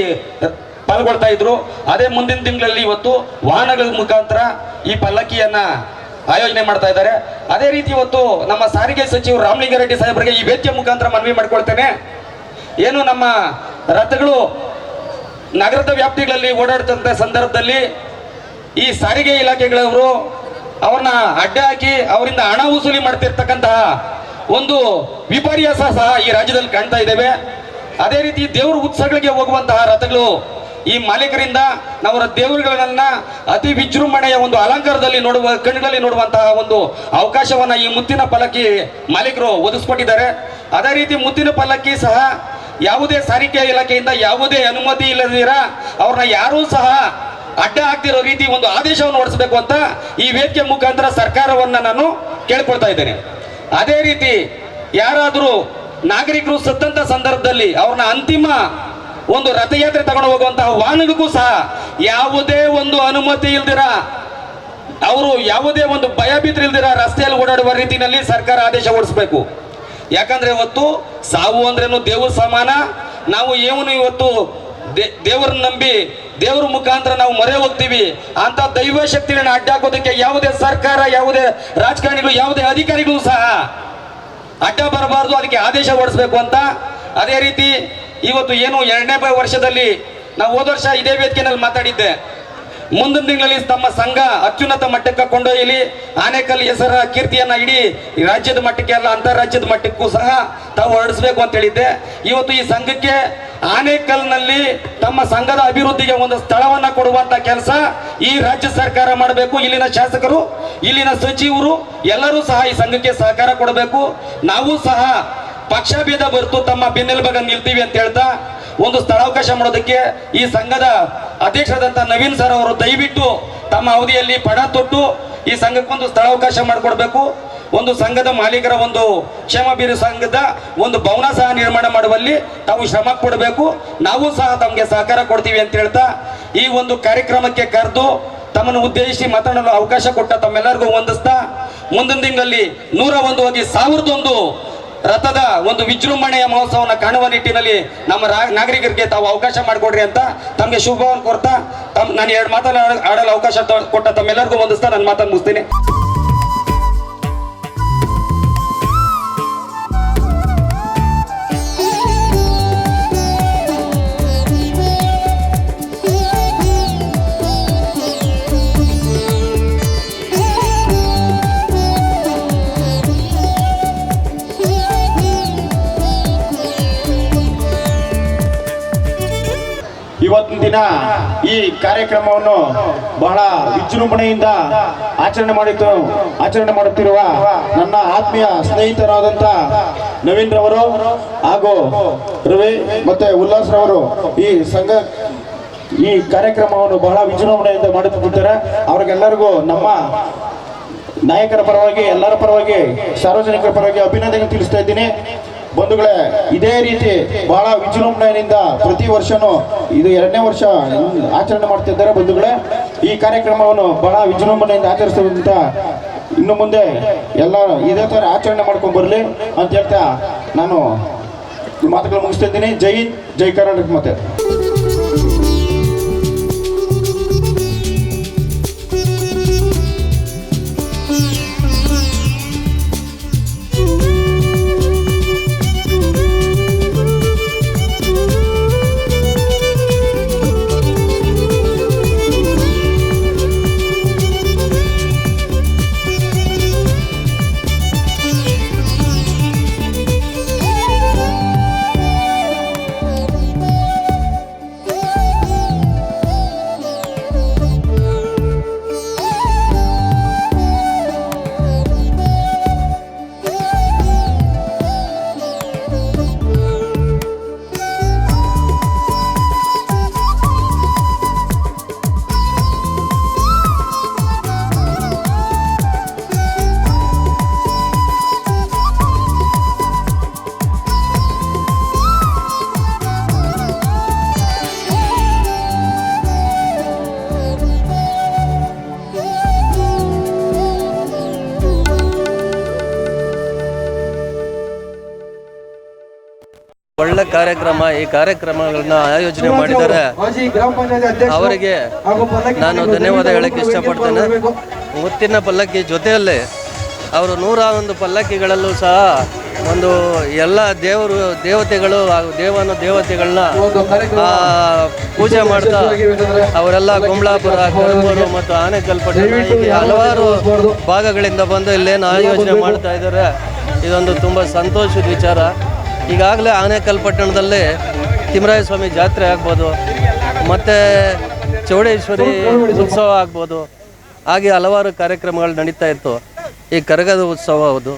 ಪಾಲ್ಗೊಳ್ತಾ ಇದ್ರು. ಅದೇ ಮುಂದಿನ ತಿಂಗಳಲ್ಲಿ ಇವತ್ತು ವಾಹನಗಳ ಮುಖಾಂತರ ಈ ಪಲ್ಲಕ್ಕಿಯನ್ನು ಆಯೋಜನೆ ಮಾಡ್ತಾ ಇದ್ದಾರೆ. ಅದೇ ರೀತಿ ಇವತ್ತು ನಮ್ಮ ಸಾರಿಗೆ ಸಚಿವರು ರಾಮಲಿಂಗಾರೆಡ್ಡಿ ಸಾಹೇಬರಿಗೆ ಈ ವೇದಿಕೆ ಮುಖಾಂತರ ಮನವಿ ಮಾಡ್ಕೊಳ್ತೇನೆ. ಏನು ನಮ್ಮ ರಥಗಳು ನಗರದ ವ್ಯಾಪ್ತಿಗಳಲ್ಲಿ ಓಡಾಡ್ತಂಥ ಸಂದರ್ಭದಲ್ಲಿ ಈ ಸಾರಿಗೆ ಇಲಾಖೆಗಳವರು ಅವ್ರನ್ನ ಅಡ್ಡ ಹಾಕಿ ಅವರಿಂದ ಹಣ ವಸೂಲಿ ಮಾಡ್ತಿರ್ತಕ್ಕಂತಹ ಒಂದು ವಿಪರ್ಯಾಸ ಸಹ ಈ ರಾಜ್ಯದಲ್ಲಿ ಕಾಣ್ತಾ ಇದ್ದೇವೆ. ಅದೇ ರೀತಿ ದೇವರ ಉತ್ಸವಗಳಿಗೆ ಹೋಗುವಂತಹ ರಥಗಳು ಈ ಮಾಲೀಕರಿಂದ ನಾವು ದೇವರುಗಳನ್ನ ಅತಿ ವಿಜೃಂಭಣೆಯ ಒಂದು ಅಲಂಕಾರದಲ್ಲಿ ಕಣ್ಣುಗಳಲ್ಲಿ ನೋಡುವಂತಹ ಒಂದು ಅವಕಾಶವನ್ನ ಈ ಮುತ್ತಿನ ಪಲ್ಲಕ್ಕಿ ಮಾಲೀಕರು ಒದಗಿಸ್ಕೊಟ್ಟಿದ್ದಾರೆ. ಅದೇ ರೀತಿ ಮುತ್ತಿನ ಪಲ್ಲಕ್ಕಿ ಸಹ ಯಾವುದೇ ಸಾರಿಗೆ ಇಲಾಖೆಯಿಂದ ಯಾವುದೇ ಅನುಮತಿ ಇಲ್ಲದಿರ ಅವ್ರನ್ನ ಯಾರೂ ಸಹ ಅಡ್ಡ ಹಾಕ್ತಿರೋ ರೀತಿ ಒಂದು ಆದೇಶವನ್ನು ಹೊರಡಿಸಬೇಕು ಅಂತ ಈ ವೇದಿಕೆ ಮುಖಾಂತರ ಸರ್ಕಾರವನ್ನ ನಾನು ಕೇಳ್ಕೊಳ್ತಾ ಇದ್ದೇನೆ. ಅದೇ ರೀತಿ ಯಾರಾದರೂ ನಾಗರಿಕರು ಸತ್ತಂತ ಸಂದರ್ಭದಲ್ಲಿ ಅವ್ರನ್ನ ಅಂತಿಮ ಒಂದು ರಥಯಾತ್ರೆ ತಗೊಂಡು ಹೋಗುವಂತಹ ವಾಹನಗಳಿಗೂ ಸಹ ಯಾವುದೇ ಒಂದು ಅನುಮತಿ ಇಲ್ದಿರ, ಅವರು ಯಾವುದೇ ಒಂದು ಭಯಭೀತಿ ಇಲ್ದಿರ ರಸ್ತೆಯಲ್ಲಿ ಓಡಾಡುವ ರೀತಿಯಲ್ಲಿ ಸರ್ಕಾರ ಆದೇಶ ಹೊರಡಿಸಬೇಕು. ಯಾಕಂದ್ರೆ ಇವತ್ತು ಸಾವು ಅಂದ್ರೇನು ದೇವ್ರ ಸಮಾನ. ನಾವು ಏನು ಇವತ್ತು ದೇವರನ್ನ ನಂಬಿ ದೇವ್ರ ಮುಖಾಂತರ ನಾವು ಮೊರೆ ಹೋಗ್ತೀವಿ. ಅಂತ ದೈವ ಶಕ್ತಿಗಳನ್ನ ಅಡ್ಡಾಕೋದಕ್ಕೆ ಯಾವುದೇ ಸರ್ಕಾರ, ಯಾವುದೇ ರಾಜಕಾರಣಿಗಳು, ಯಾವುದೇ ಅಧಿಕಾರಿಗಳು ಸಹ ಅಡ್ಡ ಬರಬಾರ್ದು. ಅದಕ್ಕೆ ಆದೇಶ ಹೊರಡಿಸ್ಬೇಕು ಅಂತ. ಅದೇ ರೀತಿ ಇವತ್ತು ಏನು 2ನೇ ವರ್ಷದಲ್ಲಿ ನಾವು ಹೋದ ವರ್ಷ ಇದೇ ವೇದಿಕೆಯಲ್ಲಿ ಮಾತಾಡಿದ್ದೆ, ಮುಂದಿನ ತಿಂಗಳಲ್ಲಿ ತಮ್ಮ ಸಂಘ ಅತ್ಯುನ್ನತ ಮಟ್ಟಕ್ಕೆ ಕೊಂಡೊಯ್ಯಲಿ, ಆನೇಕಲ್ ಹೆಸರ ಕೀರ್ತಿಯನ್ನ ಇಡೀ ರಾಜ್ಯದ ಮಟ್ಟಕ್ಕೆ ಅಲ್ಲ ಅಂತಾರಾಜ್ಯದ ಮಟ್ಟಕ್ಕೂ ಸಹ ತಾವು ಹೊರಡಿಸಬೇಕು ಅಂತ ಹೇಳಿದ್ದೆ. ಇವತ್ತು ಈ ಸಂಘಕ್ಕೆ ಆನೇಕಲ್ನಲ್ಲಿ ತಮ್ಮ ಸಂಘದ ಅಭಿವೃದ್ಧಿಗೆ ಒಂದು ಸ್ಥಳವನ್ನ ಕೊಡುವಂತ ಕೆಲಸ ಈ ರಾಜ್ಯ ಸರ್ಕಾರ ಮಾಡಬೇಕು. ಇಲ್ಲಿನ ಶಾಸಕರು, ಇಲ್ಲಿನ ಸಚಿವರು ಎಲ್ಲರೂ ಸಹ ಈ ಸಂಘಕ್ಕೆ ಸಹಕಾರ ಕೊಡಬೇಕು. ನಾವು ಸಹ ಪಕ್ಷಭೇದ ಬರ್ತು ತಮ್ಮ ಬೆನ್ನೆಲುಬಾಗ ನಿಲ್ತೀವಿ ಅಂತ ಹೇಳ್ತಾ ಒಂದು ಸ್ಥಳಾವಕಾಶ ಮಾಡೋದಕ್ಕೆ ಈ ಸಂಘದ ಅಧ್ಯಕ್ಷರಾದಂಥ ನವೀನ್ ಸರ್ ಅವರು ದಯವಿಟ್ಟು ತಮ್ಮ ಅವಧಿಯಲ್ಲಿ ಪಣ ತೊಟ್ಟು ಈ ಸಂಘಕ್ಕೊಂದು ಸ್ಥಳಾವಕಾಶ ಮಾಡಿಕೊಡ್ಬೇಕು. ಒಂದು ಸಂಘದ ಮಾಲೀಕರ ಒಂದು ಕ್ಷೇಮಾಭಿವೃದ್ಧಿ ಸಂಘದ ಒಂದು ಭವನ ಸಹ ನಿರ್ಮಾಣ ಮಾಡುವಲ್ಲಿ ತಾವು ಶ್ರಮ ಕೊಡಬೇಕು. ನಾವು ಸಹ ತಮಗೆ ಸಹಕಾರ ಕೊಡ್ತೀವಿ ಅಂತ ಹೇಳ್ತಾ ಈ ಒಂದು ಕಾರ್ಯಕ್ರಮಕ್ಕೆ ಕರೆದು ತಮ್ಮನ್ನು ಉದ್ದೇಶಿಸಿ ಮಾತನಾಡಲು ಅವಕಾಶ ಕೊಟ್ಟ ತಮ್ಮೆಲ್ಲರಿಗೂ ವಂದಿಸ್ತಾ, ಮುಂದಿನ ತಿಂಗಳಲ್ಲಿ 101 ಹೋಗಿ 1001 ರಥದ ಒಂದು ವಿಜೃಂಭಣೆಯ ಮಹೋತ್ಸವವನ್ನು ಕಾಣುವ ನಿಟ್ಟಿನಲ್ಲಿ ನಮ್ಮ ನಾಗರಿಕರಿಗೆ ತಾವು ಅವಕಾಶ ಮಾಡಿಕೊಡ್ರಿ ಅಂತ ತಮಗೆ ಶುಭವನ್ನು ಕೋರ್ತಾ ನಾನು 2 ಮಾತನ್ನು ಆಡಲು ಅವಕಾಶ ಕೊಟ್ಟ ತಮ್ಮೆಲ್ಲರಿಗೂ ವಂದಿಸ್ತಾ ನನ್ನ ಮಾತನ್ನು ಮುಗಿಸ್ತೀನಿ. ಇವತ್ತಿನ ದಿನ ಈ ಕಾರ್ಯಕ್ರಮವನ್ನು ಬಹಳ ವಿಜೃಂಭಣೆಯಿಂದ ಆಚರಣೆ ಮಾಡುತ್ತಿರುವ ನನ್ನ ಆತ್ಮೀಯ ಸ್ನೇಹಿತರಾದಂಥ ನವೀನ್ ರವರು ಹಾಗೂ ರವಿ ಮತ್ತೆ ಉಲ್ಲಾಸ್ ರವರು ಈ ಕಾರ್ಯಕ್ರಮವನ್ನು ಬಹಳ ವಿಜೃಂಭಣೆಯಿಂದ ಮಾಡುತ್ತಿದ್ದಾರೆ. ಅವರಿಗೆಲ್ಲರಿಗೂ ನಮ್ಮ ನಾಯಕರ ಪರವಾಗಿ, ಎಲ್ಲರ ಪರವಾಗಿ, ಸಾರ್ವಜನಿಕರ ಪರವಾಗಿ ಅಭಿನಂದನೆ ತಿಳಿಸ್ತಾ ಇದ್ದೀನಿ. ಬಂಧುಗಳೇ, ಇದೇ ರೀತಿ ಬಹಳ ವಿಜೃಂಭಣೆಯಿಂದ ಪ್ರತಿ ವರ್ಷನೂ ಇದು 2ನೇ ವರ್ಷ ಆಚರಣೆ ಮಾಡ್ತಿದ್ದಾರೆ. ಬಂಧುಗಳೇ, ಈ ಕಾರ್ಯಕ್ರಮವನ್ನು ಬಹಳ ವಿಜೃಂಭಣೆಯಿಂದ ಆಚರಿಸುವಂತ ಇನ್ನು ಮುಂದೆ ಎಲ್ಲ ಇದೇ ತರ ಆಚರಣೆ ಮಾಡ್ಕೊಂಡು ಬರಲಿ ಅಂತ ಹೇಳ್ತಾ ನಾನು ಮಾತುಗಳು ಮುಗಿಸ್ತಾ ಇದ್ದೀನಿ. ಜೈ ಹಿಂದ್, ಜೈ ಕರ್ನಾಟಕ. ಮತ್ತೆ ಒಳ್ಳೆ ಕಾರ್ಯಕ್ರಮ. ಈ ಕಾರ್ಯಕ್ರಮಗಳನ್ನ ಆಯೋಜನೆ ಮಾಡಿದ್ದಾರೆ, ಅವರಿಗೆ ನಾನು ಧನ್ಯವಾದ ಹೇಳಕ್ಕೆ ಇಷ್ಟಪಡ್ತೇನೆ. ಮುತ್ತಿನ ಪಲ್ಲಕ್ಕಿ ಜೊತೆಯಲ್ಲೇ ಅವರು 101 ಪಲ್ಲಕ್ಕಿಗಳಲ್ಲೂ ಸಹ ಒಂದು ಎಲ್ಲ ದೇವತೆಗಳು ಹಾಗೂ ದೇವತೆಗಳನ್ನ ಪೂಜೆ ಮಾಡ್ತಾ ಅವರೆಲ್ಲ ಕುಂಬಳಾಪುರ, ಕರಮೂರು ಮತ್ತು ಆನೇಕಲ್ ಪಟ್ಟಣ ಹೀಗೆ ಹಲವಾರು ಭಾಗಗಳಿಂದ ಬಂದು ಇಲ್ಲೇನು ಆಯೋಜನೆ ಮಾಡ್ತಾ ಇದ್ದಾರೆ. ಇದೊಂದು ತುಂಬ ಸಂತೋಷದ ವಿಚಾರ. ಈಗಾಗಲೇ ಆನೇಕಲ್ ಪಟ್ಟಣದಲ್ಲಿ ತಿಮ್ಮರಾಯ ಸ್ವಾಮಿ ಜಾತ್ರೆ ಆಗ್ಬೋದು, ಮತ್ತು ಚೌಡೇಶ್ವರಿ ಉತ್ಸವ ಆಗ್ಬೋದು, ಹಾಗೆ ಹಲವಾರು ಕಾರ್ಯಕ್ರಮಗಳು ನಡೀತಾ ಇತ್ತು. ಈ ಕರಗದ ಉತ್ಸವ ಹೌದು,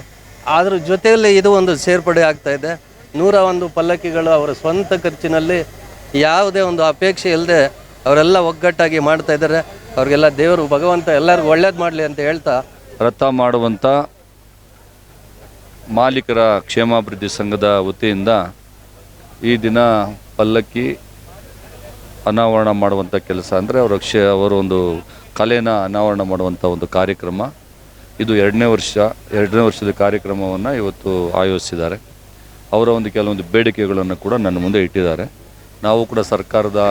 ಅದ್ರ ಜೊತೆಯಲ್ಲಿ ಇದು ಒಂದು ಸೇರ್ಪಡೆ ಆಗ್ತಾಯಿದೆ. 101 ಪಲ್ಲಕ್ಕಿಗಳು ಅವರ ಸ್ವಂತ ಖರ್ಚಿನಲ್ಲಿ ಯಾವುದೇ ಒಂದು ಅಪೇಕ್ಷೆ ಇಲ್ಲದೆ ಅವರೆಲ್ಲ ಒಗ್ಗಟ್ಟಾಗಿ ಮಾಡ್ತಾ ಇದ್ದಾರೆ. ಅವ್ರಿಗೆಲ್ಲ ದೇವರು ಭಗವಂತ ಎಲ್ಲರಿಗೂ ಒಳ್ಳೇದು ಮಾಡಲಿ ಅಂತ ಹೇಳ್ತಾ, ರಥ ಮಾಡುವಂಥ ಮಾಲೀಕರ ಕ್ಷೇಮಾಭಿವೃದ್ಧಿ ಸಂಘದ ವತಿಯಿಂದ ಈ ದಿನ ಪಲ್ಲಕ್ಕಿ ಅನಾವರಣ ಮಾಡುವಂಥ ಕೆಲಸ ಅಂದರೆ ಅವರ ಒಂದು ಕಲೆನ ಅನಾವರಣ ಮಾಡುವಂಥ ಒಂದು ಕಾರ್ಯಕ್ರಮ. ಇದು ಎರಡನೇ ವರ್ಷದ ಕಾರ್ಯಕ್ರಮವನ್ನು ಇವತ್ತು ಆಯೋಜಿಸಿದ್ದಾರೆ. ಅವರ ಒಂದು ಕೆಲವೊಂದು ಬೇಡಿಕೆಗಳನ್ನು ಕೂಡ ನನ್ನ ಮುಂದೆ ಇಟ್ಟಿದ್ದಾರೆ. ನಾವು ಕೂಡ ಸರ್ಕಾರದ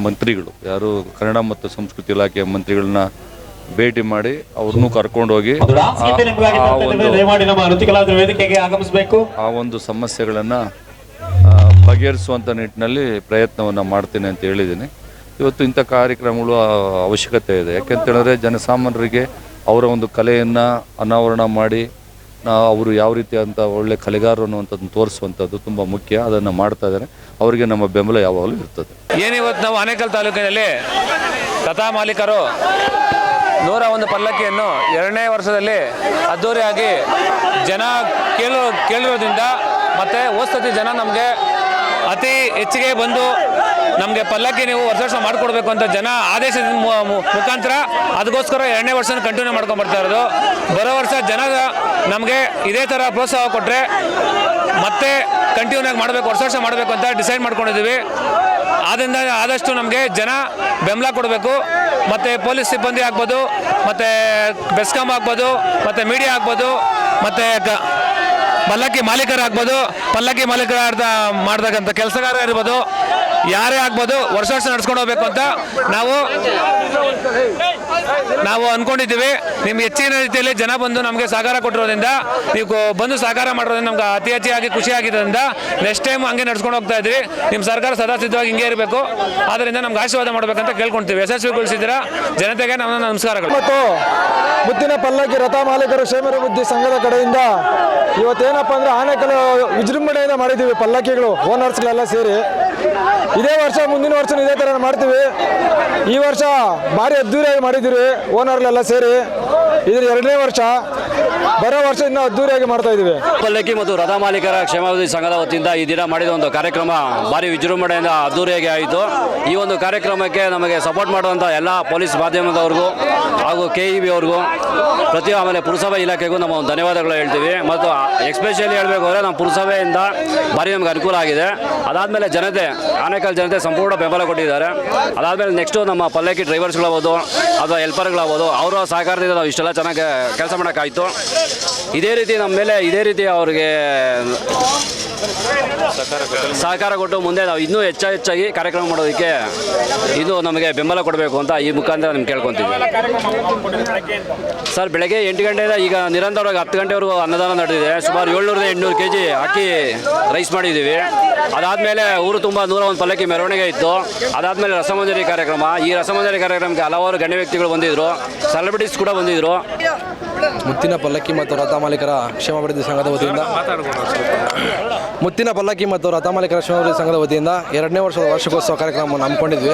ಮಂತ್ರಿಗಳು, ಯಾರು ಕನ್ನಡ ಮತ್ತು ಸಂಸ್ಕೃತಿ ಇಲಾಖೆಯ ಮಂತ್ರಿಗಳನ್ನ ಭೇಟಿ ಮಾಡಿ ಅವ್ರನ್ನೂ ಕರ್ಕೊಂಡೋಗಿ ಆ ಒಂದು ಸಮಸ್ಯೆಗಳನ್ನು ಬಗೆಹರಿಸುವಂಥ ನಿಟ್ಟಿನಲ್ಲಿ ಪ್ರಯತ್ನವನ್ನು ಮಾಡ್ತೀನಿ ಅಂತ ಹೇಳಿದ್ದೀನಿ. ಇವತ್ತು ಇಂಥ ಕಾರ್ಯಕ್ರಮಗಳು ಅವಶ್ಯಕತೆ ಇದೆ. ಯಾಕೆಂತೇಳಿದ್ರೆ ಜನಸಾಮಾನ್ಯರಿಗೆ ಅವರ ಒಂದು ಕಲೆಯನ್ನು ಅನಾವರಣ ಮಾಡಿ ಅವರು ಯಾವ ರೀತಿ ಅಂತ ಒಳ್ಳೆ ಕಲೆಗಾರರು ಅನ್ನುವಂಥದ್ದನ್ನು ತೋರಿಸುವಂಥದ್ದು ತುಂಬ ಮುಖ್ಯ. ಅದನ್ನು ಮಾಡ್ತಾ ಇದ್ದಾರೆ. ಅವರಿಗೆ ನಮ್ಮ ಬೆಂಬಲ ಯಾವಾಗಲೂ ಇರ್ತದೆ. ಏನಿವತ್ತು ನಾವು ಆನೇಕಲ್ ತಾಲೂಕಿನಲ್ಲಿ ಕಥಾ ಮಾಲೀಕರು 101 ಪಲ್ಲಕ್ಕಿಯನ್ನು 2ನೇ ವರ್ಷದಲ್ಲಿ ಅದ್ದೂರಿಯಾಗಿ ಜನ ಕೇಳಿರೋದ್ರಿಂದ ಮತ್ತು ಹೋದ್ಸತಿ ಜನ ನಮಗೆ ಅತಿ ಹೆಚ್ಚಿಗೆ ಬಂದು ನಮಗೆ ಪಲ್ಲಕ್ಕಿ ನೀವು ವರ್ಷ ಮಾಡಿಕೊಡ್ಬೇಕು ಅಂತ ಜನ ಆದೇಶದ ಮುಖಾಂತರ ಅದಕ್ಕೋಸ್ಕರ 2ನೇ ವರ್ಷನ ಕಂಟಿನ್ಯೂ ಮಾಡ್ಕೊಂಡು ಬರ್ತಾ ಇರೋದು. ಬರೋ ವರ್ಷ ಜನ ನಮಗೆ ಇದೇ ಥರ ಪ್ರೋತ್ಸಾಹ ಕೊಟ್ಟರೆ ಮತ್ತೆ ಕಂಟಿನ್ಯೂ ಆಗಿ ಮಾಡಬೇಕು, ವರ್ಷ ಮಾಡಬೇಕು ಅಂತ ಡಿಸೈಡ್ ಮಾಡ್ಕೊಂಡಿದ್ದೀವಿ. ಆದ್ದರಿಂದ ಆದಷ್ಟು ನಮಗೆ ಜನ ಬೆಂಬಲ ಕೊಡಬೇಕು. ಮತ್ತು ಪೊಲೀಸ್ ಸಿಬ್ಬಂದಿ ಆಗ್ಬೋದು, ಮತ್ತು ಬೆಸ್ಕಾಂ ಆಗ್ಬೋದು, ಮತ್ತು ಮೀಡಿಯಾ ಆಗ್ಬೋದು, ಮತ್ತು ಪಲ್ಲಕ್ಕಿ ಮಾಲೀಕರಾಗ್ಬೋದು, ಪಲ್ಲಕ್ಕಿ ಮಾಲೀಕರ ಮಾಡ್ತಕ್ಕಂಥ ಕೆಲಸಗಾರ ಇರ್ಬೋದು, ಯಾರೇ ಆಗ್ಬೋದು, ವರ್ಷ ನಡ್ಸ್ಕೊಂಡು ಹೋಗ್ಬೇಕು ಅಂತ ನಾವು ಅಂದ್ಕೊಂಡಿದ್ದೀವಿ. ನಿಮ್ಗೆ ಹೆಚ್ಚಿನ ರೀತಿಯಲ್ಲಿ ಜನ ಬಂದು ನಮಗೆ ಸಹಕಾರ ಕೊಟ್ಟಿರೋದ್ರಿಂದ, ನೀವು ಬಂದು ಸಹಕಾರ ಮಾಡೋದ್ರಿಂದ ನಮ್ಗೆ ಅತಿ ಹೆಚ್ಚಾಗಿ ಖುಷಿ ಆಗಿದ್ದರಿಂದ ನೆಕ್ಸ್ಟ್ ಟೈಮ್ ಹಂಗೆ ನಡ್ಸ್ಕೊಂಡು ಹೋಗ್ತಾ ಇದ್ವಿ. ನಿಮ್ಮ ಸರ್ಕಾರ ಸದಾ ಸಿದ್ಧವಾಗಿ ಹಿಂಗೆ ಇರಬೇಕು. ಆದ್ದರಿಂದ ನಮ್ಗೆ ಆಶೀರ್ವಾದ ಮಾಡಬೇಕಂತ ಕೇಳ್ಕೊಳ್ತೀವಿ. ಯಶಸ್ವಿಗೊಳಿಸಿದ್ದೀರಾ ಜನತೆಗೆ ನಮ್ಮ ನಮಸ್ಕಾರಗಳು. ಮತ್ತು ಮುತ್ತಿನ ಪಲ್ಲಕ್ಕಿ ರಥ ಮಾಲೀಕರು ಕ್ಷೇಮಾಭಿವೃದ್ಧಿ ಸಂಘದ ಕಡೆಯಿಂದ ಇವತ್ತೇನಪ್ಪ ಅಂದರೆ ಆನೇಕಲ್ ವಿಜೃಂಭಣೆಯಿಂದ ಮಾಡಿದ್ದೀವಿ. ಪಲ್ಲಕ್ಕಿಗಳು ಓನರ್ಸ್ಗಳೆಲ್ಲ ಸೇರಿ ಇದೇ ವರ್ಷ ಮುಂದಿನ ವರ್ಷ ಇದೇ ಥರ ಮಾಡ್ತೀವಿ. ಈ ವರ್ಷ ಭಾರಿ ಅದ್ದೂರಿಯಾಗಿ ಮಾಡಿದ್ದೀವಿ ಓನರ್ಗಳೆಲ್ಲ ಸೇರಿ. ಇದ್ರ 2ನೇ ವರ್ಷ, ಬರೋ ವರ್ಷ ಇನ್ನೂ ಅದ್ದೂರಿಯಾಗಿ ಮಾಡ್ತಾ ಇದ್ದೀವಿ. ಪಲ್ಲಕ್ಕಿ ಮತ್ತು ರಥ ಮಾಲೀಕರ ಕ್ಷೇಮಾಭಿವೃದ್ಧಿ ಸಂಘದ ವತಿಯಿಂದ ಈ ದಿನ ಮಾಡಿದ ಒಂದು ಕಾರ್ಯಕ್ರಮ ಭಾರಿ ವಿಜೃಂಭಣೆಯಿಂದ ಅದ್ದೂರಿಯಾಗಿ ಆಯಿತು. ಈ ಒಂದು ಕಾರ್ಯಕ್ರಮಕ್ಕೆ ನಮಗೆ ಸಪೋರ್ಟ್ ಮಾಡುವಂಥ ಎಲ್ಲ ಪೊಲೀಸ್ ಮಾಧ್ಯಮದವ್ರಿಗೂ ಹಾಗೂ KEB ಅವ್ರಿಗೂ ಆಮೇಲೆ ಪುರಸಭೆ ಇಲಾಖೆಗೂ ನಮ್ಮ ಒಂದು ಧನ್ಯವಾದಗಳು ಹೇಳ್ತೀವಿ. ಮತ್ತು ಎಕ್ಸ್ಪೆಷಲಿ ಹೇಳಬೇಕು ಅಂದರೆ ನಮ್ಮ ಪುರಸಭೆಯಿಂದ ಭಾರಿ ನಮಗೆ ಅನುಕೂಲ ಆಗಿದೆ. ಅದಾದಮೇಲೆ ಜನತೆ, ಆನೇಕಲ್ ಜನತೆ ಸಂಪೂರ್ಣ ಬೆಂಬಲ ಕೊಟ್ಟಿದ್ದಾರೆ. ಅದಾದಮೇಲೆ ನೆಕ್ಸ್ಟು ನಮ್ಮ ಪಲ್ಲಕ್ಕಿ ಡ್ರೈವರ್ಸ್ಗಳಾಗ್ಬೋದು ಅಥವಾ ಹೆಲ್ಪರ್ಗಳಾಗ್ಬೋದು, ಅವರ ಸಹಕಾರದಿಂದ ನಾವು ಇಷ್ಟೆಲ್ಲ ಚೆನ್ನಾಗಿ ಕೆಲಸ ಮಾಡೋಕ್ಕಾಯಿತು. ಇದೇ ರೀತಿ ನಮ್ಮ ಮೇಲೆ ಅವ್ರಿಗೆ ಸಹಕಾರ ಕೊಟ್ಟು ಮುಂದೆ ನಾವು ಇನ್ನೂ ಹೆಚ್ಚಾಗಿ ಕಾರ್ಯಕ್ರಮ ಮಾಡೋದಕ್ಕೆ ಇದು ನಮಗೆ ಬೆಂಬಲ ಕೊಡಬೇಕು ಅಂತ ಈ ಮುಖಾಂತರ ನಿಮ್ಗೆ ಕೇಳ್ಕೊತೀವಿ. ಸರ್, ಬೆಳಗ್ಗೆ 8 ಗಂಟೆಯಿಂದ ಈಗ ನಿರಂತರವಾಗಿ 10 ಗಂಟೆವರೆಗೂ ಅನ್ನದಾನ ನಡೆದಿದೆ. ಸುಮಾರು 700-800 kg ಅಕ್ಕಿ ರೈಸ್ ಮಾಡಿದ್ದೀವಿ. ಅದಾದಮೇಲೆ ಊರು ತುಂಬ 101 ಪಲ್ಲಕ್ಕಿ ಮೆರವಣಿಗೆ ಇತ್ತು. ಅದಾದಮೇಲೆ ರಸಮಂಜರಿ ಕಾರ್ಯಕ್ರಮ. ಈ ರಸಮಂಜರಿ ಕಾರ್ಯಕ್ರಮಕ್ಕೆ ಹಲವಾರು ಗಣ್ಯ ವ್ಯಕ್ತಿಗಳು ಬಂದಿದ್ದರು, ಸೆಲೆಬ್ರಿಟೀಸ್ ಕೂಡ ಬಂದಿದ್ದರು. ಮುತ್ತಿನ ಪಲ್ಲಕ್ಕಿ ಮತ್ತು ರಥ ಮಾಲೀಕರ ಕ್ಷೇಮಾಭಿವೃದ್ಧಿ ಸಂಘದ ವತಿಯಿಂದ ಸಂಘದ ವತಿಯಿಂದ 2ನೇ ವರ್ಷದ ವಾರ್ಷಿಕೋತ್ಸವ ಕಾರ್ಯಕ್ರಮವನ್ನು ಹಮ್ಮಿಕೊಂಡಿದ್ವಿ.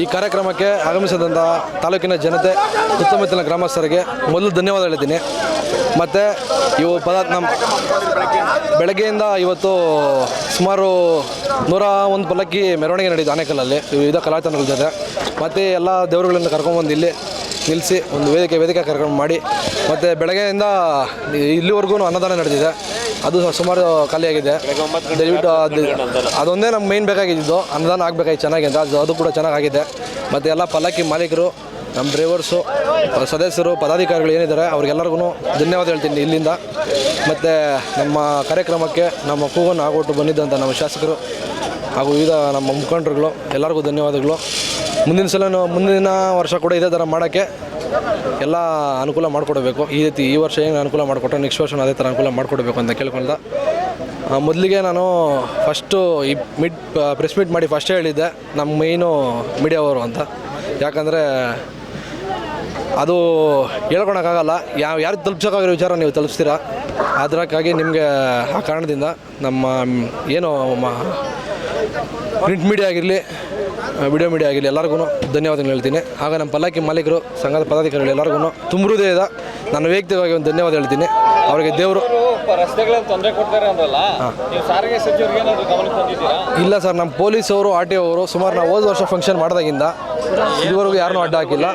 ಈ ಕಾರ್ಯಕ್ರಮಕ್ಕೆ ಆಗಮಿಸಿದಂಥ ತಾಲೂಕಿನ ಜನತೆ, ಸುತ್ತಮುತ್ತಲಿನ ಗ್ರಾಮಸ್ಥರಿಗೆ ಮೊದಲು ಧನ್ಯವಾದ ಹೇಳ್ತೀನಿ. ಮತ್ತು ಇವು ನಮ್ಮ ಬೆಳಗ್ಗೆಯಿಂದ ಇವತ್ತು ಸುಮಾರು 101 ಪಲ್ಲಕ್ಕಿ ಮೆರವಣಿಗೆ ನಡೆದಿದೆ ಆನೇಕಲ್ಲಲ್ಲಿ ವಿವಿಧ ಕಲಾತಂಡಗಳ ಜೊತೆ. ಮತ್ತು ಎಲ್ಲ ದೇವರುಗಳಿಂದ ಕರ್ಕೊಂಡ್ಬಂದು ಇಲ್ಲಿ ನಿಲ್ಲಿಸಿ ಒಂದು ವೇದಿಕೆ ಕಾರ್ಯಕ್ರಮ ಮಾಡಿ, ಮತ್ತು ಬೆಳಗ್ಗೆಯಿಂದ ಇಲ್ಲಿವರೆಗೂ ಅನ್ನದಾನ ನಡೆದಿದೆ. ಅದು ಸುಮಾರು ಖಾಲಿಯಾಗಿದೆ. ದಯವಿಟ್ಟು ಅದೊಂದೇ ನಮ್ಗೆ ಮೇಯ್ನ್ ಬೇಕಾಗಿದ್ದು, ಅನ್ನದಾನ ಆಗಬೇಕಾಗಿತ್ತು ಚೆನ್ನಾಗಿ ಅಂತ. ಅದು ಕೂಡ ಚೆನ್ನಾಗಿದೆ. ಮತ್ತು ಎಲ್ಲ ಪಲ್ಲಕ್ಕಿ ಮಾಲೀಕರು, ನಮ್ಮ ಡ್ರೈವರ್ಸು, ಸದಸ್ಯರು, ಪದಾಧಿಕಾರಿಗಳು ಏನಿದ್ದಾರೆ ಅವ್ರಿಗೆಲ್ಲರಿಗೂ ಧನ್ಯವಾದ ಹೇಳ್ತೀನಿ ಇಲ್ಲಿಂದ. ಮತ್ತು ನಮ್ಮ ಕಾರ್ಯಕ್ರಮಕ್ಕೆ ನಮ್ಮ ಕೂಗನ್ನು ಆಗೊಟ್ಟು ಬಂದಿದ್ದಂಥ ನಮ್ಮ ಶಾಸಕರು ಹಾಗೂ ವಿವಿಧ ನಮ್ಮ ಮುಖಂಡರುಗಳು ಎಲ್ಲರಿಗೂ ಧನ್ಯವಾದಗಳು. ಮುಂದಿನ ವರ್ಷ ಕೂಡ ಇದೇ ಥರ ಮಾಡೋಕ್ಕೆ ಎಲ್ಲ ಅನುಕೂಲ ಮಾಡಿಕೊಡ್ಬೇಕು. ಈ ವರ್ಷ ಏನು ಅನುಕೂಲ ಮಾಡಿಕೊಟ್ರೆ ನೆಕ್ಸ್ಟ್ ವರ್ಷ ಅದೇ ಥರ ಅನುಕೂಲ ಮಾಡಿಕೊಡ್ಬೇಕು ಅಂತ ಕೇಳ್ಕೊಂಡ. ಮೊದಲಿಗೆ ನಾನು ಫಸ್ಟು ಈ ಪ್ರೆಸ್ ಮೀಟ್ ಮಾಡಿ ಫಸ್ಟೇ ಹೇಳಿದ್ದೆ ನಮ್ಮ ಮೇಯ್ನು ಮೀಡಿಯಾವರು ಅಂತ. ಯಾಕಂದರೆ ಅದು ಹೇಳ್ಕೊಳಕ್ಕಾಗಲ್ಲ, ಯಾರು ತಲುಪ್ಸೋಕ್ಕಾಗಿರೋ ವಿಚಾರ ನೀವು ತಲುಪಿಸ್ತೀರಾ. ಅದಕ್ಕಾಗಿ ನಿಮಗೆ ಆ ಕಾರಣದಿಂದ ನಮ್ಮ ಏನು ಪ್ರಿಂಟ್ ಮೀಡಿಯಾ ಆಗಿರಲಿ, ವಿಡಿಯೋ ಮೀಡಿಯಾ ಆಗಿರಲಿ ಎಲ್ಲರಿಗೂ ಧನ್ಯವಾದಗಳು ಹೇಳ್ತೀನಿ. ಆಗ ನಮ್ಮ ಪಲ್ಲಕ್ಕಿ ಮಾಲೀಕರು ಸಂಘದ ಪದಾಧಿಕಾರಿಗಳು ಎಲ್ಲರಿಗೂ ತುಂಬ ಹೃದಯದ ನಾನು ವೈಯಕ್ತಿಕವಾಗಿ ಒಂದು ಧನ್ಯವಾದ ಹೇಳ್ತೀನಿ. ಅವರಿಗೆ ದೇವರು ರಸ್ತೆಗಳಲ್ಲಿ ತೊಂದರೆ ಕೊಡ್ತಾರೆ ಅಂದ್ರಲ್ಲ, ನೀವು ಸಾರಿಗೆ ಸಚಿವರಿಗೆ ಏನಾದರೂ ಗಮನಕ್ಕೆ ತಂದಿದ್ದೀರಾ? ಇಲ್ಲ ಸರ್, ನಮ್ಮ ಪೊಲೀಸವರು, RTO ಅವರು ಸುಮಾರು ನಾವು ಹೋದ ವರ್ಷ ಫಂಕ್ಷನ್ ಮಾಡಿದಾಗಿಂದ ಇದುವರೆಗೂ ಯಾರನ್ನೂ ಅಡ್ಡ ಹಾಕಿಲ್ಲ.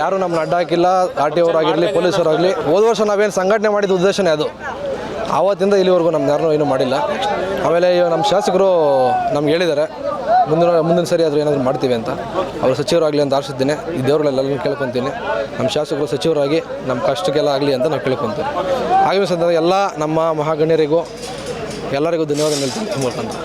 ಯಾರೂ ನಮ್ಮನ್ನ ಅಡ್ಡ ಹಾಕಿಲ್ಲ. RTO ಅವರಾಗಿರಲಿ, ಪೊಲೀಸರಾಗಲಿ. ಹೋದ ವರ್ಷ ನಾವೇನು ಸಂಘಟನೆ ಮಾಡಿದ ಉದ್ದೇಶನೇ ಅದು. ಆವತ್ತಿಂದ ಇಲ್ಲಿವರೆಗೂ ನಮ್ಮ ಯಾರನ್ನೂ ಏನೂ ಮಾಡಿಲ್ಲ. ಆಮೇಲೆ ನಮ್ಮ ಶಾಸಕರು ನಮ್ಗೆ ಹೇಳಿದ್ದಾರೆ ಮುಂದಿನ ಸರಿ ಆದರೂ ಏನಾದರೂ ಮಾಡ್ತೀವಿ ಅಂತ ಅವರು ಸಚಿವರಾಗಲಿ ಅಂತ ಆಶಿಸ್ತೀನಿ. ಈ ದೇವರುಗಳೆಲ್ಲರೂ ಕೇಳ್ಕೊತೀನಿ. ನಮ್ಮ ಶಾಸಕರು ಸಚಿವರಾಗಿ ನಮ್ಮ ಕಷ್ಟಕ್ಕೆಲ್ಲ ಆಗಲಿ ಅಂತ ನಾವು ಕೇಳ್ಕೊತೀವಿ. ಆಗಮಿಸಿದ ಎಲ್ಲ ನಮ್ಮ ಮಹಾಗಣ್ಯರಿಗೂ ಎಲ್ಲರಿಗೂ ಧನ್ಯವಾದ ಹೇಳ್ತೀನಿ.